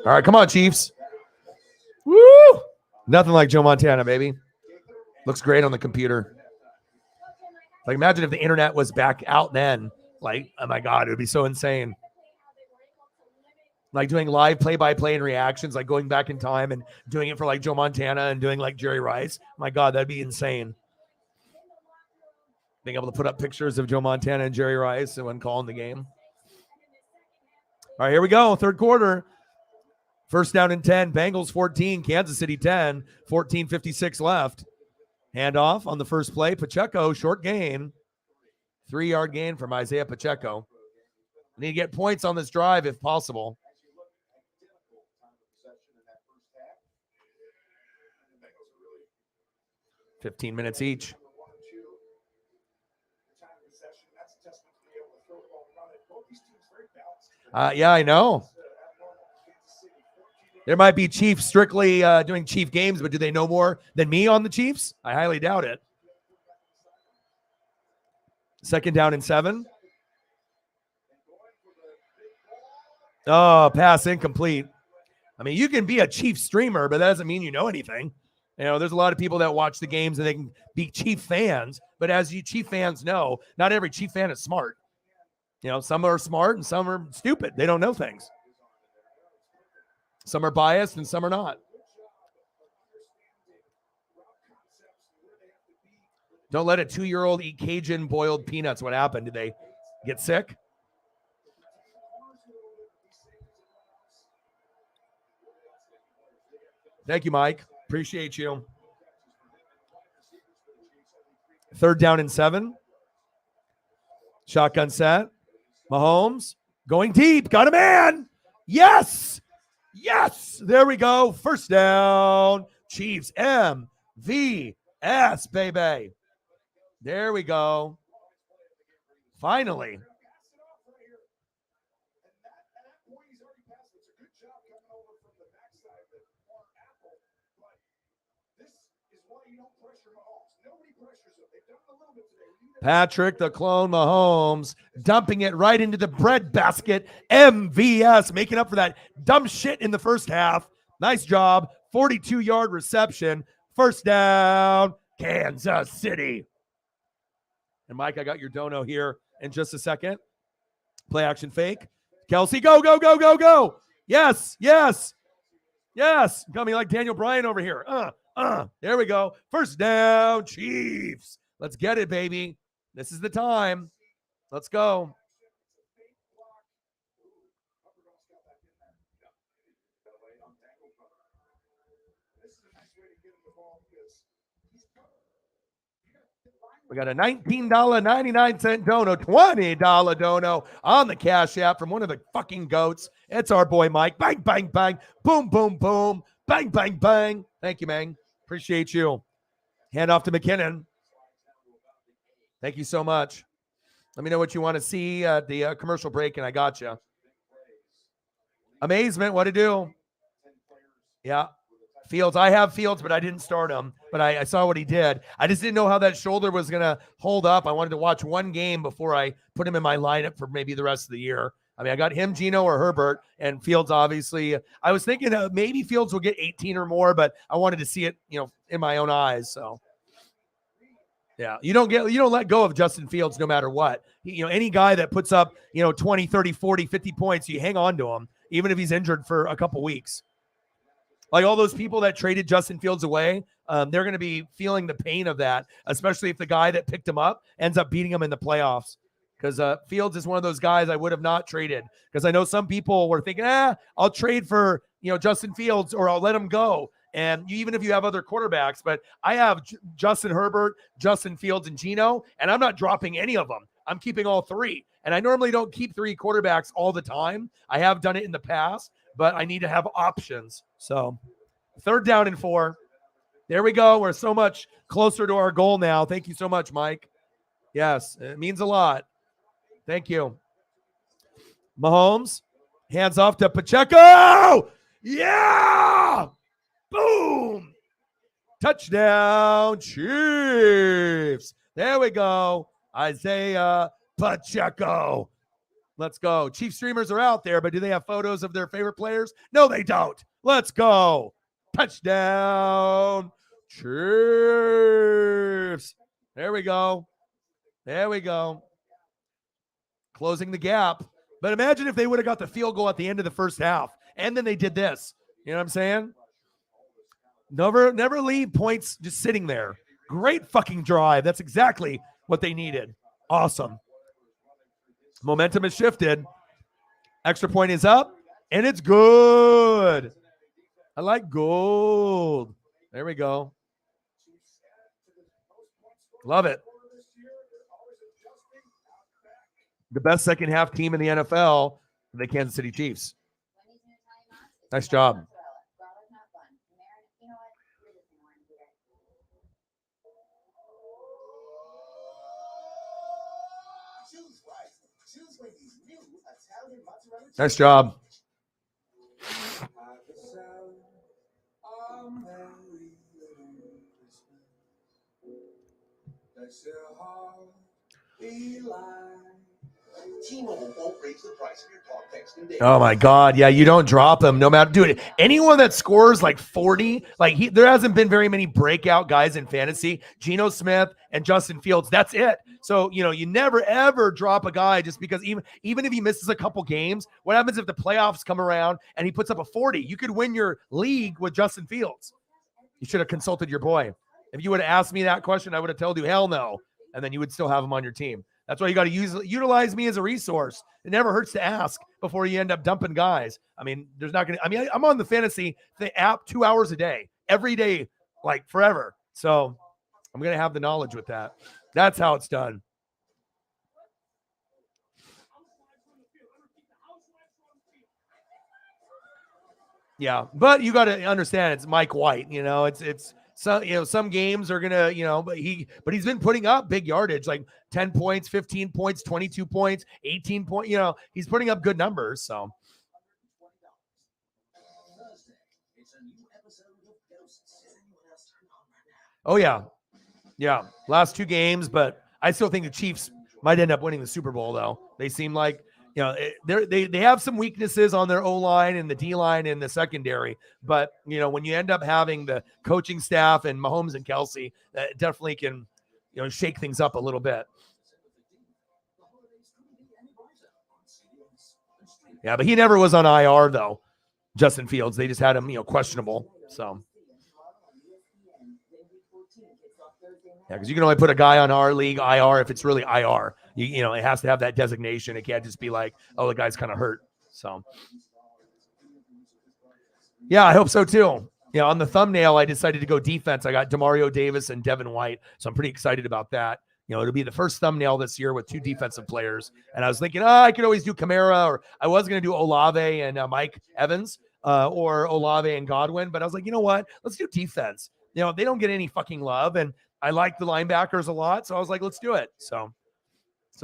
All right, come on, Chiefs. Woo! Nothing like Joe Montana, baby. Looks great on the computer. Imagine if the internet was back out then. Oh my God, it would be so insane. Doing live play-by-play and reactions, going back in time and doing it for Joe Montana and doing Jerry Rice. My God, that'd be insane. Being able to put up pictures of Joe Montana and Jerry Rice and when calling the game. All right, here we go. Third quarter. First down and 10. Bengals 14, Kansas City 10. 14:56 left. Handoff on the first play. Pacheco, short gain. 3-yard gain from Isaiah Pacheco. Need to get points on this drive if possible. 15 minutes each. Yeah, I know. There might be Chiefs strictly doing Chief games, but do they know more than me on the Chiefs? I highly doubt it. 2nd down and 7. Oh, pass incomplete. I mean, you can be a Chief streamer, but that doesn't mean you know anything. You know, there's a lot of people that watch the games and they can be Chief fans, but as you Chief fans know, not every Chief fan is smart. You know, some are smart and some are stupid. They don't know things. Some are biased and some are not. Don't let a 2-year-old eat Cajun boiled peanuts. What happened? Did they get sick? Thank you, Mike. Appreciate you. 3rd down and 7. Shotgun set. Mahomes going deep. Got a man. Yes. Yes. There we go. 1st down. Chiefs. MVS, baby. There we go. Finally. Patrick the Clone Mahomes dumping it right into the bread basket. MVS making up for that dumb shit in the first half. Nice job. 42-yard reception. 1st down, Kansas City. And Mike, I got your dono here in just a second. Play action fake. Kelsey, go, go, go, go, go. Yes, yes, yes. Coming like Daniel Bryan over here. There we go. 1st down, Chiefs. Let's get it, baby. This is the time. Let's go. We got a $19.99 dono, $20 dono on the Cash App from one of the fucking goats. It's our boy Mike. Bang, bang, bang. Boom, boom, boom. Bang, bang, bang. Thank you, man. Appreciate you. Hand off to McKinnon. Thank you so much. Let me know what you want to see at the commercial break, and I got you. Amazement, what to do? Yeah. Fields, I have Fields, but I didn't start him. But I saw what he did. I just didn't know how that shoulder was going to hold up. I wanted to watch one game before I put him in my lineup for maybe the rest of the year. I mean, I got him, Gino, or Herbert, and Fields, obviously. I was thinking maybe Fields will get 18 or more, but I wanted to see it, in my own eyes. So, yeah, you don't let go of Justin Fields no matter what. Any guy that puts up, 20, 30, 40, 50 points, you hang on to him, even if he's injured for a couple weeks. Like all those people that traded Justin Fields away, they're going to be feeling the pain of that, especially if the guy that picked him up ends up beating him in the playoffs. Because Fields is one of those guys I would have not traded. Because I know some people were thinking, I'll trade for Justin Fields or I'll let him go. And even if you have other quarterbacks, but I have Justin Herbert, Justin Fields, and Gino, and I'm not dropping any of them. I'm keeping all 3. And I normally don't keep 3 quarterbacks all the time. I have done it in the past, but I need to have options. So 3rd down and 4. There we go. We're so much closer to our goal now. Thank you so much, Mike. Yes, it means a lot. Thank you. Mahomes, hands off to Pacheco. Yeah! Boom! Touchdown, Chiefs. There we go. Isaiah Pacheco. Let's go. Chief streamers are out there, but do they have photos of their favorite players? No, they don't. Let's go. Touchdown, Chiefs. There we go. There we go. Closing the gap. But imagine if they would have got the field goal at the end of the first half, and then they did this. You know what I'm saying? Never leave points just sitting there. Great fucking drive. That's exactly what they needed. Awesome. Momentum has shifted. Extra point is up, and it's good. I like gold. There we go. Love it. The best second half team in the NFL, the Kansas City Chiefs. Nice job. Nice job. T-Mobile won't raise the price of your talk, text, and data. Oh my God. Yeah, you don't drop him no matter. Dude, anyone that scores like 40, there hasn't been very many breakout guys in fantasy. Geno Smith and Justin Fields, that's it. So, you never ever drop a guy just because even if he misses a couple games, what happens if the playoffs come around and he puts up a 40? You could win your league with Justin Fields. You should have consulted your boy. If you would have asked me that question, I would have told you hell no. And then you would still have him on your team. That's why you got to utilize me as a resource. It never hurts to ask before you end up dumping guys. I mean, I'm on the fantasy app 2 hours a day, every day, like forever. So I'm going to have the knowledge with that. That's how it's done. Yeah, but you got to understand it's Mike White. It's some games are gonna, but he's been putting up big yardage, like 10 points, 15 points, 22 points, 18 points. He's putting up good numbers. So. Oh yeah, yeah. Last 2 games, but I still think the Chiefs might end up winning the Super Bowl. Though they seem like. They have some weaknesses on their O-line and the D-line and the secondary, but when you end up having the coaching staff and Mahomes and Kelsey, that definitely can, shake things up a little bit. Yeah, but he never was on IR though. Justin Fields, they just had him, questionable. So yeah, because you can only put a guy on our league IR if it's really IR. It has to have that designation. It can't just be like, oh, the guy's kind of hurt. So, yeah, I hope so too. On the thumbnail, I decided to go defense. I got Demario Davis and Devin White, so I'm pretty excited about that. It'll be the first thumbnail this year with 2 defensive players. And I was thinking, I could always do Kamara, or I was going to do Olave and Mike Evans, or Olave and Godwin. But I was like, you know what? Let's do defense. They don't get any fucking love, and I like the linebackers a lot, so I was like, let's do it. So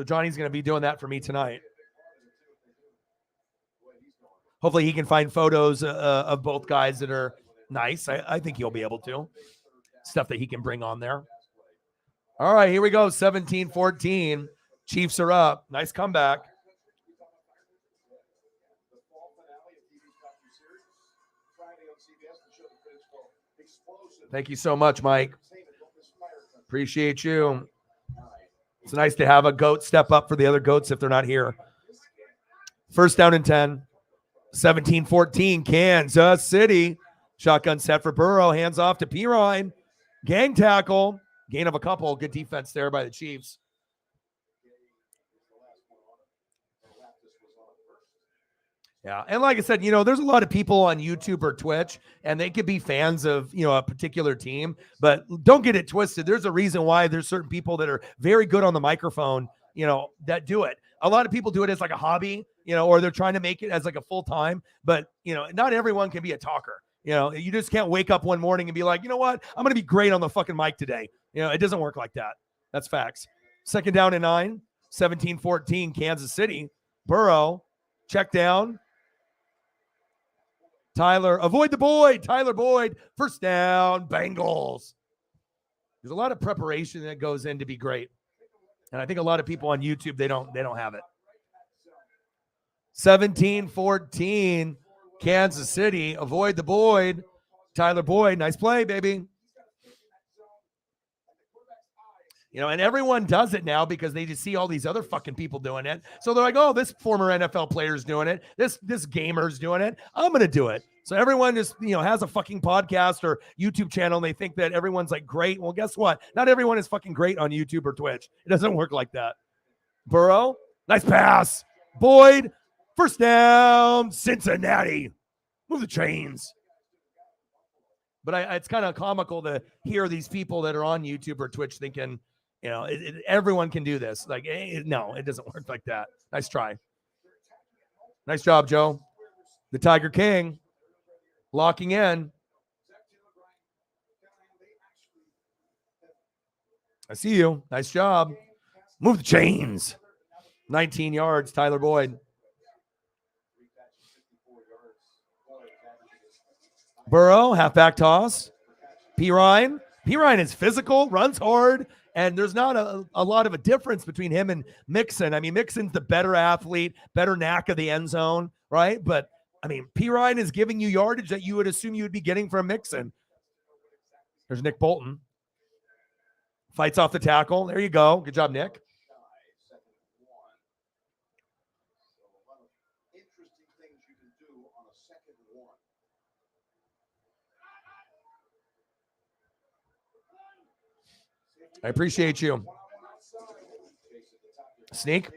Johnny's going to be doing that for me tonight. Hopefully he can find photos of both guys that are nice. I think he'll be able to. Stuff that he can bring on there. All right, here we go. 17-14. Chiefs are up. Nice comeback. Thank you so much, Mike. Appreciate you. It's nice to have a goat step up for the other goats if they're not here. First down and 10. 17-14, Kansas City. Shotgun set for Burrow. Hands off to Pirine. Gang tackle. Gain of a couple. Good defense there by the Chiefs. Yeah, and like I said, there's a lot of people on YouTube or Twitch, and they could be fans of, a particular team, but don't get it twisted. There's a reason why there's certain people that are very good on the microphone, that do it. A lot of people do it as like a hobby, or they're trying to make it as like a full time, but, not everyone can be a talker. You just can't wake up one morning and be like, you know what? I'm going to be great on the fucking mic today. It doesn't work like that. That's facts. Second down and 9, 17-14, Kansas City. Burrow, check down. Avoid the Boyd. Tyler Boyd, first down, Bengals. There's a lot of preparation that goes in to be great. And I think a lot of people on YouTube, they don't have it. 17-14, Kansas City. Avoid the Boyd. Tyler Boyd, nice play, baby. And everyone does it now because they just see all these other fucking people doing it. So they're like, oh, this former NFL player's doing it. This gamer's doing it. I'm going to do it. So everyone just, has a fucking podcast or YouTube channel, and they think that everyone's like great. Well, guess what? Not everyone is fucking great on YouTube or Twitch. It doesn't work like that. Burrow, nice pass. Boyd, first down, Cincinnati. Move the chains. But it's kind of comical to hear these people that are on YouTube or Twitch thinking, everyone can do this. Like, no, it doesn't work like that. Nice try. Nice job, Joe. The Tiger King locking in. I see you. Nice job. Move the chains. 19 yards, Tyler Boyd. Burrow, halfback toss. Pirine is physical, runs hard, And there's not a lot of a difference between him and Mixon. I mean, Mixon's the better athlete, better knack of the end zone, right? But I mean, P. Ryan is giving you yardage that you would assume you would be getting from Mixon. There's Nick Bolton. Fights off the tackle. There you go. Good job, Nick. Interesting things you can do on a 2nd and 1. I appreciate you. Sneak.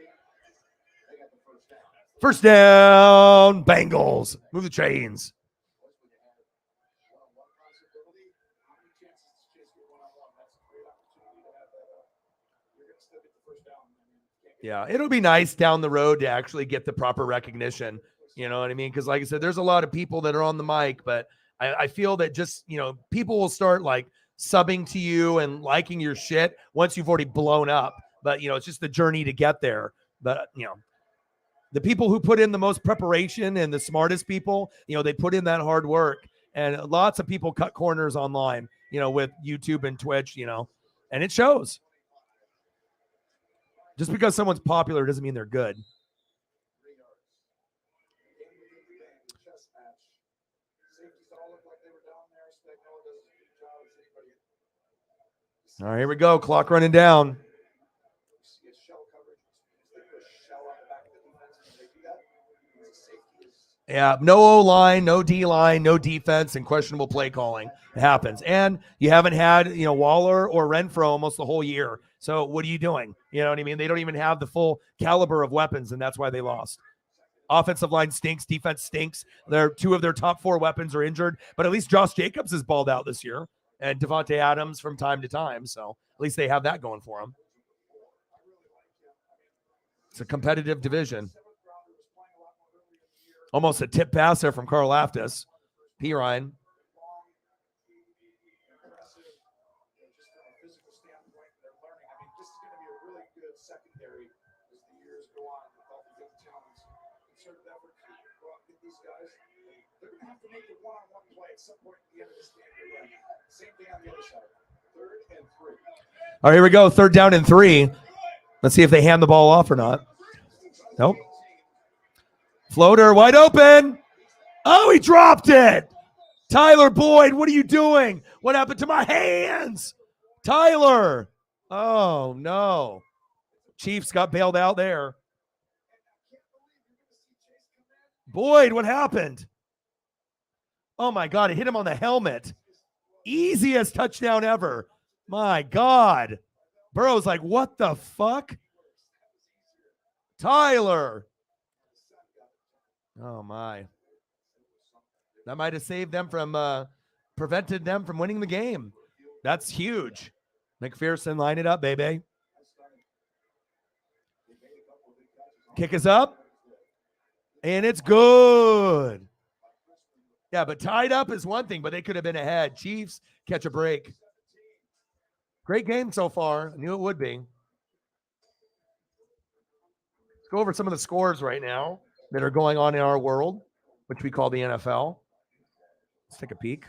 First down, Bengals. Move the chains. Yeah, it'll be nice down the road to actually get the proper recognition. You know what I mean? Because like I said, there's a lot of people that are on the mic, but I feel that just, people will start like subbing to you and liking your shit once you've already blown up. But, it's just the journey to get there. But, the people who put in the most preparation and the smartest people, they put in that hard work. And lots of people cut corners online, with YouTube and Twitch, and it shows. Just because someone's popular doesn't mean they're good. All right, here we go. Clock running down. Yeah, no O-line, no D-line, no defense, and questionable play calling. It happens. And you haven't had, Waller or Renfro almost the whole year. So what are you doing? You know what I mean? They don't even have the full caliber of weapons, and that's why they lost. Offensive line stinks. Defense stinks. Two of their top 4 weapons are injured, but at least Josh Jacobs is balled out this year, and Devontae Adams from time to time. So at least they have that going for them. It's a competitive division. Almost a tip pass there from Carl Laftis. P. Ryan. All right, here we go. 3rd down and 3. Let's see if they hand the ball off or not. Nope. Floater wide open. Oh, he dropped it. Tyler Boyd, what are you doing? What happened to my hands? Tyler. Oh, no. Chiefs got bailed out there. Boyd, what happened? Oh, my God. It hit him on the helmet. Easiest touchdown ever. My God. Burrow's like, what the fuck? Tyler. Oh, my. That might have saved them from, prevented them from winning the game. That's huge. McPherson, line it up, baby. Kick is up. And it's good. Yeah, but tied up is one thing, but they could have been ahead. Chiefs catch a break. Great game so far. I knew it would be. Let's go over some of the scores right now that are going on in our world, which we call the NFL. Let's take a peek.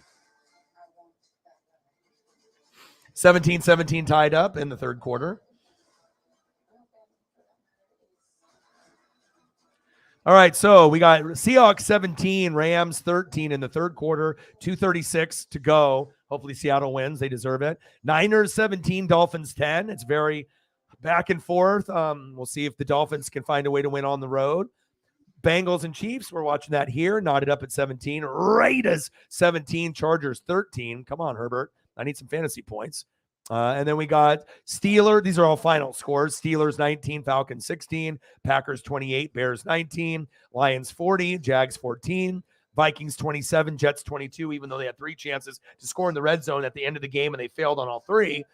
17-17 tied up in the 3rd quarter. All right, so we got Seahawks 17, Rams 13 in the 3rd quarter, 2:36 to go. Hopefully Seattle wins. They deserve it. Niners 17, Dolphins 10. It's very back and forth. We'll see if the Dolphins can find a way to win on the road. Bengals and Chiefs, we're watching that here. Knotted up at 17. Raiders 17, Chargers 13. Come on, Herbert. I need some fantasy points. And then we got Steelers. These are all final scores. Steelers 19, Falcons 16, Packers 28, Bears 19, Lions 40, Jags 14, Vikings 27, Jets 22, even though they had 3 chances to score in the red zone at the end of the game and they failed on all 3.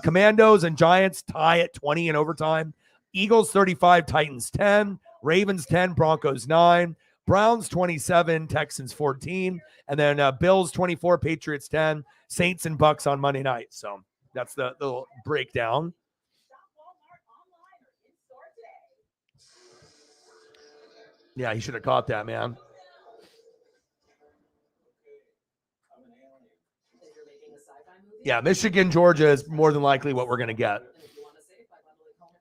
Commandos and Giants tie at 20 in overtime. Eagles 35, Titans 10, Ravens 10, Broncos 9, Browns 27, Texans 14, and then Bills 24, Patriots 10, Saints and Bucks on Monday night. So that's the little breakdown. Yeah, he should have caught that, man. Yeah, Michigan, Georgia is more than likely what we're going to get.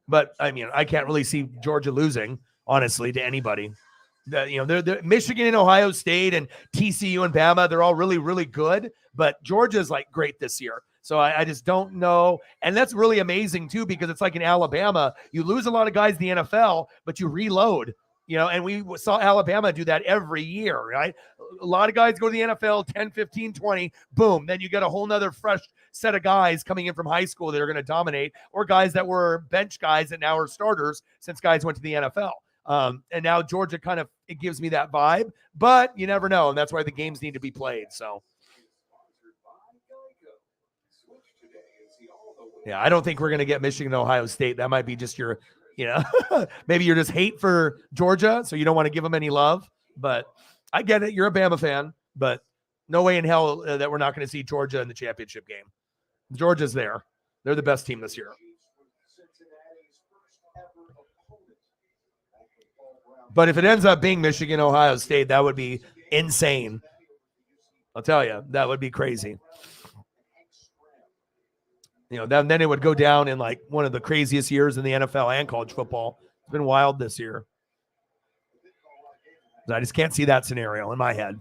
But I mean, I can't really see Georgia losing, honestly, to anybody. They're Michigan and Ohio State and TCU and Bama. They're all really, really good. But Georgia's like great this year. So I just don't know. And that's really amazing, too, because it's like in Alabama. You lose a lot of guys in the NFL, but you reload. And we saw Alabama do that every year, right? A lot of guys go to the NFL, 10, 15, 20, boom. Then you get a whole nother fresh set of guys coming in from high school that are going to dominate, or guys that were bench guys that now are starters since guys went to the NFL. And now Georgia it gives me that vibe, but you never know. And that's why the games need to be played. So, yeah, I don't think we're going to get Michigan and Ohio State. That might be just your, maybe you're just hate for Georgia, so you don't want to give them any love. But I get it. You're a Bama fan, but no way in hell that we're not going to see Georgia in the championship game. Georgia's there. They're the best team this year. But if it ends up being Michigan, Ohio State, that would be insane. I'll tell you, that would be crazy. Then it would go down in like one of the craziest years in the NFL and college football. It's been wild this year. I just can't see that scenario in my head.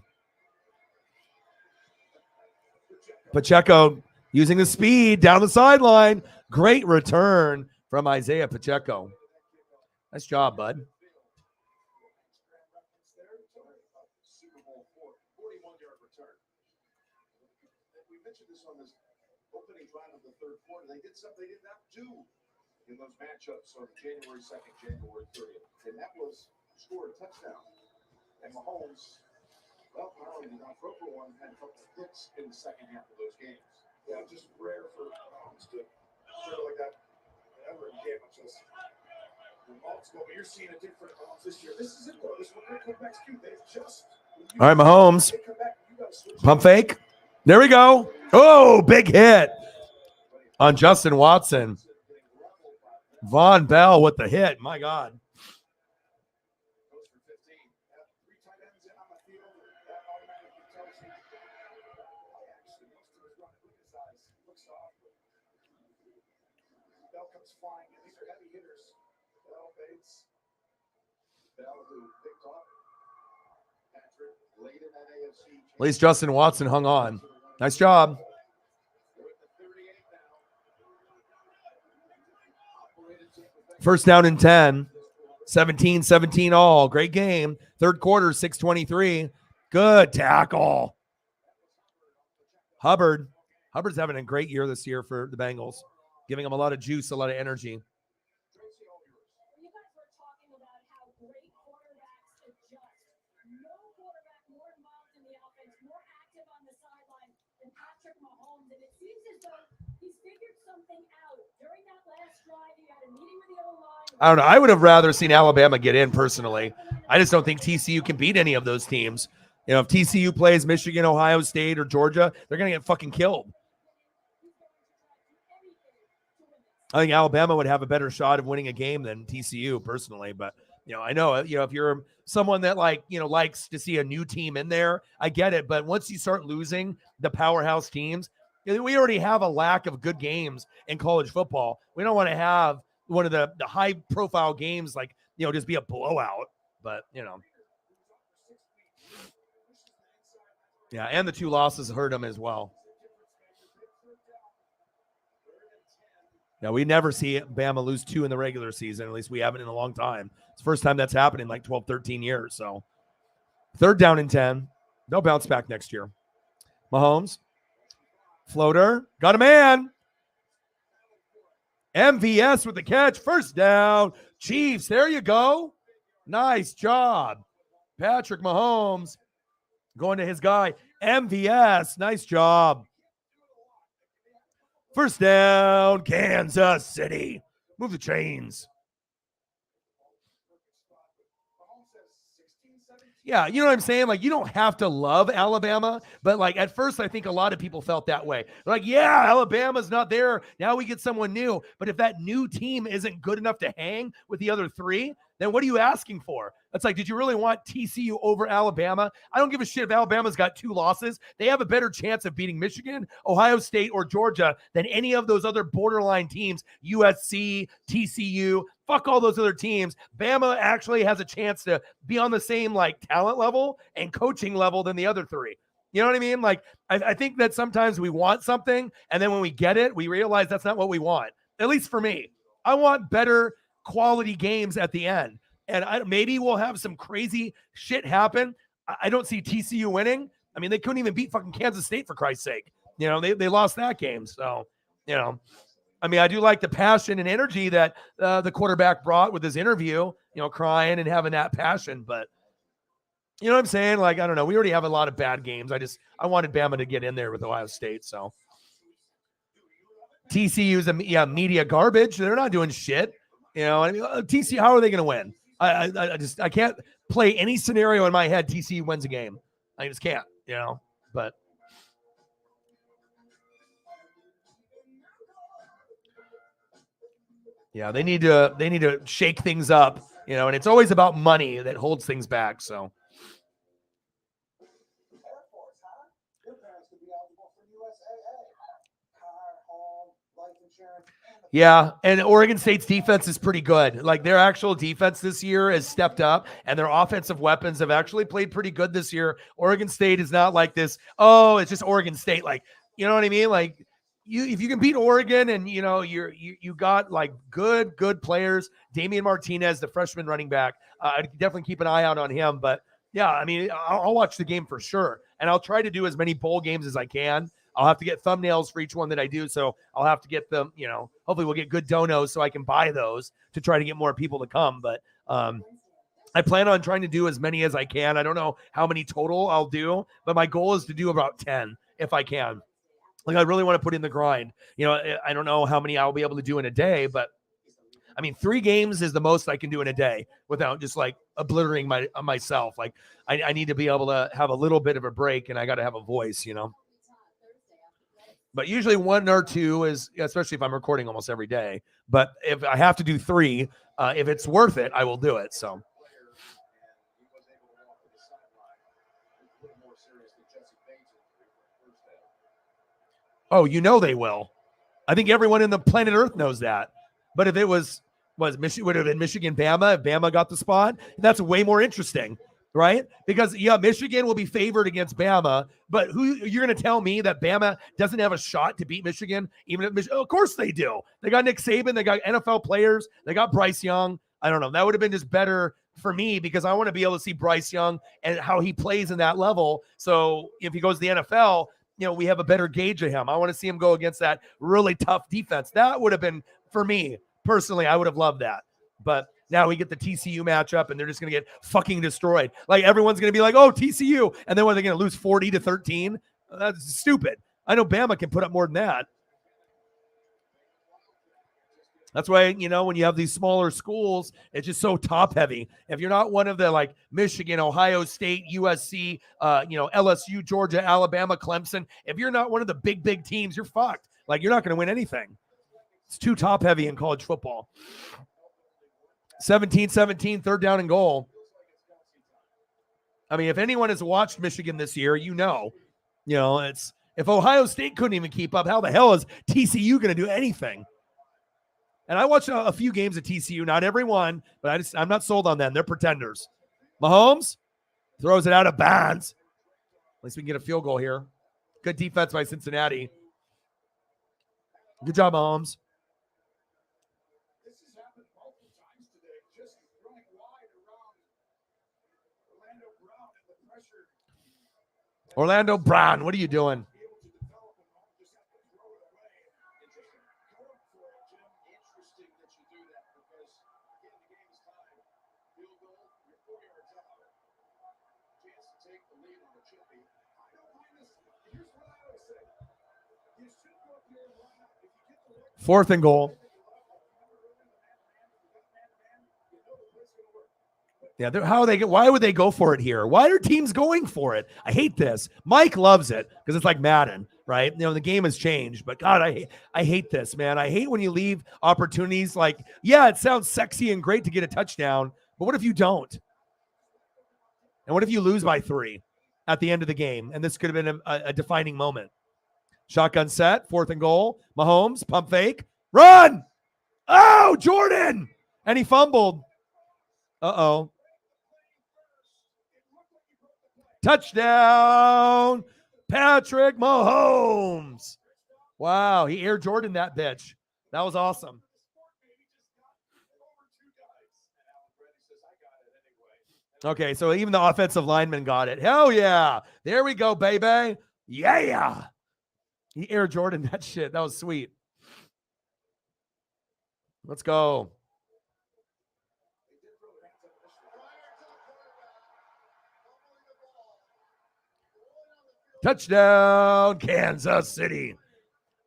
Pacheco using the speed down the sideline. Great return from Isaiah Pacheco. Nice job, bud. They did something they did not do in those matchups on January 2nd, January 30th. And that was score a touchdown. And Mahomes, well, not only did not throw for one, had a couple of hits in the second half of those games. Yeah, just rare for Mahomes to throw like that ever in a game. Just the Mahomes go, but you're seeing a different Mahomes this year. This is it, though. This is what they're going to execute. They've just. All right, Mahomes. Pump fake. There we go. Oh, big hit on Justin Watson. Von Bell with the hit. My God. At least Justin Watson hung on. Nice job. First down and 10. 17-17 all. Great game. Third quarter, 6:23. Good tackle. Hubbard's having a great year this year for the Bengals, giving them a lot of juice, a lot of energy. I don't know. I would have rather seen Alabama get in personally. I just don't think TCU can beat any of those teams. If TCU plays Michigan, Ohio State, or Georgia, they're going to get fucking killed. I think Alabama would have a better shot of winning a game than TCU personally. But, I know, if you're someone that likes to see a new team in there, I get it. But once you start losing the powerhouse teams, we already have a lack of good games in college football. We don't want to have one of the high profile games just be a blowout. But, yeah, and the 2 losses hurt them as well. Yeah, we never see Bama lose 2 in the regular season. At least we haven't in a long time. It's the first time that's happened in like 12, 13 years. So, third down and 10. They'll bounce back next year. Mahomes. Floater. Got a man. MVS with the catch. First down. Chiefs. There you go. Nice job. Patrick Mahomes going to his guy. MVS. Nice job. First down. Kansas City. Move the chains. Yeah, you know what I'm saying? You don't have to love Alabama, but at first I think a lot of people felt that way. They're like, yeah, Alabama's not there. Now we get someone new. But if that new team isn't good enough to hang with the other 3, then what are you asking for? It's like, did you really want TCU over Alabama? I don't give a shit if Alabama's got 2 losses. They have a better chance of beating Michigan, Ohio State, or Georgia than any of those other borderline teams, USC, TCU. Fuck all those other teams. Bama actually has a chance to be on the same like talent level and coaching level than the other 3. You know what I mean? Like, I think that sometimes we want something, and then when we get it, we realize that's not what we want. At least for me. I want better quality games at the end. And maybe we'll have some crazy shit happen. I don't see TCU winning. I mean, they couldn't even beat fucking Kansas State, for Christ's sake. You know, they lost that game. So, you know, I mean, I do like the passion and energy that the quarterback brought with his interview, you know, crying and having that passion. But you know what I'm saying? Like, I don't know. We already have a lot of bad games. I wanted Bama to get in there with Ohio State. So TCU's media garbage. They're not doing shit. You know, I mean, TCU, how are they going to win? I can't play any scenario in my head. TCU wins a game. I just can't, you know, but yeah, they need to shake things up, you know, and it's always about money that holds things back. So yeah, and Oregon State's defense is pretty good. Like their actual defense this year has stepped up, and their offensive weapons have actually played pretty good this year. Oregon State is not like this, oh, it's just Oregon State. Like, you know what I mean? Like if you can beat Oregon and you know you got like good players, Damian Martinez, the freshman running back, I'd definitely keep an eye out on him. But yeah, I mean, I'll watch the game for sure, and I'll try to do as many bowl games as I can. I'll have to get thumbnails for each one that I do. So I'll have to get them, you know, hopefully we'll get good donos so I can buy those to try to get more people to come. But I plan on trying to do as many as I can. I don't know how many total I'll do, but my goal is to do about 10 if I can. Like I really want to put in the grind. You know, I don't know how many I'll be able to do in a day, but I mean, 3 games is the most I can do in a day without just like obliterating myself. Like I need to be able to have a little bit of a break, and I got to have a voice, you know. But usually 1 or 2 is, especially if I'm recording almost every day. But if I have to do 3, if it's worth it, I will do it. So. Oh, you know they will. I think everyone in the planet Earth knows that. But if it was Michigan, would have been Michigan, Bama, if Bama got the spot, that's way more interesting. Right? Because, yeah, Michigan will be favored against Bama, but who you're going to tell me that Bama doesn't have a shot to beat Michigan? Even if Michigan, of course they do. They got Nick Saban. They got NFL players. They got Bryce Young. I don't know. That would have been just better for me because I want to be able to see Bryce Young and how he plays in that level. So if he goes to the NFL, you know, we have a better gauge of him. I want to see him go against that really tough defense. That would have been, for me personally, I would have loved that. But now we get the TCU matchup, and they're just going to get fucking destroyed. Like, everyone's going to be like, oh, TCU. And then what, are they going to lose 40-13? That's stupid. I know Bama can put up more than that. That's why, you know, when you have these smaller schools, it's just so top heavy. If you're not one of the like Michigan, Ohio State, USC, you know, LSU, Georgia, Alabama, Clemson, if you're not one of the big teams, you're fucked. Like, you're not going to win anything. It's too top heavy in college football. 17-17, 3rd down and goal. I mean, if anyone has watched Michigan this year, you know, it's if Ohio State couldn't even keep up, how the hell is TCU going to do anything? And I watched a few games of TCU, not every one, but I'm not sold on them. They're pretenders. Mahomes throws it out of bounds. At least we can get a field goal here. Good defense by Cincinnati. Good job, Mahomes. Orlando Brown, what are you doing? Fourth and goal. Yeah, why would they go for it here? Why are teams going for it? I hate this. Mike loves it because it's like Madden, right? You know, the game has changed, but God, I hate this, man. I hate when you leave opportunities like, yeah, it sounds sexy and great to get a touchdown, But what if you don't? And what if you lose by 3 at the end of the game? And this could have been a defining moment. Shotgun set, 4th and goal. Mahomes, pump fake, run! Oh, Jordan! And he fumbled. Uh-oh. Touchdown, Patrick Mahomes. Wow, he Air Jordan that bitch. That was awesome. Okay, so even the offensive lineman got it. Hell yeah. There we go, baby. Yeah. He Air Jordan that shit. That was sweet. Let's go. Touchdown, Kansas City.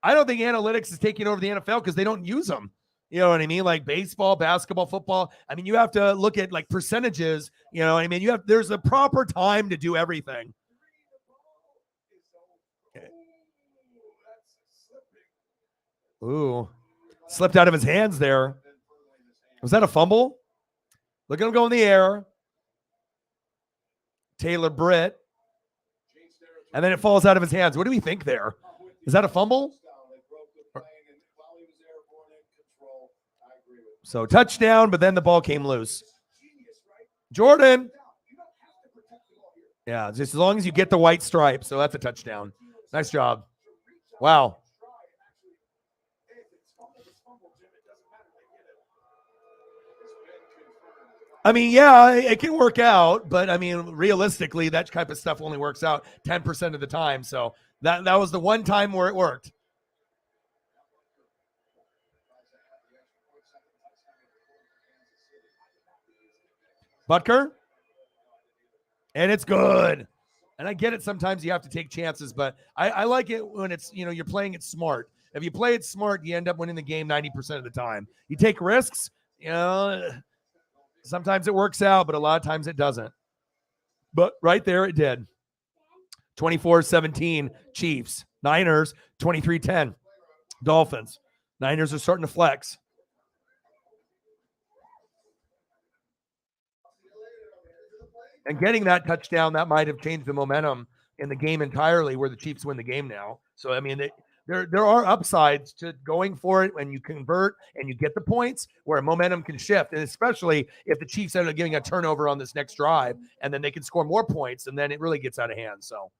I don't think analytics is taking over the NFL because they don't use them. You know what I mean? Like baseball, basketball, football. I mean, you have to look at like percentages. You know what I mean? There's a proper time to do everything. Ooh, slipped out of his hands there. Was that a fumble? Look at him go in the air. Taylor Britt. And then it falls out of his hands. What do we think there? Is that a fumble? So touchdown, but then the ball came loose. Jordan. Yeah, just as long as you get the white stripe. So that's a touchdown. Nice job. Wow. I mean, yeah, it can work out, but I mean, realistically, that type of stuff only works out 10% of the time. So that was the one time where it worked. Butker. And it's good. And I get it. Sometimes you have to take chances, but I like it when it's, you're playing it smart. If you play it smart, you end up winning the game 90% of the time. You take risks, sometimes it works out, but a lot of times it doesn't. But right there, it did. 24-17 Chiefs. Niners, 23-10 Dolphins. Niners are starting to flex. And getting that touchdown, that might have changed the momentum in the game entirely, where the Chiefs win the game now. So, I mean, there are upsides to going for it when you convert and you get the points, where momentum can shift. And especially if the Chiefs end up giving a turnover on this next drive, and then they can score more points, and then it really gets out of hand. So.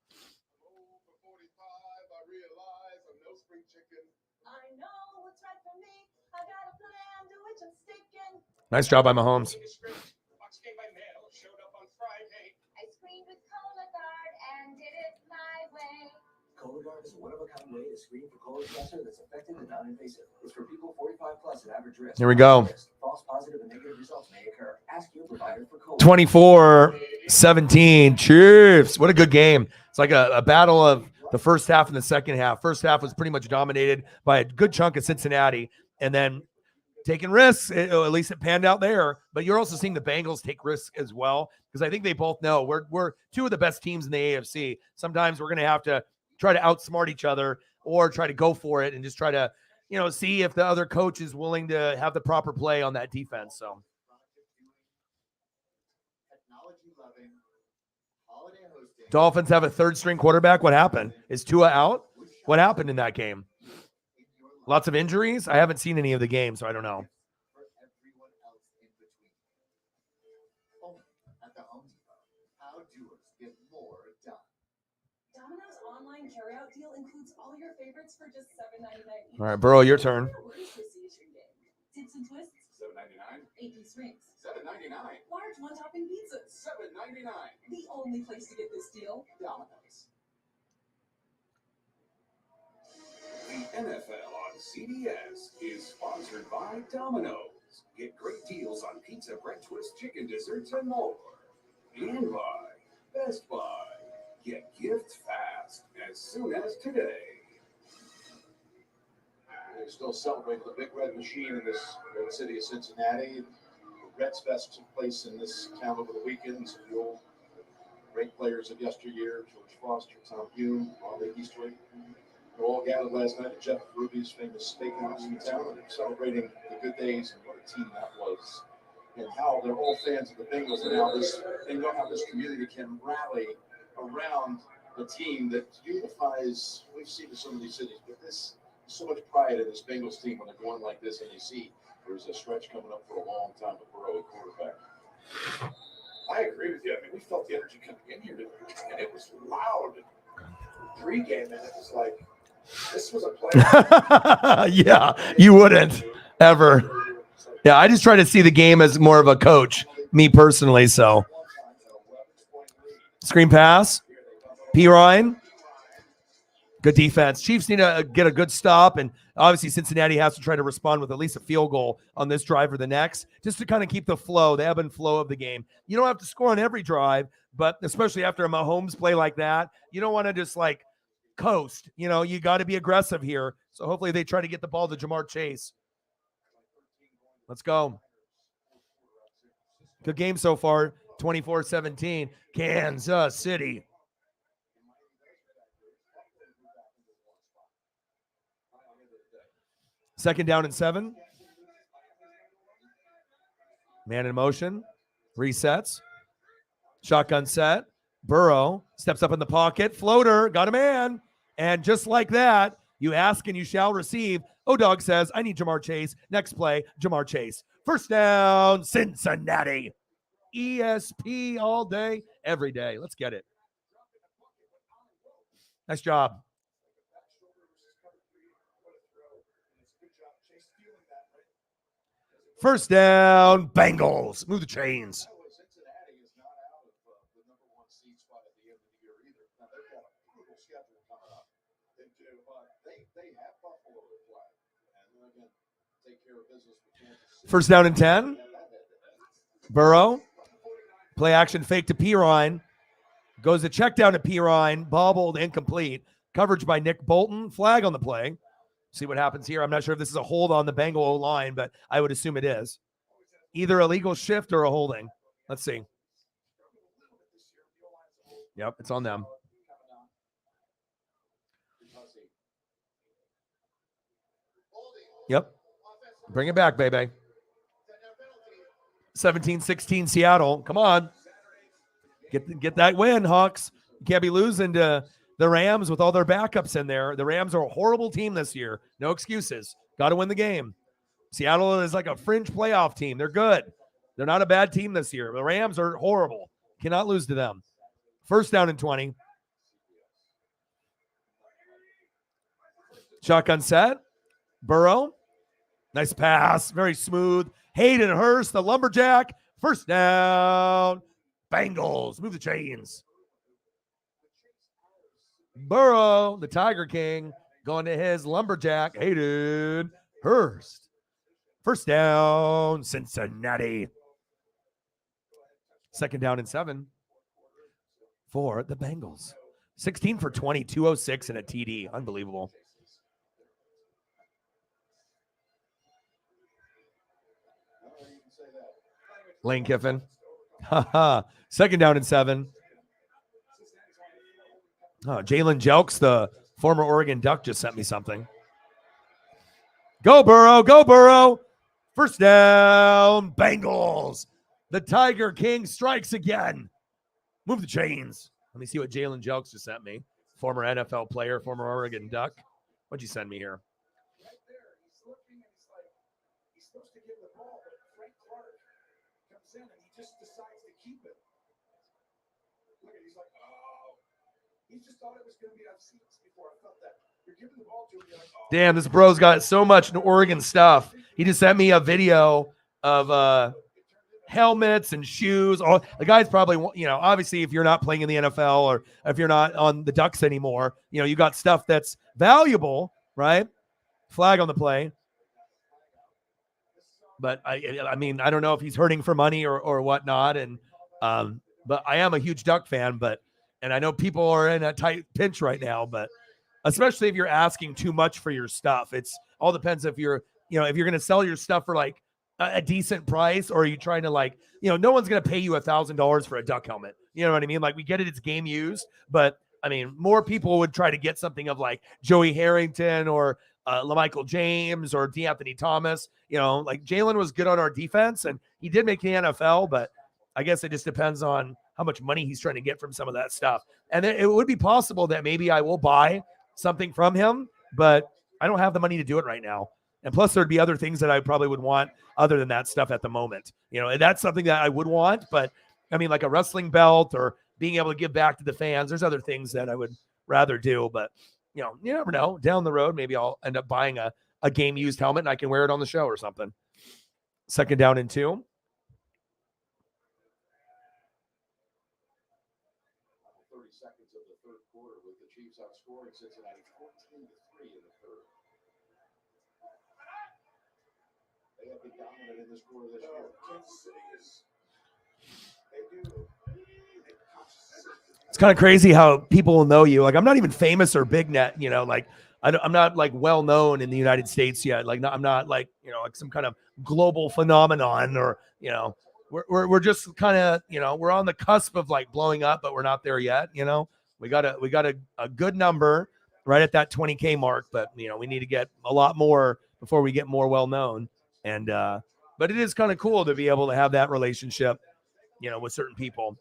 Nice job by Mahomes. Cologuard is a one-of-a-kind way to screen for colon cancer that's effective and non-invasive. It's for people 45 plus at average risk. Here we go. False positive and negative results may occur. Ask your provider for Cologuard. 24-17 Chiefs. What a good game. It's like a battle of the first half and the second half. First half was pretty much dominated by a good chunk of Cincinnati, and then taking risks. At least it panned out there. But you're also seeing the Bengals take risks as well, because I think they both know we're two of the best teams in the AFC. Sometimes we're going to have to try to outsmart each other or try to go for it and just try to, see if the other coach is willing to have the proper play on that defense. So Dolphins have a third string quarterback. What happened? Is Tua out? What happened in that game? Lots of injuries? I haven't seen any of the games, so I don't know. Domino's online carryout deal includes all your favorites for just $7.99 each. All right, Burrow, your turn. Dips and twists, $7.99. 8-piece rings, $7.99. large one-topping pizzas. $7.99. The only place to get this deal. Domino's. The NFL on CBS is sponsored by Domino's. Get great deals on pizza, bread twists, chicken desserts, and more. And by Best Buy. Get gifts fast as soon as today. They're still celebrating the Big Red Machine in this great city of Cincinnati. The Reds Fest took place in this town over the weekend. Some of the old great players of yesteryear, George Foster, Tom Hume, Bobby Eastwood. They all gathered last night at Jeff Ruby's famous steakhouse in town, and they're celebrating the good days and what a team that was and how they're all fans of the Bengals, and how they know how this community can rally around a team that unifies. We've seen in some of these cities, but there's so much pride in this Bengals team when they're going like this, and you see there's a stretch coming up for a long time with Burrow at quarterback. I agree with you. I mean, we felt the energy coming in here, and it was loud pregame, and it was like, this was a play. Yeah, you wouldn't ever. Yeah, I just try to see the game as more of a coach, me personally. So, screen pass, P. Ryan. Good defense. Chiefs need to get a good stop, and obviously Cincinnati has to try to respond with at least a field goal on this drive or the next, just to kind of keep the flow, the ebb and flow of the game. You don't have to score on every drive, but especially after a Mahomes play like that, you don't want to just like coast. You know, you got to be aggressive here. So hopefully they try to get the ball to Jamar Chase. Let's go. Good game so far, 24-17, Kansas City. Second down and 7. Man in motion. Resets. Shotgun set. Burrow steps up in the pocket. Floater. Got a man. And just like that, you ask and you shall receive. O-Dog says, I need Jamar Chase. Next play, Jamar Chase. First down, Cincinnati. ESP all day, every day. Let's get it. Nice job. First down, Bengals. Move the chains. Cincinnati is not out of the number 1 seed spot at the end of the year either. Now they've got a brutal schedule coming up. They do, but they have Buffalo to play, and they're going to take care of business with Kansas City. First down and 10. Burrow. Play action fake to P. Ryan. Goes to check down to P. Ryan. Bobbled, incomplete. Coverage by Nick Bolton. Flag on the play. See what happens here. I'm not sure if this is a hold on the Bengal O-line, but I would assume it is. Either a legal shift or a holding. Let's see. Yep, it's on them. Yep. Bring it back, baby. 17-16 Seattle. Come on. Get that win, Hawks. You can't be losing to the Rams with all their backups in there. The Rams are a horrible team this year. No excuses. Got to win the game. Seattle is like a fringe playoff team. They're good. They're not a bad team this year. The Rams are horrible. Cannot lose to them. First down and 20. Shotgun set. Burrow. Nice pass. Very smooth. Hayden Hurst, the lumberjack. First down. Bengals. Move the chains. Burrow, the Tiger King, going to his lumberjack, Hayden Hurst. First down, Cincinnati. Second down and 7 for the Bengals. 16 for 20, 206 and a TD. Unbelievable. Lane Kiffin. Second down and 7. Oh, Jalen Jelks, the former Oregon Duck, just sent me something. Go, Burrow. Go, Burrow. First down, Bengals. The Tiger King strikes again. Move the chains. Let me see what Jalen Jelks just sent me. Former NFL player, former Oregon Duck. What'd you send me here? Right there, he's looking and he's like, he's supposed to give the ball, but Frank Clark comes in and he just decides to keep it. Look at, he's like, oh, he just thought it was going to be. I've seen this before. I felt that. You're giving the ball to him. You're like, oh. Damn, this bro's got so much Oregon stuff. He just sent me a video of helmets and shoes. All the guy's probably, you know, obviously if you're not playing in the NFL or if you're not on the Ducks anymore, you know, you got stuff that's valuable, right? Flag on the play. But I mean, I don't know if he's hurting for money or whatnot. And but I am a huge Duck fan, and I know people are in a tight pinch right now, but especially if you're asking too much for your stuff. It's all depends if you're going to sell your stuff for like a decent price, or are you trying to like, no one's going to pay you $1,000 for a Duck helmet. You know what I mean? Like, we get it. It's game used, but I mean, more people would try to get something of like Joey Harrington or LaMichael James or D'Anthony Thomas. Like Jalen was good on our defense, and he did make the NFL, but I guess it just depends on how much money he's trying to get from some of that stuff. And it would be possible that maybe I will buy something from him, but I don't have the money to do it right now. And plus, there'd be other things that I probably would want other than that stuff at the moment. And that's something that I would want, but I mean, like a wrestling belt or being able to give back to the fans. There's other things that I would rather do, but you never know. Down the road, maybe I'll end up buying a game used helmet and I can wear it on the show or something. 2nd down and 2. 30 seconds of the third quarter with the Chiefs outscoring Cincinnati 14-3 in the third. They have been dominant in this quarter this year. Kansas City is. They do. It's kind of crazy how people will know you. Like, I'm not even famous or big net, like I'm not like well known in the United States yet. Like, I'm not like, like some kind of global phenomenon or, we're just kind of, we're on the cusp of like blowing up, but we're not there yet. We got a good number right at that 20K mark, but we need to get a lot more before we get more well known. And, but it is kind of cool to be able to have that relationship, with certain people.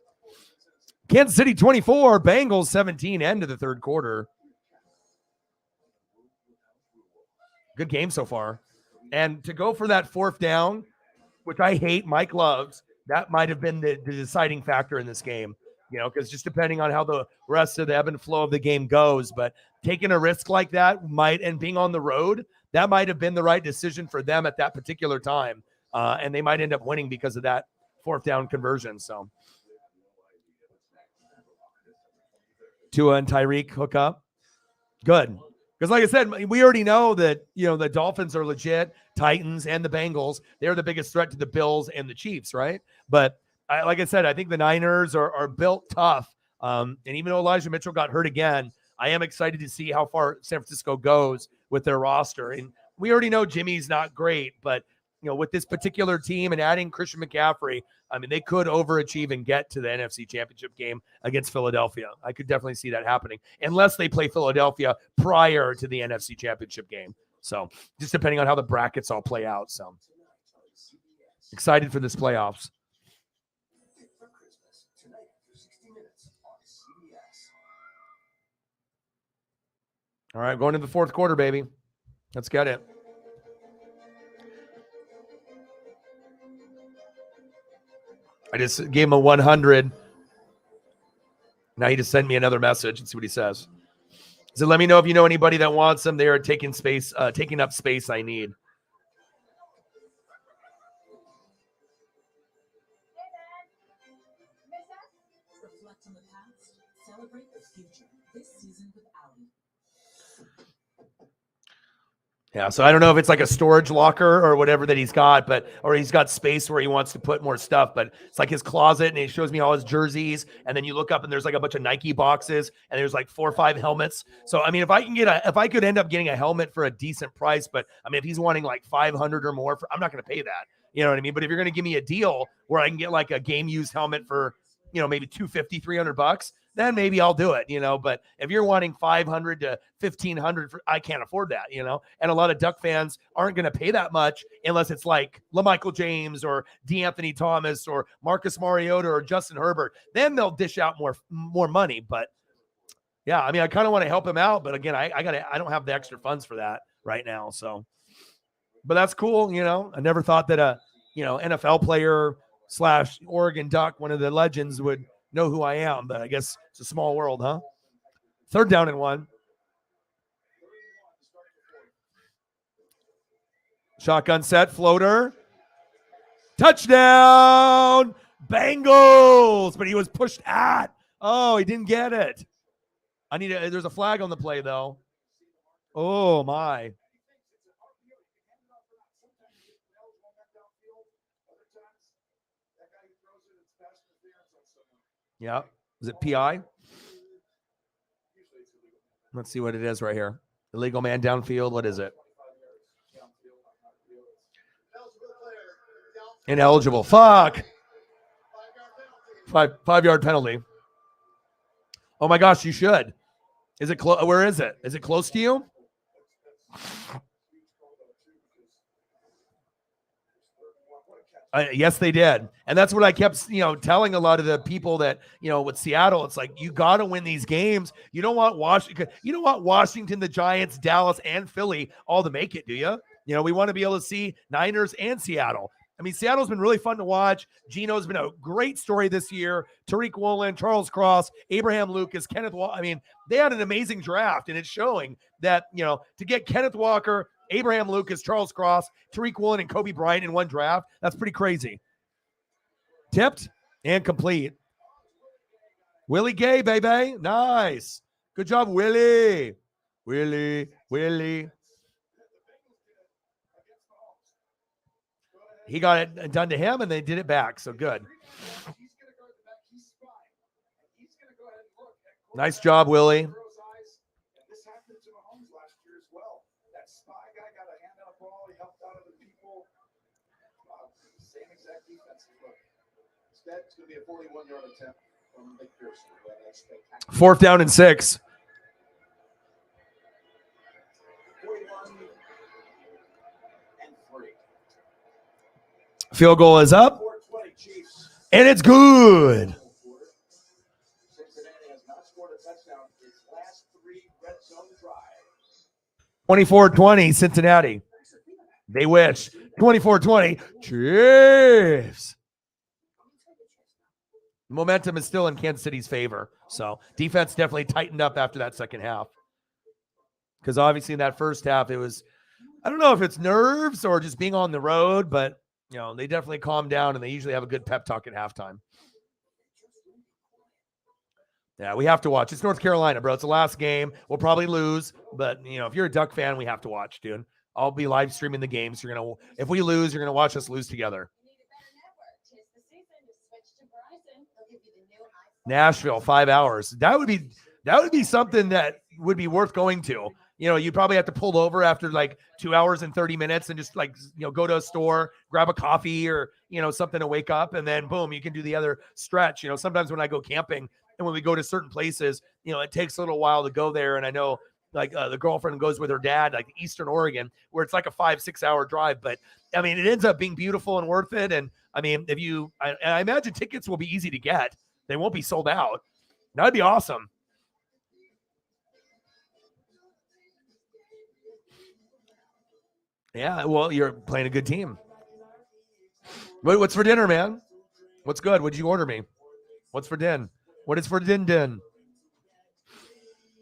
Kansas City 24, Bengals 17, end of the third quarter. Good game so far. And to go for that 4th down, which I hate, Mike loves, that might have been the deciding factor in this game, because just depending on how the rest of the ebb and flow of the game goes, but taking a risk like that and being on the road, that might have been the right decision for them at that particular time. And they might end up winning because of that 4th down conversion. So Tua and Tyreek hook up. Good. Because like I said, we already know that, the Dolphins are legit, Titans and the Bengals. They're the biggest threat to the Bills and the Chiefs, right? But like I said, I think the Niners are built tough. And even though Elijah Mitchell got hurt again, I am excited to see how far San Francisco goes with their roster. And we already know Jimmy's not great, but with this particular team and adding Christian McCaffrey, I mean, they could overachieve and get to the NFC Championship game against Philadelphia. I could definitely see that happening, unless they play Philadelphia prior to the NFC Championship game. So just depending on how the brackets all play out. So excited for this playoffs. All right, going to the 4th quarter, baby. Let's get it. I just gave him a 100. Now he just sent me another message. Let's see what he says. He said, let me know if you know anybody that wants them. They are taking up space I need. Reflect on the past, celebrate the future. This season with Audi. Yeah, so I don't know if it's like a storage locker or whatever that he's got, or he's got space where he wants to put more stuff, but it's like his closet, and he shows me all his jerseys, and then you look up and there's like a bunch of Nike boxes, and there's like 4 or 5 helmets. So I mean, if I could end up getting a helmet for a decent price, but I mean, if he's wanting like 500 or more, I'm not going to pay that. You know what I mean? But if you're going to give me a deal where I can get like a game used helmet for, maybe $250, $300, then maybe I'll do it, but if you're wanting 500 to 1,500, I can't afford that, and a lot of Duck fans aren't going to pay that much unless it's like LaMichael James or D'Anthony Thomas or Marcus Mariota or Justin Herbert. Then they'll dish out more money. But yeah, I mean, I kind of want to help him out, but again, I don't have the extra funds for that right now. So, but that's cool. I never thought that a, NFL player / Oregon Duck, one of the legends, would know who I am, but I guess it's a small world, huh? 3rd down and 1. Shotgun set, floater. Touchdown, Bengals! But he was pushed at. Oh, he didn't get it. There's a flag on the play, though. Oh, my. Yeah. Is it PI? Let's see what it is right here. Illegal man downfield. What is it? Ineligible. Fuck. 5-yard penalty. Oh my gosh, you should. Is it close? Where is it? Is it close to you? Yes, they did. And that's what I kept, telling a lot of the people that, with Seattle, it's like, you got to win these games. You don't want Washington, the Giants, Dallas, and Philly all to make it, do you? We want to be able to see Niners and Seattle. I mean, Seattle's been really fun to watch. Geno's been a great story this year. Tariq Woolen, Charles Cross, Abraham Lucas, Kenneth Walker. I mean, they had an amazing draft, and it's showing that, to get Kenneth Walker, Abraham Lucas, Charles Cross, Tariq Woolen, and Kobe Bryant in one draft, that's pretty crazy. Tipped and complete. Willie Gay, baby. Nice. Good job, Willie. Willie. He got it done to him, and they did it back, so good. Nice job, Willie. This happened to Mahomes last year as well. That spy guy got a hand on a ball. He helped out other people. Same exact defensive look. Instead, it's going to be a 41-yard attempt from McPherson. That's spectacular. 4th down and 6. 41 and 3. Field goal is up, and it's good. Cincinnati has not scored a touchdown its last 3 red zone drives. 24-20, Cincinnati. They wish. 24-20, Chiefs. Momentum is still in Kansas City's favor. So defense definitely tightened up after that second half. Because obviously in that first half, it was, I don't know if it's nerves or just being on the road, but they definitely calm down, and they usually have a good pep talk at halftime. Yeah, we have to watch. It's North Carolina, bro. It's the last game. We'll probably lose, but if you're a Duck fan, we have to watch, dude. I'll be live streaming the games. If we lose, you're gonna watch us lose together. Nashville, 5 hours. That would be something that would be worth going to. You'd probably have to pull over after like 2 hours and 30 minutes and just go to a store, grab a coffee or, something to wake up. And then boom, you can do the other stretch. Sometimes when I go camping and when we go to certain places, it takes a little while to go there. And I know the girlfriend goes with her dad, like Eastern Oregon, where it's like a 5-6 hour drive. But I mean, it ends up being beautiful and worth it. And I mean, I imagine tickets will be easy to get. They won't be sold out. That'd be awesome. Yeah, well, you're playing a good team. What's for dinner, man? What's good? What'd you order me? What's for din? What is for din?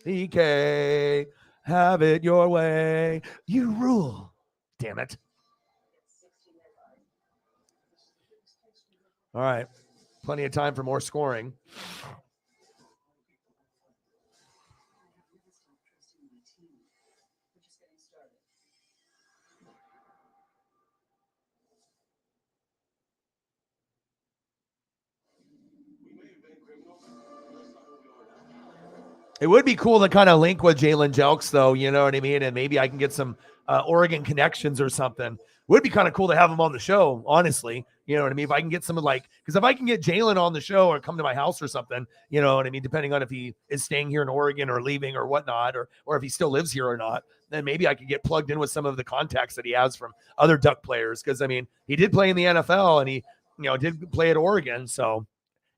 DK, have it your way. You rule. Damn it. All right. Plenty of time for more scoring. It would be cool to kind of link with Jalen Jelks, though. You know what I mean? And maybe I can get some Oregon connections or something. Would be kind of cool to have him on the show, honestly. You know what I mean? If I can get someone because if I can get Jalen on the show or come to my house or something, you know what I mean? Depending on if he is staying here in Oregon or leaving or whatnot, or if he still lives here or not, then maybe I could get plugged in with some of the contacts that he has from other Duck players. Because I mean, he did play in the NFL and he, did play at Oregon. So,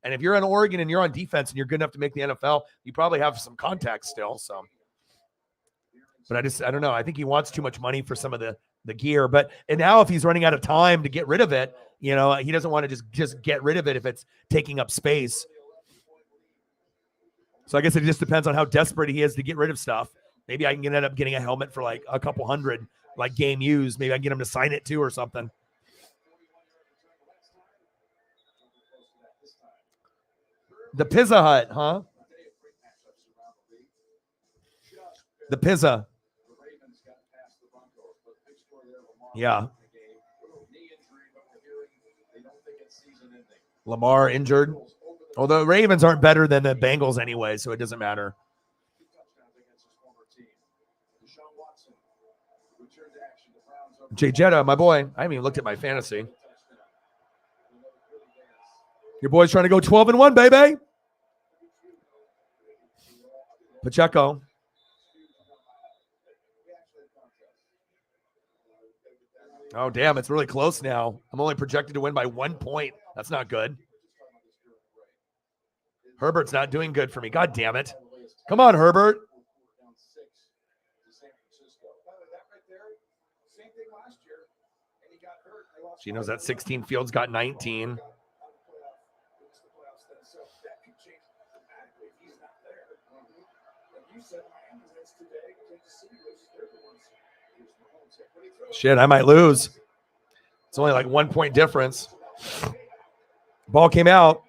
and if you're in Oregon and you're on defense and you're good enough to make the NFL, you probably have some contacts still. So, but I don't know. I think he wants too much money for some of the gear. And now if he's running out of time to get rid of it, he doesn't want to just get rid of it if it's taking up space. So I guess it just depends on how desperate he is to get rid of stuff. Maybe I can end up getting a helmet for like a couple hundred, like game used. Maybe I can get him to sign it too or something. The Pizza Hut, huh? The Pizza. Yeah. Lamar injured. Although the Ravens aren't better than the Bengals anyway, so it doesn't matter. Jay Jetta, my boy. I haven't even looked at my fantasy. Your boy's trying to go 12-1, baby. Pacheco. Oh, damn. It's really close now. I'm only projected to win by 1 point. That's not good. Herbert's not doing good for me. God damn it. Come on, Herbert. She knows that 16. Fields got 19. Shit, I might lose. It's only like 1 point difference. Ball came out.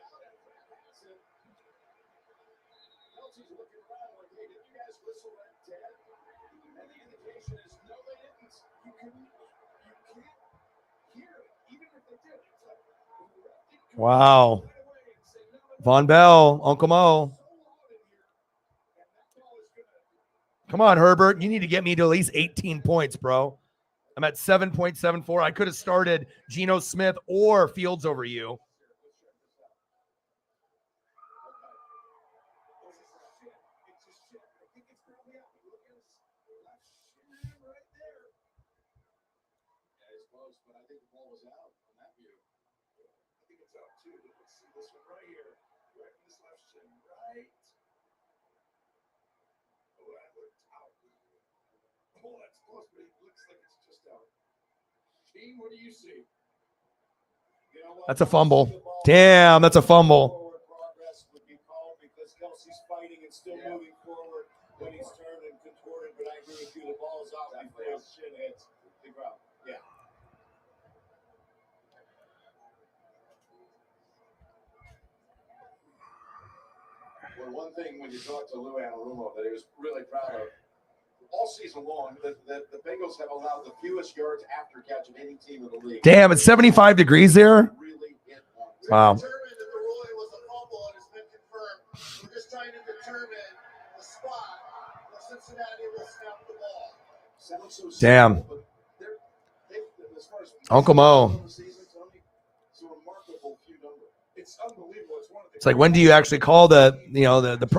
Wow. Von Bell, Uncle Mo. Come on, Herbert. You need to get me to at least 18 points, bro. I'm at 7.74. I could have started Geno Smith or Fields over you. What do you see? That's a fumble. Damn, that's a fumble. Because Kelsey's fighting and still moving forward when he's turned and contorted, but I agree with you, the ball's out before his shin hits the ground. Yeah. Well, one thing when you talk to Lou Anarumo that he was really proud of, all season long, the Bengals have allowed the fewest yards after catch of any team in the league. Damn, it's 75 degrees there. Wow. Determined that the ruling was a fumble and has been confirmed. We're just trying to determine the spot where Cincinnati will snap the ball. Sounds so Damn. simple, but as far as Uncle Mo. it's a remarkable few number. It's unbelievable. It's one of the It's like, when do you actually call the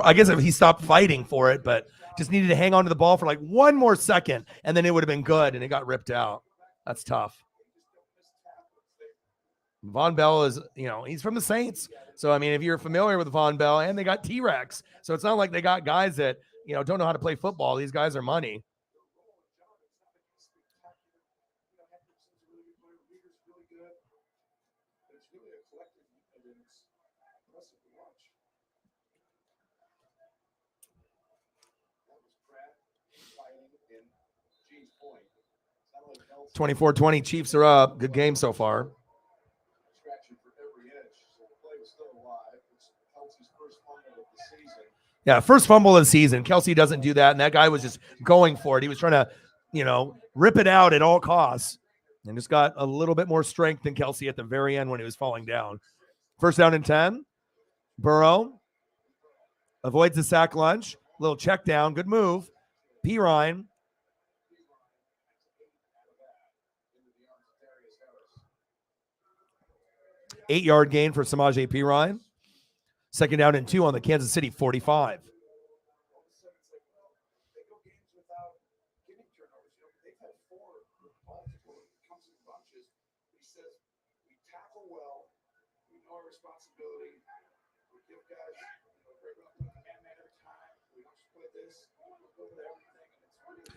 I guess if he stopped fighting for it, but just needed to hang on to the ball for like 1 more second, and then it would have been good, and it got ripped out. That's tough. Von Bell is, he's from the Saints. So, I mean, if you're familiar with Von Bell, and they got T-Rex. So it's not like they got guys that, don't know how to play football. These guys are money. Point. 24-20, Chiefs are up. Good game so far. Yeah, first fumble of the season. Kelsey doesn't do that, and that guy was just going for it. He was trying to, rip it out at all costs, and just got a little bit more strength than Kelsey at the very end when he was falling down. First down and 10. Burrow avoids the sack lunch. Little check down. Good move. Pirine. Eight-yard gain for Samaje Pirine. Second down and 2 on the Kansas City 45.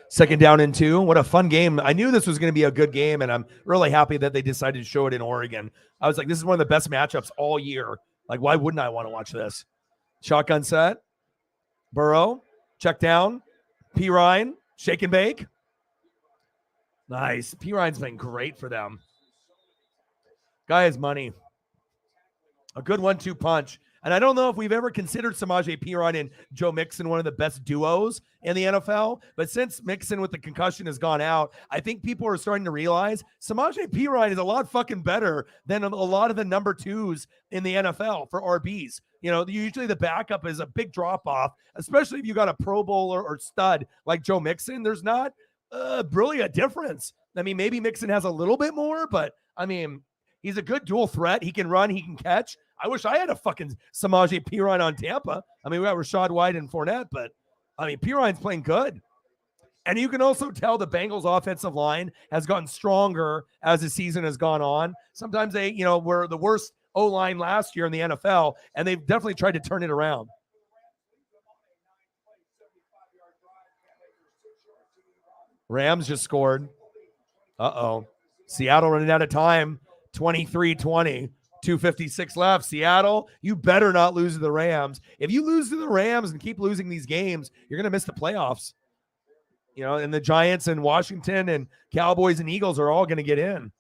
Second down and 2. What a fun game. I knew this was going to be a good game, and I'm really happy that they decided to show it in Oregon. I was like, this is one of the best matchups all year. Like, why wouldn't I want to watch this? Shotgun set. Burrow. Check down. Pirine. Shake and bake. Nice. Pirine's been great for them. Guy has money. A good 1-2 punch. And I don't know if we've ever considered Samaje Perine and Joe Mixon one of the best duos in the NFL. But since Mixon with the concussion has gone out, I think people are starting to realize Samaje Perine is a lot fucking better than a lot of the number 2s in the NFL for RBs. Usually the backup is a big drop-off, especially if you got a Pro Bowler or stud like Joe Mixon. There's not really a difference. I mean, maybe Mixon has a little bit more, but I mean, he's a good dual threat. He can run, he can catch. I wish I had a fucking Samaje Perine on Tampa. I mean, we got Rashad White and Fournette, but I mean, Pirine's playing good. And you can also tell the Bengals offensive line has gotten stronger as the season has gone on. Sometimes they, were the worst O-line last year in the NFL, and they've definitely tried to turn it around. Rams just scored. Uh-oh. Seattle running out of time. 23-20. 2:56 left. Seattle, you better not lose to the Rams. If you lose to the Rams and keep losing these games, you're going to miss the playoffs. And the Giants and Washington and Cowboys and Eagles are all going to get in.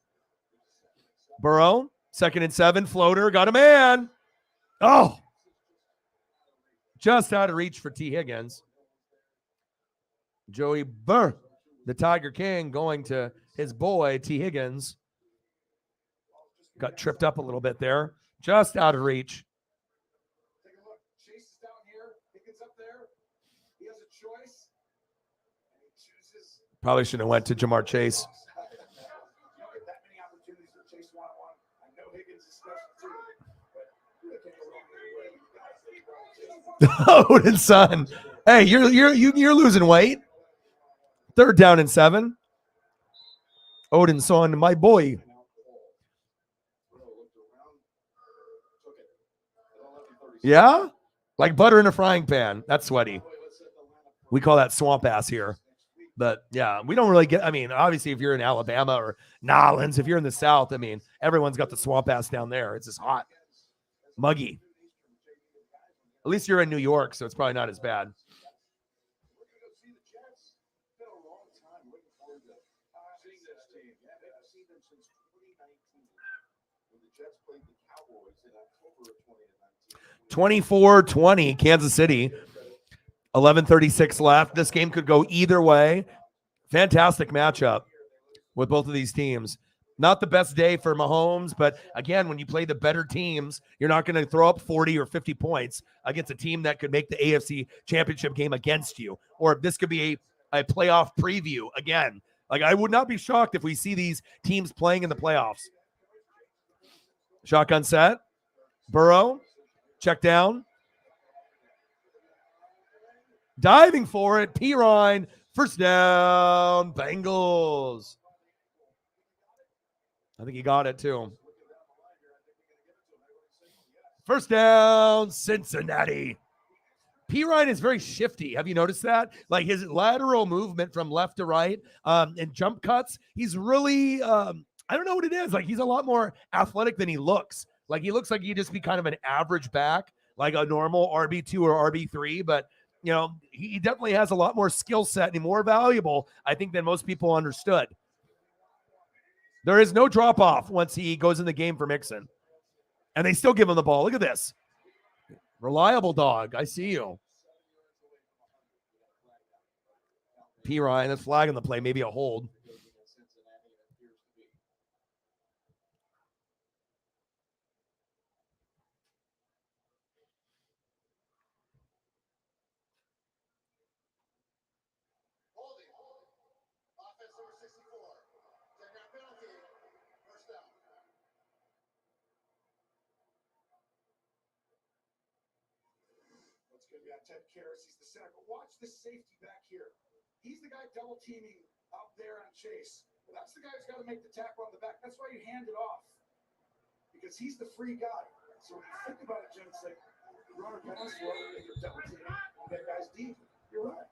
Burrow, 2nd and 7, floater, got a man. Oh, just out of reach for T. Higgins. Joey Burr, the Tiger King, going to his boy, T. Higgins. Got tripped up a little bit there. Just out of reach. Take a look. Chase is down here. Higgins up there. He has a choice. And he chooses. Probably shouldn't have went to Jamar Chase. You don't get that many opportunities for Chase one-on-one. I know Higgins is special too, but you can't go wrong anyway. Odin's son. Hey, you're losing weight. 3rd down and 7. Odin's son, my boy. Yeah? Like butter in a frying pan. That's sweaty. We call that swamp ass here. But yeah, we don't really get, obviously if you're in Alabama or Nolens, if you're in the South, everyone's got the swamp ass down there. It's just hot. Muggy. At least you're in New York, so it's probably not as bad. Seeing this team, I've seen them since 2019 when the Jets played the Cowboys in October of 2019. 24-20, Kansas City. 11:36 left. This game could go either way. Fantastic matchup with both of these teams. Not the best day for Mahomes, but again, when you play the better teams, you're not going to throw up 40 or 50 points against a team that could make the AFC Championship game against you. Or this could be a playoff preview again. Like, I would not be shocked if we see these teams playing in the playoffs. Shotgun set. Burrow. Check down. Diving for it. Pirine. First down. Bengals. I think he got it too. First down. Cincinnati. Pirine is very shifty. Have you noticed that? Like his lateral movement from left to right and jump cuts. He's really, I don't know what it is. Like he's a lot more athletic than he looks. Like he looks like he'd just be kind of an average back, like a normal RB2 or RB3. But, he definitely has a lot more skill set and more valuable, I think, than most people understood. There is no drop off once he goes in the game for Mixon. And they still give him the ball. Look at this. Reliable dog. I see you. Pirine, that's flag on the play. Maybe a hold. Holding. Offense number 64. Taking a penalty. First down. That's going to be on Ted Karras. He's the center. But watch this safety back here. He's the guy double teaming out there on Chase. But that's the guy who's got to make the tackle on the back. That's why you hand it off. Because he's the free guy. So when you think about it, Jim, it's like runner pass well, and you're double teaming. That guy's deep. You're right.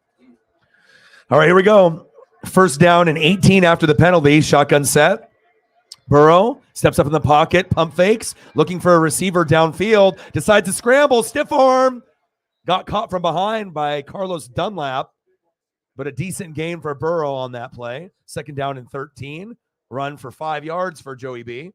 All right, here we go. First down and 18 after the penalty. Shotgun set. Burrow steps up in the pocket, pump fakes, looking for a receiver downfield, decides to scramble, stiff arm. Got caught from behind by Carlos Dunlap, but a decent gain for Burrow on that play. Second down and 13. Run for 5 yards for Joey B.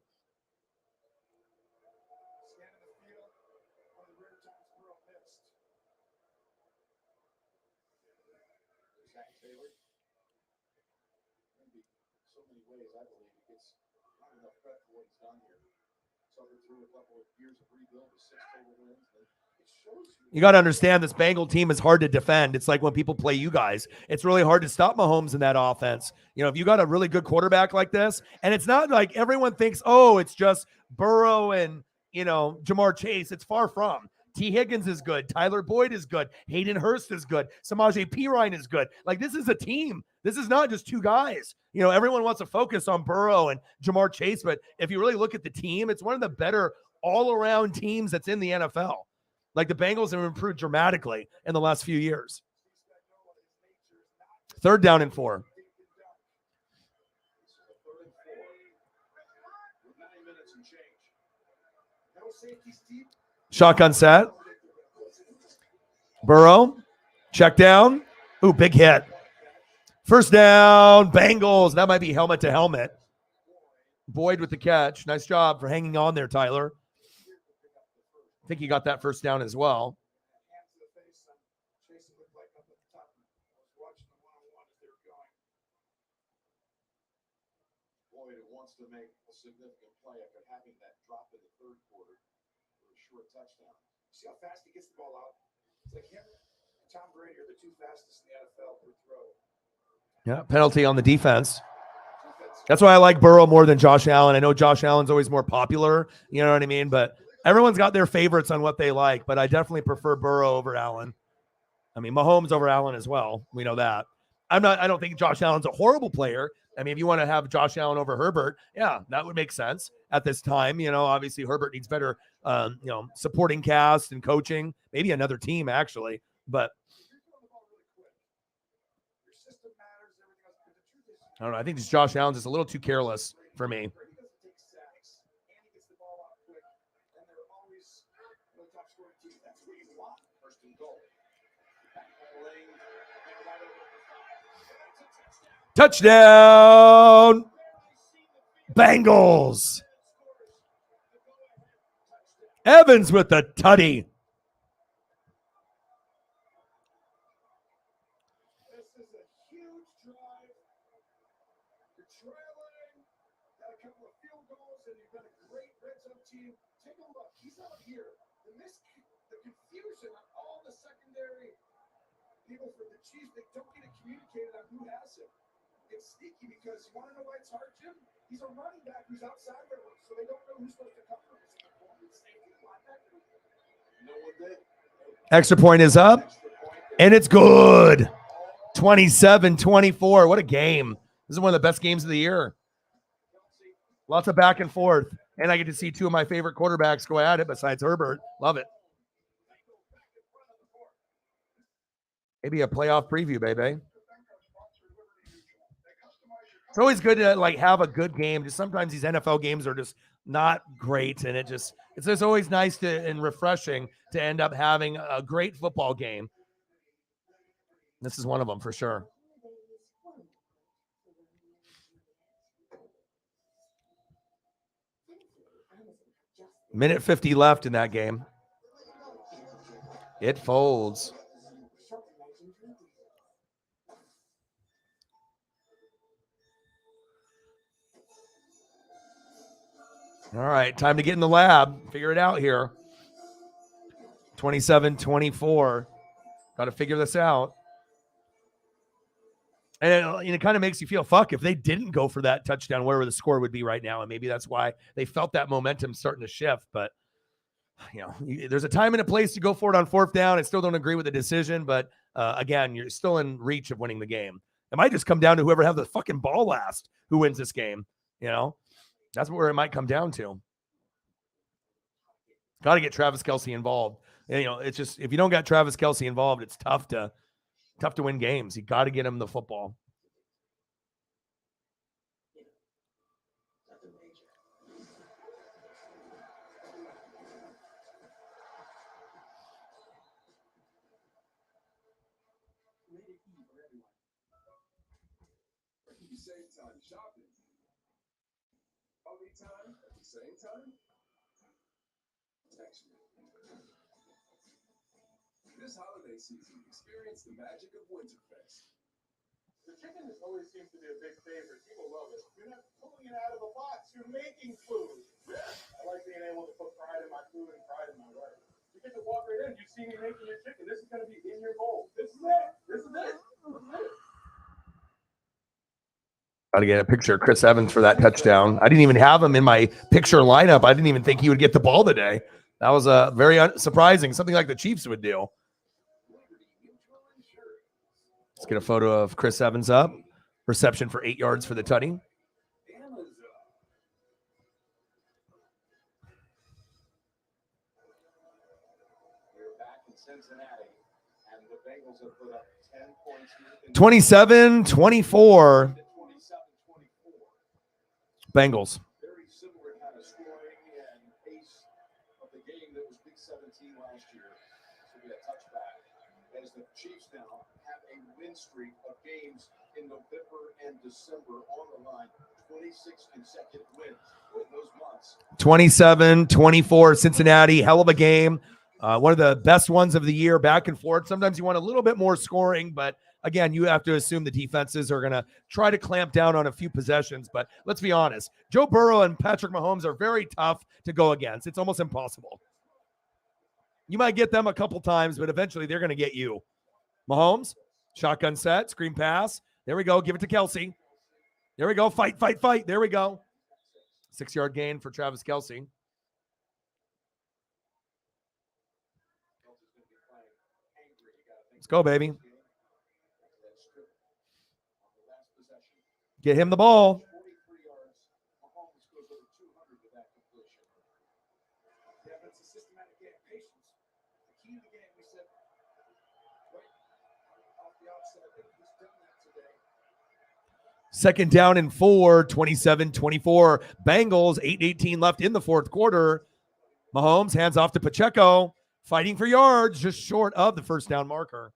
You got to understand this Bengal team is hard to defend. It's like when people play you guys. It's really hard to stop Mahomes in that offense. If you got a really good quarterback like this, and it's not like everyone thinks, oh, it's just Burrow and, Jamar Chase. It's far from. T. Higgins is good. Tyler Boyd is good. Hayden Hurst is good. Samaje Perine is good. Like, this is a team. This is not just two guys. You know, everyone wants to focus on Burrow and Jamar Chase, but if you really look at the team, it's one of the better all-around teams that's in the NFL. Like, the Bengals have improved dramatically in the last few years. 3rd down and 4. Shotgun set. Burrow. Check down. Ooh, big hit. 1st down, Bengals. That might be helmet to helmet. Boyd with the catch. Nice job for hanging on there, Tyler. I think he got that 1st down as well. Boyd wants to make a significant play after having that drop in the 3rd quarter for a short touchdown. See how fast he gets the ball out? It's like him and Tom Brady are the 2 fastest in the NFL per throw. Yeah, penalty on the defense. That's why I like Burrow more than Josh Allen. I know Josh Allen's always more popular, you know what I mean? But everyone's got their favorites on what they like, but I definitely prefer Burrow over Allen. I mean, Mahomes over Allen as well. We know that. I don't think Josh Allen's a horrible player. I mean, if you want to have Josh Allen over Herbert, yeah, that would make sense at this time. You know, obviously Herbert needs better, supporting cast and coaching, maybe another team actually. But I don't know. I think this Josh Allen's just a little too careless for me. Touchdown, Bengals. Evans with the tutty. This is a huge drive. You're trailing, got a couple of field goals, and you've got a great red zone team. Take a look. He's out here. The confusion on all the secondary people from the Chiefs, they don't get it communicated on who has him. It's sneaky because you want to know why it's hard, Jim? He's a running back who's outside their room, so they don't know who's supposed to cover him. Extra point is up, and it's good. 27-24. What a game. This is one of the best games of the year. Lots of back and forth, and I get to see 2 of my favorite quarterbacks go at it besides Herbert. Love it. Maybe a playoff preview, baby. It's always good to have a good game. Just sometimes these NFL games are just not great, and it's just always nice and refreshing to end up having a great football game. This is one of them for sure. Minute 50 left in that game. It folds. All right, time to get in the lab. Figure it out here. 27-24. Got to figure this out. And it kind of makes you feel, fuck, if they didn't go for that touchdown, where the score would be right now. And maybe that's why they felt that momentum starting to shift. But, there's a time and a place to go for it on 4th down. I still don't agree with the decision. But, again, you're still in reach of winning the game. It might just come down to whoever has the fucking ball last who wins this game, That's where it might come down to. Got to get Travis Kelce involved. It's just, if you don't got Travis Kelce involved, it's tough to win games. You got to get him the football. You save time shopping. Only time at the same time? This holiday season, experience the magic of Winterfest. The chicken always seems to be a big favorite. People love it. You're not pulling it out of a box. You're making food. I like being able to put pride in my food and pride in my work. You get to walk right in. You see me making your chicken. This is going to be in your bowl. This is it. This is it. This is it. Got to get a picture of Chris Evans for that touchdown. I didn't even have him in my picture lineup. I didn't even think he would get the ball today. That was a very surprising, something like the Chiefs would do. Let's get a photo of Chris Evans up. Reception for 8 yards for the tutty. We're back in Cincinnati, and the Bengals have put up 10 points here. 27-24. 27-24. Bengals. Very similar kind of scoring and pace of the game that was Big 17 last year. This will be a touchback as the Chiefs now have a win streak of games in November and December on the line. 26 consecutive wins in those months. 27-24 Cincinnati. Hell of a game. One of the best ones of the year, back and forth. Sometimes you want a little bit more scoring, but again, you have to assume the defenses are going to try to clamp down on a few possessions. But let's be honest, Joe Burrow and Patrick Mahomes are very tough to go against. It's almost impossible. You might get them a couple times, but eventually they're going to get you. Mahomes, shotgun set, screen pass. There we go. Give it to Kelsey. There we go. Fight, fight, fight. There we go. 6-yard gain for Travis Kelsey. Let's go, baby. Get him the ball. Second down and 4, 27-24. Bengals, 8:18 left in the fourth quarter. Mahomes hands off to Pacheco, fighting for yards, just short of the first down marker.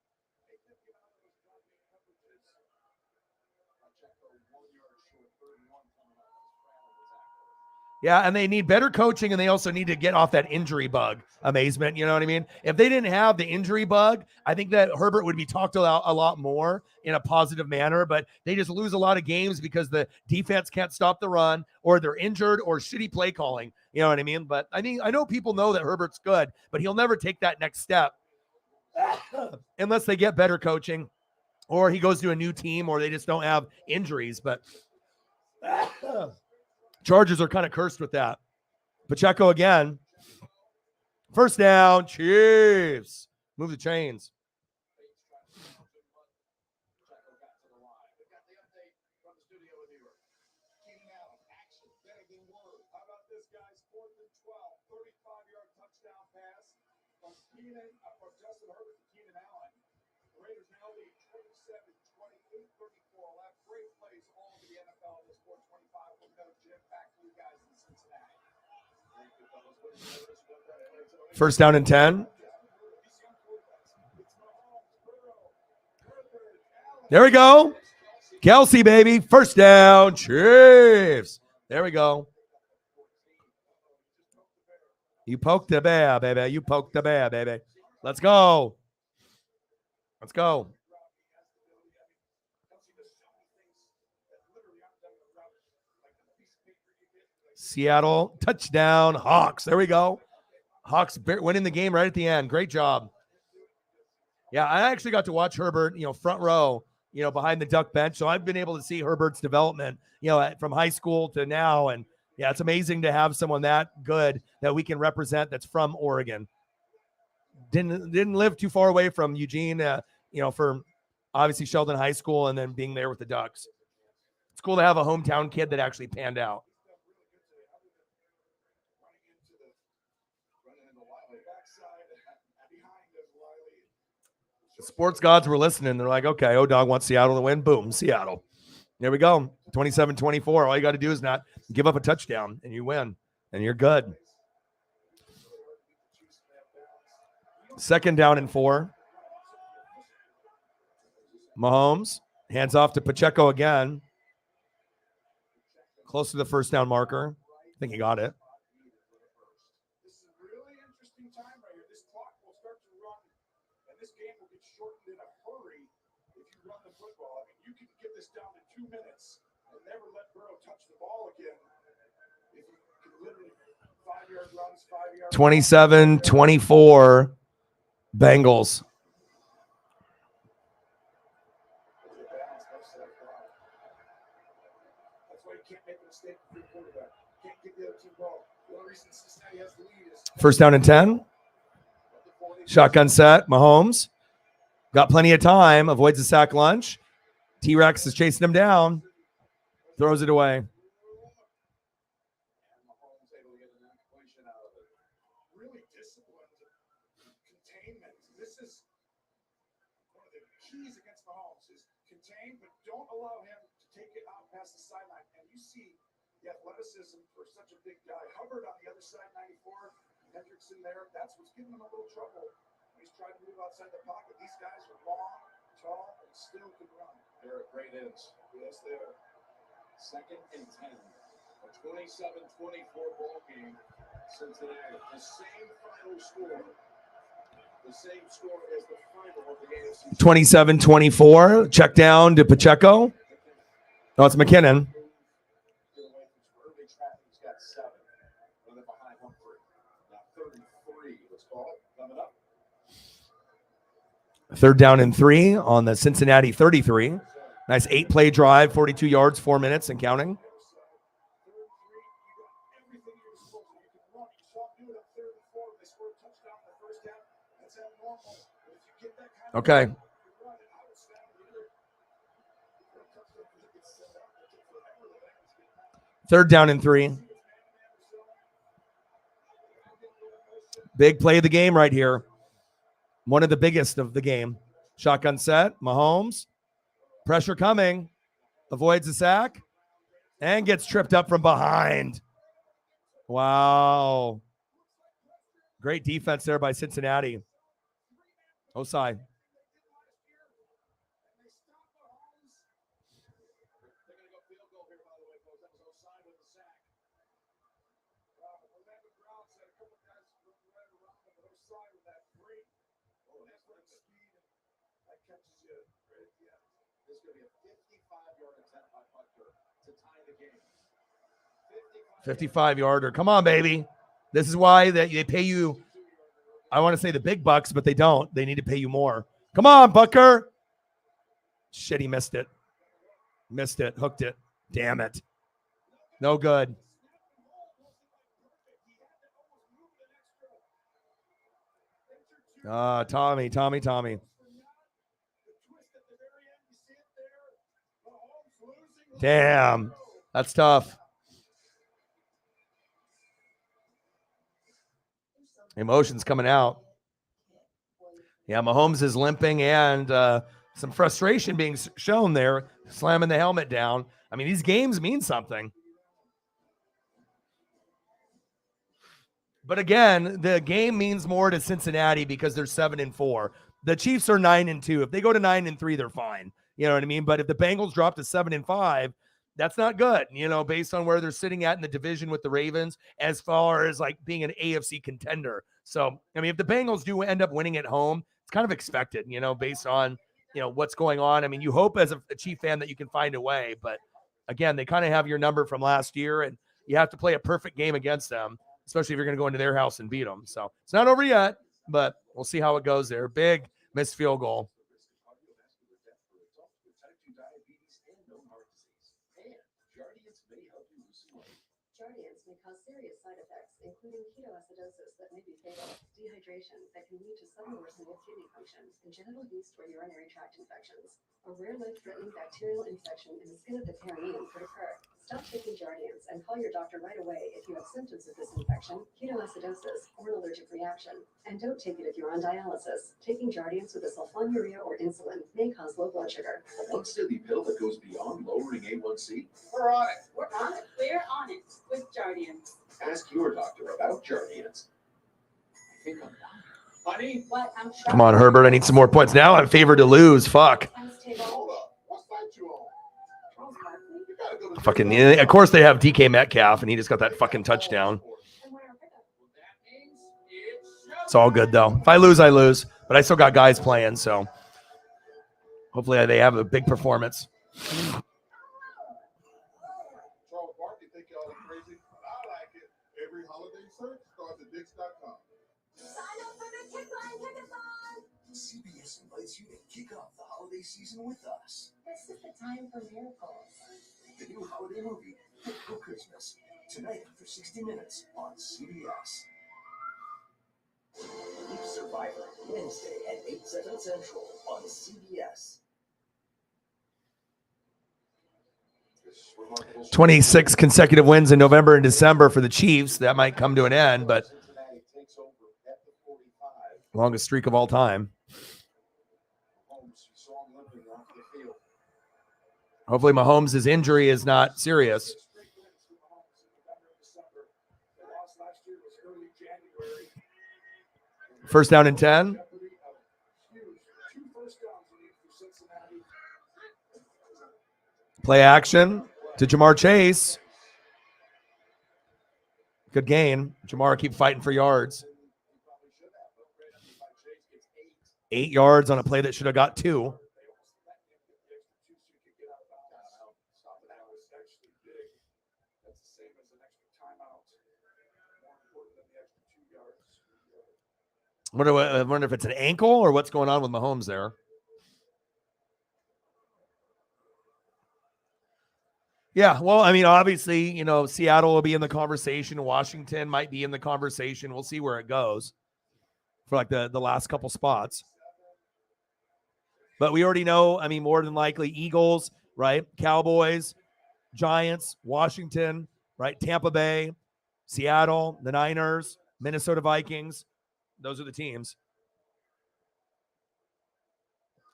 Yeah, and they need better coaching, and they also need to get off that injury bug amazement. You know what I mean? If they didn't have the injury bug, I think that Herbert would be talked about a lot more in a positive manner, but they just lose a lot of games because the defense can't stop the run, or they're injured, or shitty play calling. You know what I mean? But I know people know that Herbert's good, but he'll never take that next step unless they get better coaching, or he goes to a new team, or they just don't have injuries. But Chargers are kind of cursed with that. Pacheco again. First down, Chiefs. Move the chains. First down and 10. There we go. Kelsey, baby. First down, Chiefs. There we go. You poked the bear, baby. You poked the bear, baby. Let's go. Let's go. Seattle, touchdown, Hawks. There we go. Hawks winning the game right at the end. Great job. Yeah, I actually got to watch Herbert, front row, behind the duck bench. So I've been able to see Herbert's development, from high school to now. And yeah, it's amazing to have someone that good that we can represent that's from Oregon. Didn't live too far away from Eugene, for obviously Sheldon High School, and then being there with the Ducks. It's cool to have a hometown kid that actually panned out. The sports gods were listening. They're like, okay, O-Dog wants Seattle to win. Boom, Seattle. There we go. 27-24. All you got to do is not give up a touchdown, and you win, and you're good. Second down and 4. Mahomes hands off to Pacheco again. Close to the first down marker. I think he got it. This is a really interesting time right here. This clock will start to run, and this game will get shortened in a hurry if you run the football. I mean, you can get this down to 2 minutes and never let Burrow touch the ball again. If you can literally 5-yard runs, 5-yard 27-24 Bengals. First down and 10. Shotgun set. Mahomes got plenty of time. Avoids the sack lunch. T-Rex is chasing him down. Throws it away. Really disciplined containment. This is one of the keys against Mahomes is contain, but don't allow him to take it out past the sideline. And you see the athleticism for such a big guy. Hubbard on the other side, 94. Hendrickson there. That's what's giving him a little trouble. He's trying to move outside the pocket. These guys are long, tall, and still can run. They're great ends. Yes, they are. Second and 10. A 27-24 ball game. Cincinnati. The same final score. The same score as the final of the AFC. 27-24. Check down to Pacheco. No, it's McKinnon. Early traffic's got 7. They're behind Humphrey. Now 33. Let's call it. Coming up. Third down and 3 on the Cincinnati 33. Nice 8-play drive, 42 yards, 4 minutes and counting. Okay. Third down and 3. Big play of the game right here. One of the biggest of the game. Shotgun set. Mahomes. Pressure coming. Avoids the sack. And gets tripped up from behind. Wow. Great defense there by Cincinnati. Osai. This is going to be a 55-yard attempt by Butker to tie the game. 55-yarder. Come on, baby. This is why they pay you, I want to say the big bucks, but they don't. They need to pay you more. Come on, Butker. Shit, he missed it. Missed it. Hooked it. Damn it. No good. Tommy. Damn. That's tough. Emotions coming out. Yeah, Mahomes is limping and some frustration being shown there, slamming the helmet down. I mean, these games mean something. But again, the game means more to Cincinnati because they're 7-4. The Chiefs are 9-2. If they go to 9-3, they're fine. You know what I mean? But if the Bengals drop to 7-5, that's not good, you know, based on where they're sitting at in the division with the Ravens, as far as like being an AFC contender. So, I mean, if the Bengals do end up winning at home, it's kind of expected, you know, based on, you know, what's going on. I mean, you hope as a Chief fan that you can find a way, but again, they kind of have your number from last year and you have to play a perfect game against them, especially if you're going to go into their house and beat them. So it's not over yet, but we'll see how it goes there. Big missed field goal. Jardiance may cause serious side effects, including ketoacidosis that may be fatal, dehydration that can lead to sudden worsening of kidney function, and genital yeast or urinary tract infections. A rare life-threatening bacterial infection in the skin of the perineum could occur. Stop taking Jardiance and call your doctor right away if you have symptoms of this infection, ketoacidosis, or an allergic reaction. And don't take it if you're on dialysis. Taking Jardiance with a sulfonylurea or insulin may cause low blood sugar. A once-daily pill that goes beyond lowering A1C? We're on it. We're on it. We're on it with Jardiance. Ask your doctor about Jardiance. I think I'm done. Honey? What? I'm Come on, Herbert. I need some more points. Now I'm favored to lose. Fuck. Hold up. What side you on? You gotta go to Fucking, of course they have DK Metcalf, and he just got that fucking touchdown. It's all good, though. If I lose, I lose. But I still got guys playing, so hopefully they have a big performance. Charles Barkley think y'all are crazy, but I like it. Every holiday search starts at Dix.com. Sign up for the Kick Line Ticket-Thon! CBS invites you to kick off the holiday season with us. This is the time for miracles. The new holiday movie, Fit for Christmas, tonight for 60 minutes on CBS. Leap Survivor, Wednesday at 8, 7 Central on CBS. 26 consecutive wins in November and December for the Chiefs. That might come to an end, but longest streak of all time. Hopefully Mahomes' injury is not serious. First down and 10. Play action to Jamar Chase. Good gain. Jamar keep fighting for yards. 8 yards on a play that should have got 2. I wonder if it's an ankle or what's going on with Mahomes there. Yeah, well, I mean, obviously, Seattle will be in the conversation. Washington might be in the conversation. We'll see where it goes for like the last couple spots. But we already know, I mean, more than likely Eagles, right? Cowboys, Giants, Washington, right? Tampa Bay, Seattle, the Niners, Minnesota Vikings. Those are the teams.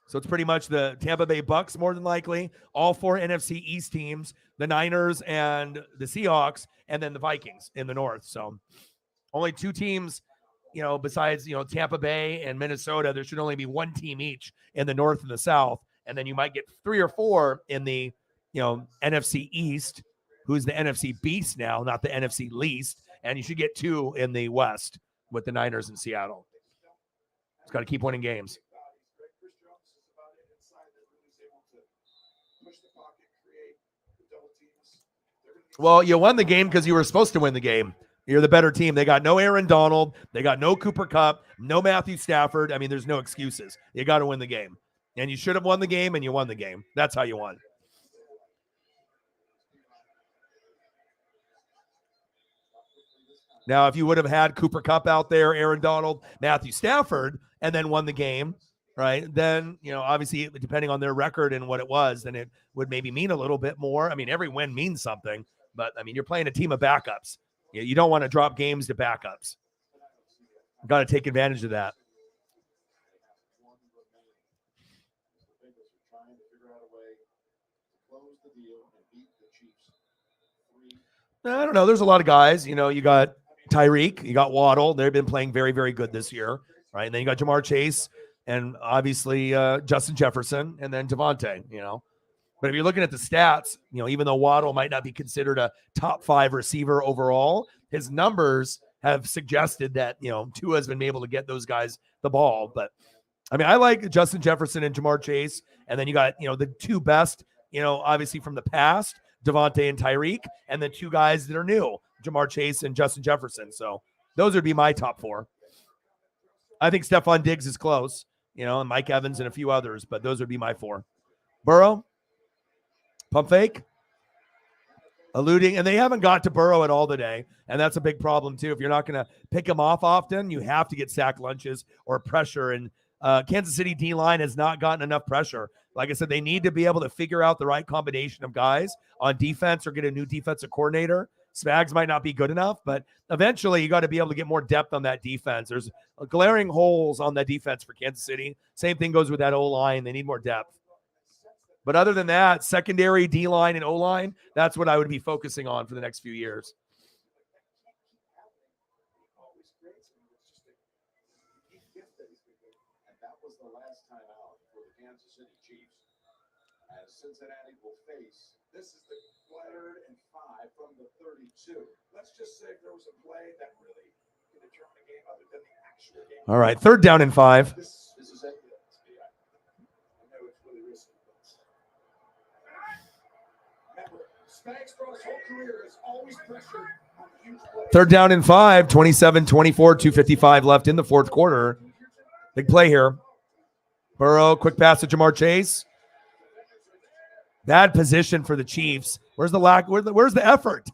So it's pretty much the Tampa Bay Bucks, more than likely, all 4 NFC East teams, the Niners and the Seahawks, and then the Vikings in the North. So only 2 teams, besides, Tampa Bay and Minnesota. There should only be 1 team each in the North and the South. And then you might get 3 or 4 in the, NFC East, who's the NFC Beast now, not the NFC Least. And you should get 2 in the West with the Niners and Seattle. It's got to keep winning games. Well, you won the game because you were supposed to win the game. You're the better team. They got no Aaron Donald. They got no Cooper Kupp, no Matthew Stafford. I mean, there's no excuses. You got to win the game. And you should have won the game, and you won the game. That's how you won. Now, if you would have had Cooper Kupp out there, Aaron Donald, Matthew Stafford, and then won the game, right, then, obviously, depending on their record and what it was, then it would maybe mean a little bit more. I mean, every win means something. But, I mean, you're playing a team of backups. You don't want to drop games to backups. Got to take advantage of that. I don't know. There's a lot of guys. You got Tyreek, you got Waddle. They've been playing very, very good this year, right? And then you got Jamar Chase and obviously Justin Jefferson and then Devontae, But if you're looking at the stats, even though Waddle might not be considered a top 5 receiver overall, his numbers have suggested that, Tua has been able to get those guys the ball. But, I mean, I like Justin Jefferson and Jamar Chase. And then you got, the 2 best, obviously from the past, Devontae and Tyreek, and the 2 guys that are new, Jamar Chase and Justin Jefferson. So those would be my top 4. I think Stephon Diggs is close, and Mike Evans and a few others, but those would be my 4. Burrow? Pump fake, eluding, and they haven't got to Burrow at all today, and that's a big problem too. If you're not going to pick him off often, you have to get sack lunches or pressure, and Kansas City D-line has not gotten enough pressure. Like I said, they need to be able to figure out the right combination of guys on defense or get a new defensive coordinator. Spags might not be good enough, but eventually you got to be able to get more depth on that defense. There's glaring holes on that defense for Kansas City. Same thing goes with that O-line. They need more depth. But other than that, secondary, D-line, and O-line, that's what I would be focusing on for the next few years. And that was the last time out for the Kansas City Chiefs. As Cincinnati will face, this is the 3rd and 5 from the 32. Let's just say if there was a play that really could determine a game other than the actual game. All right, 3rd down and 5. This is it. I know it's really risky. Spags throughout his whole career has always pressured on huge plays. 3rd down and 5, 27-24, 2:55 left in the 4th quarter. Big play here. Burrow, quick pass to Jamar Chase. Bad position for the Chiefs. Where's the effort?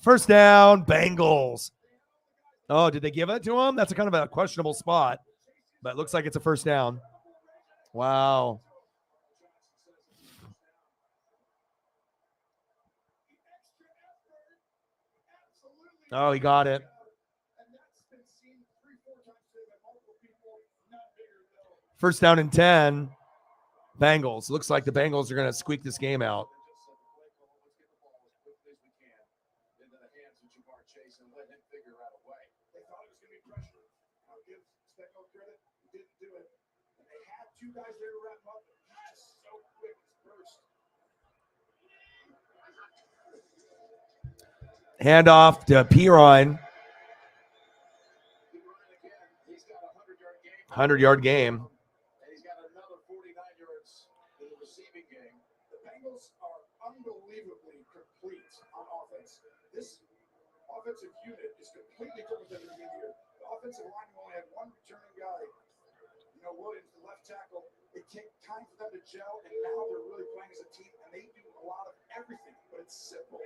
First down, Bengals. Oh, did they give it to him? That's a kind of a questionable spot, but it looks like it's a first down. Wow. Oh, he got it. First down and 10. Bengals. Looks like the Bengals are going to squeak this game out. Handoff to Piron. 100-yard game. He's got another 49 yards in the receiving game. The Bengals are unbelievably complete on offense. This offensive unit is completely different than the year. The offensive line only had one returning guy. Williams, the left tackle. It takes time for them to gel, and now they're really playing as a team, and they do a lot of everything. But it's simple.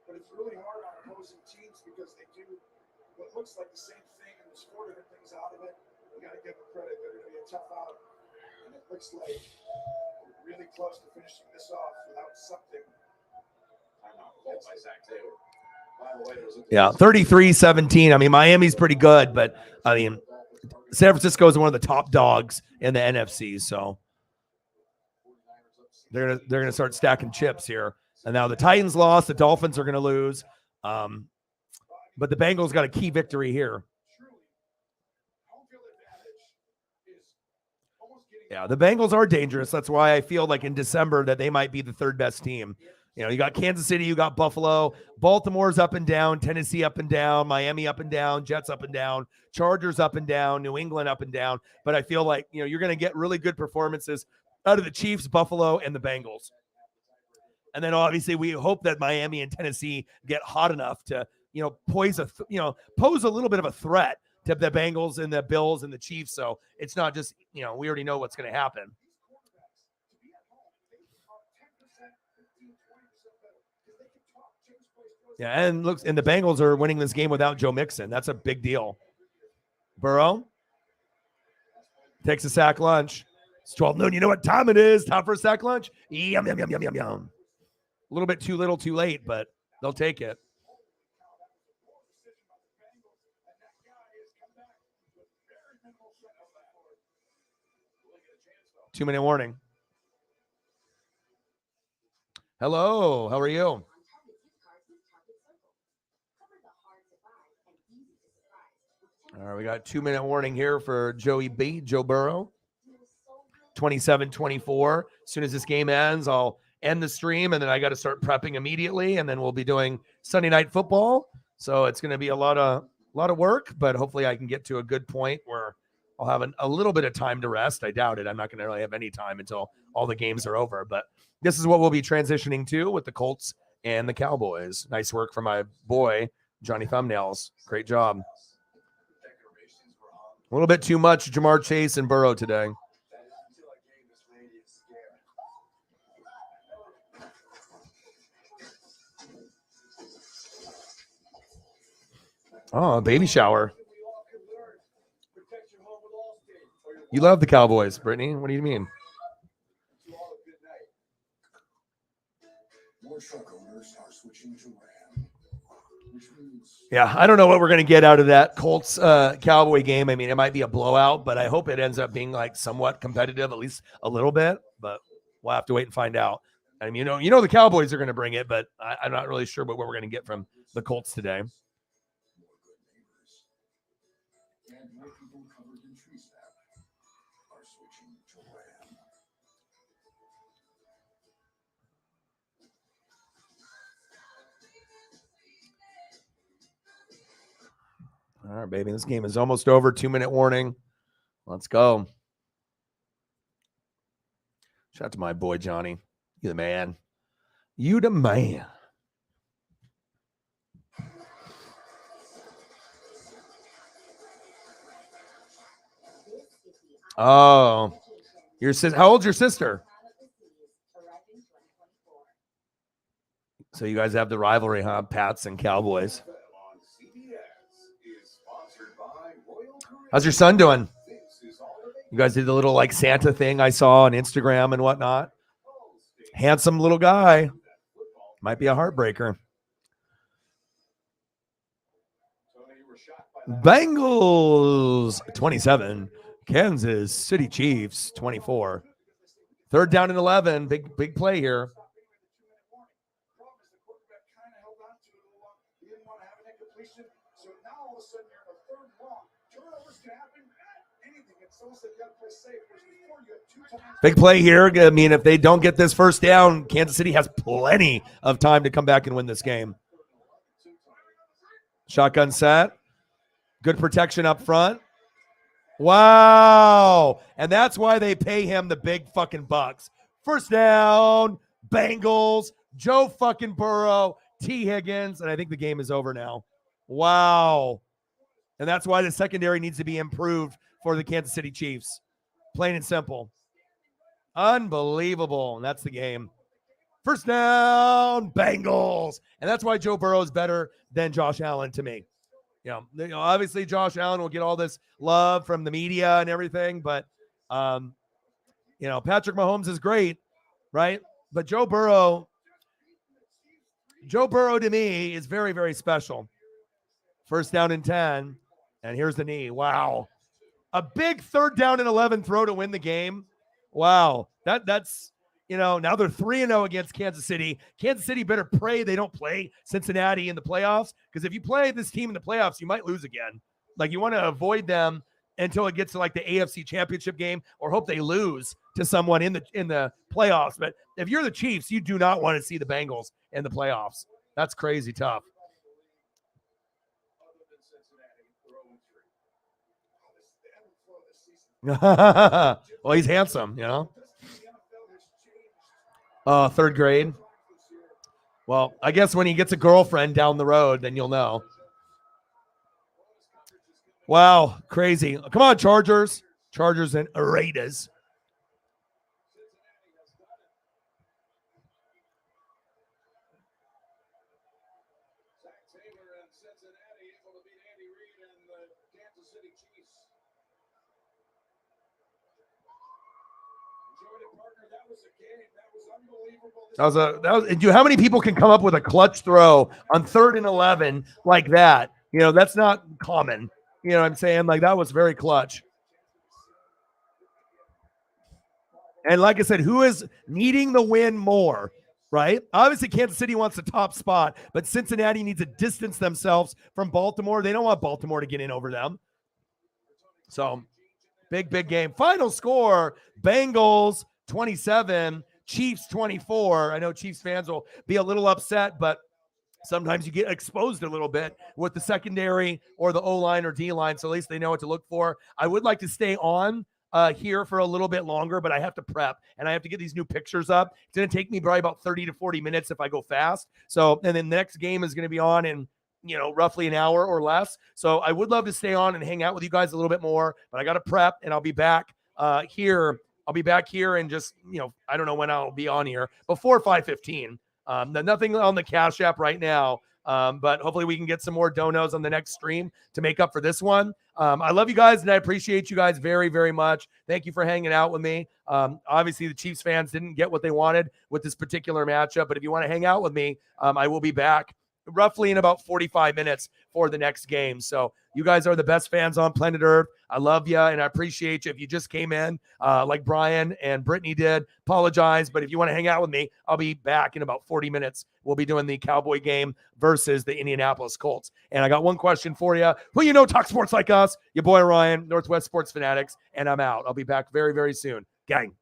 But it's really hard on opposing teams because they do what looks like the same thing, and there's 4 different things out of it. You got to give them credit. They're going to be a tough out. And it looks like we're really close to finishing this off without something. I'm not called by Zach Taylor. Yeah, 33-17. I mean, Miami's pretty good, but I mean, San Francisco is one of the top dogs in the NFC, so they're gonna start stacking chips here. And now the Titans lost, the Dolphins are gonna lose, but the Bengals got a key victory here. Yeah, the Bengals are dangerous. That's why I feel like in December that they might be the third best team. You got Kansas City, you got Buffalo, Baltimore's up and down, Tennessee up and down, Miami up and down, Jets up and down, Chargers up and down, New England up and down. But I feel like, you're going to get really good performances out of the Chiefs, Buffalo, and the Bengals. And then obviously we hope that Miami and Tennessee get hot enough to, pose a little bit of a threat to the Bengals and the Bills and the Chiefs. So it's not just, we already know what's going to happen. Yeah, and the Bengals are winning this game without Joe Mixon. That's a big deal. Burrow takes a sack lunch. It's 12 noon. You know what time it is? Time for a sack lunch? Yum, yum, yum, yum, yum, yum. A little bit too little, too late, but they'll take it. Two-minute warning. Hello, how are you? All right, we got 2-minute warning here for Joe Burrow. 27-24. As soon as this game ends, I'll end the stream, and then I got to start prepping immediately, and then we'll be doing Sunday Night Football. So it's going to be a lot of work, but hopefully I can get to a good point where I'll have a little bit of time to rest. I doubt it. I'm not going to really have any time until all the games are over, but this is what we'll be transitioning to with the Colts and the Cowboys. Nice work from my boy, Johnny Thumbnails. Great job. A little bit too much Jamar Chase and Burrow today. Oh, baby shower. You love the Cowboys, Brittany. What do you mean? Yeah, I don't know what we're going to get out of that Colts Cowboy game. I mean, it might be a blowout, but I hope it ends up being like somewhat competitive, at least a little bit. But we'll have to wait and find out. I mean, the Cowboys are going to bring it, but I'm not really sure what we're going to get from the Colts today. All right, baby. This game is almost over. 2-minute warning. Let's go. Shout out to my boy, Johnny. You the man. You the man. Oh. How old's your sister? So you guys have the rivalry, huh? Pats and Cowboys. How's your son doing? You guys did the little like Santa thing I saw on Instagram and whatnot. Handsome little guy. Might be a heartbreaker. Bengals 27, Kansas City Chiefs 24. Third down and 11. Big play here. Big play here. I mean, if they don't get this first down, Kansas City has plenty of time to come back and win this game. Shotgun set. Good protection up front. Wow. And that's why they pay him the big fucking bucks. First down, Bengals, Joe fucking Burrow, T. Higgins, and I think the game is over now. Wow. And that's why the secondary needs to be improved for the Kansas City Chiefs. Plain and simple. Unbelievable. And that's the game. First down, Bengals. And that's why Joe Burrow is better than Josh Allen to me. You know, obviously Josh Allen will get all this love from the media and everything, but, you know, Patrick Mahomes is great, right? But Joe Burrow to me is very, very special. First down and 10, and here's the knee. Wow. A big third down and 11 throw to win the game. Wow. That's, you know, now they're 3-0 against Kansas City. Kansas City better pray they don't play Cincinnati in the playoffs, because if you play this team in the playoffs, you might lose again. Like, you want to avoid them until it gets to like the AFC Championship game, or hope they lose to someone in the playoffs. But if you're the Chiefs, you do not want to see the Bengals in the playoffs. That's crazy tough. Well, he's handsome, you know. Third grade. Well, I guess when he gets a girlfriend down the road, then you'll know. Wow, crazy. Come on, Chargers. Chargers and Raiders. How many people can come up with a clutch throw on 3rd and 11 like that? You know, that's not common. You know what I'm saying? Like, that was very clutch. And like I said, who is needing the win more, right? Obviously, Kansas City wants the top spot, but Cincinnati needs to distance themselves from Baltimore. They don't want Baltimore to get in over them. So, big game. Final score, Bengals 27, Chiefs 24. I know Chiefs fans will be a little upset, but sometimes you get exposed a little bit with the secondary or the O-line or D-line, so at least they know what to look for. I would like to stay on here for a little bit longer, but I have to prep and I have to get these new pictures up. It's going to take me probably about 30 to 40 minutes if I go fast. So, and then the next game is going to be on in, you know, roughly an hour or less. So I would love to stay on and hang out with you guys a little bit more, but I got to prep, and I'll be back here. I'll be back here and just, you know, I don't know when I'll be on here, before 5:15. Nothing on the Cash App right now, but hopefully we can get some more donos on the next stream to make up for this one. I love you guys, and I appreciate you guys very, very much. Thank you for hanging out with me. Obviously, the Chiefs fans didn't get what they wanted with this particular matchup, but if you want to hang out with me, I will be back roughly in about 45 minutes for the next game. So you guys are the best fans on planet Earth. I love you, and I appreciate you. If you just came in, like Brian and Brittany did, apologize. But if you want to hang out with me, I'll be back in about 40 minutes. We'll be doing the Cowboy game versus the Indianapolis Colts. And I got one question for you. Who you know talk sports like us? Your boy Ryan, Northwest Sports Fanatics, and I'm out. I'll be back very, very soon. Gang.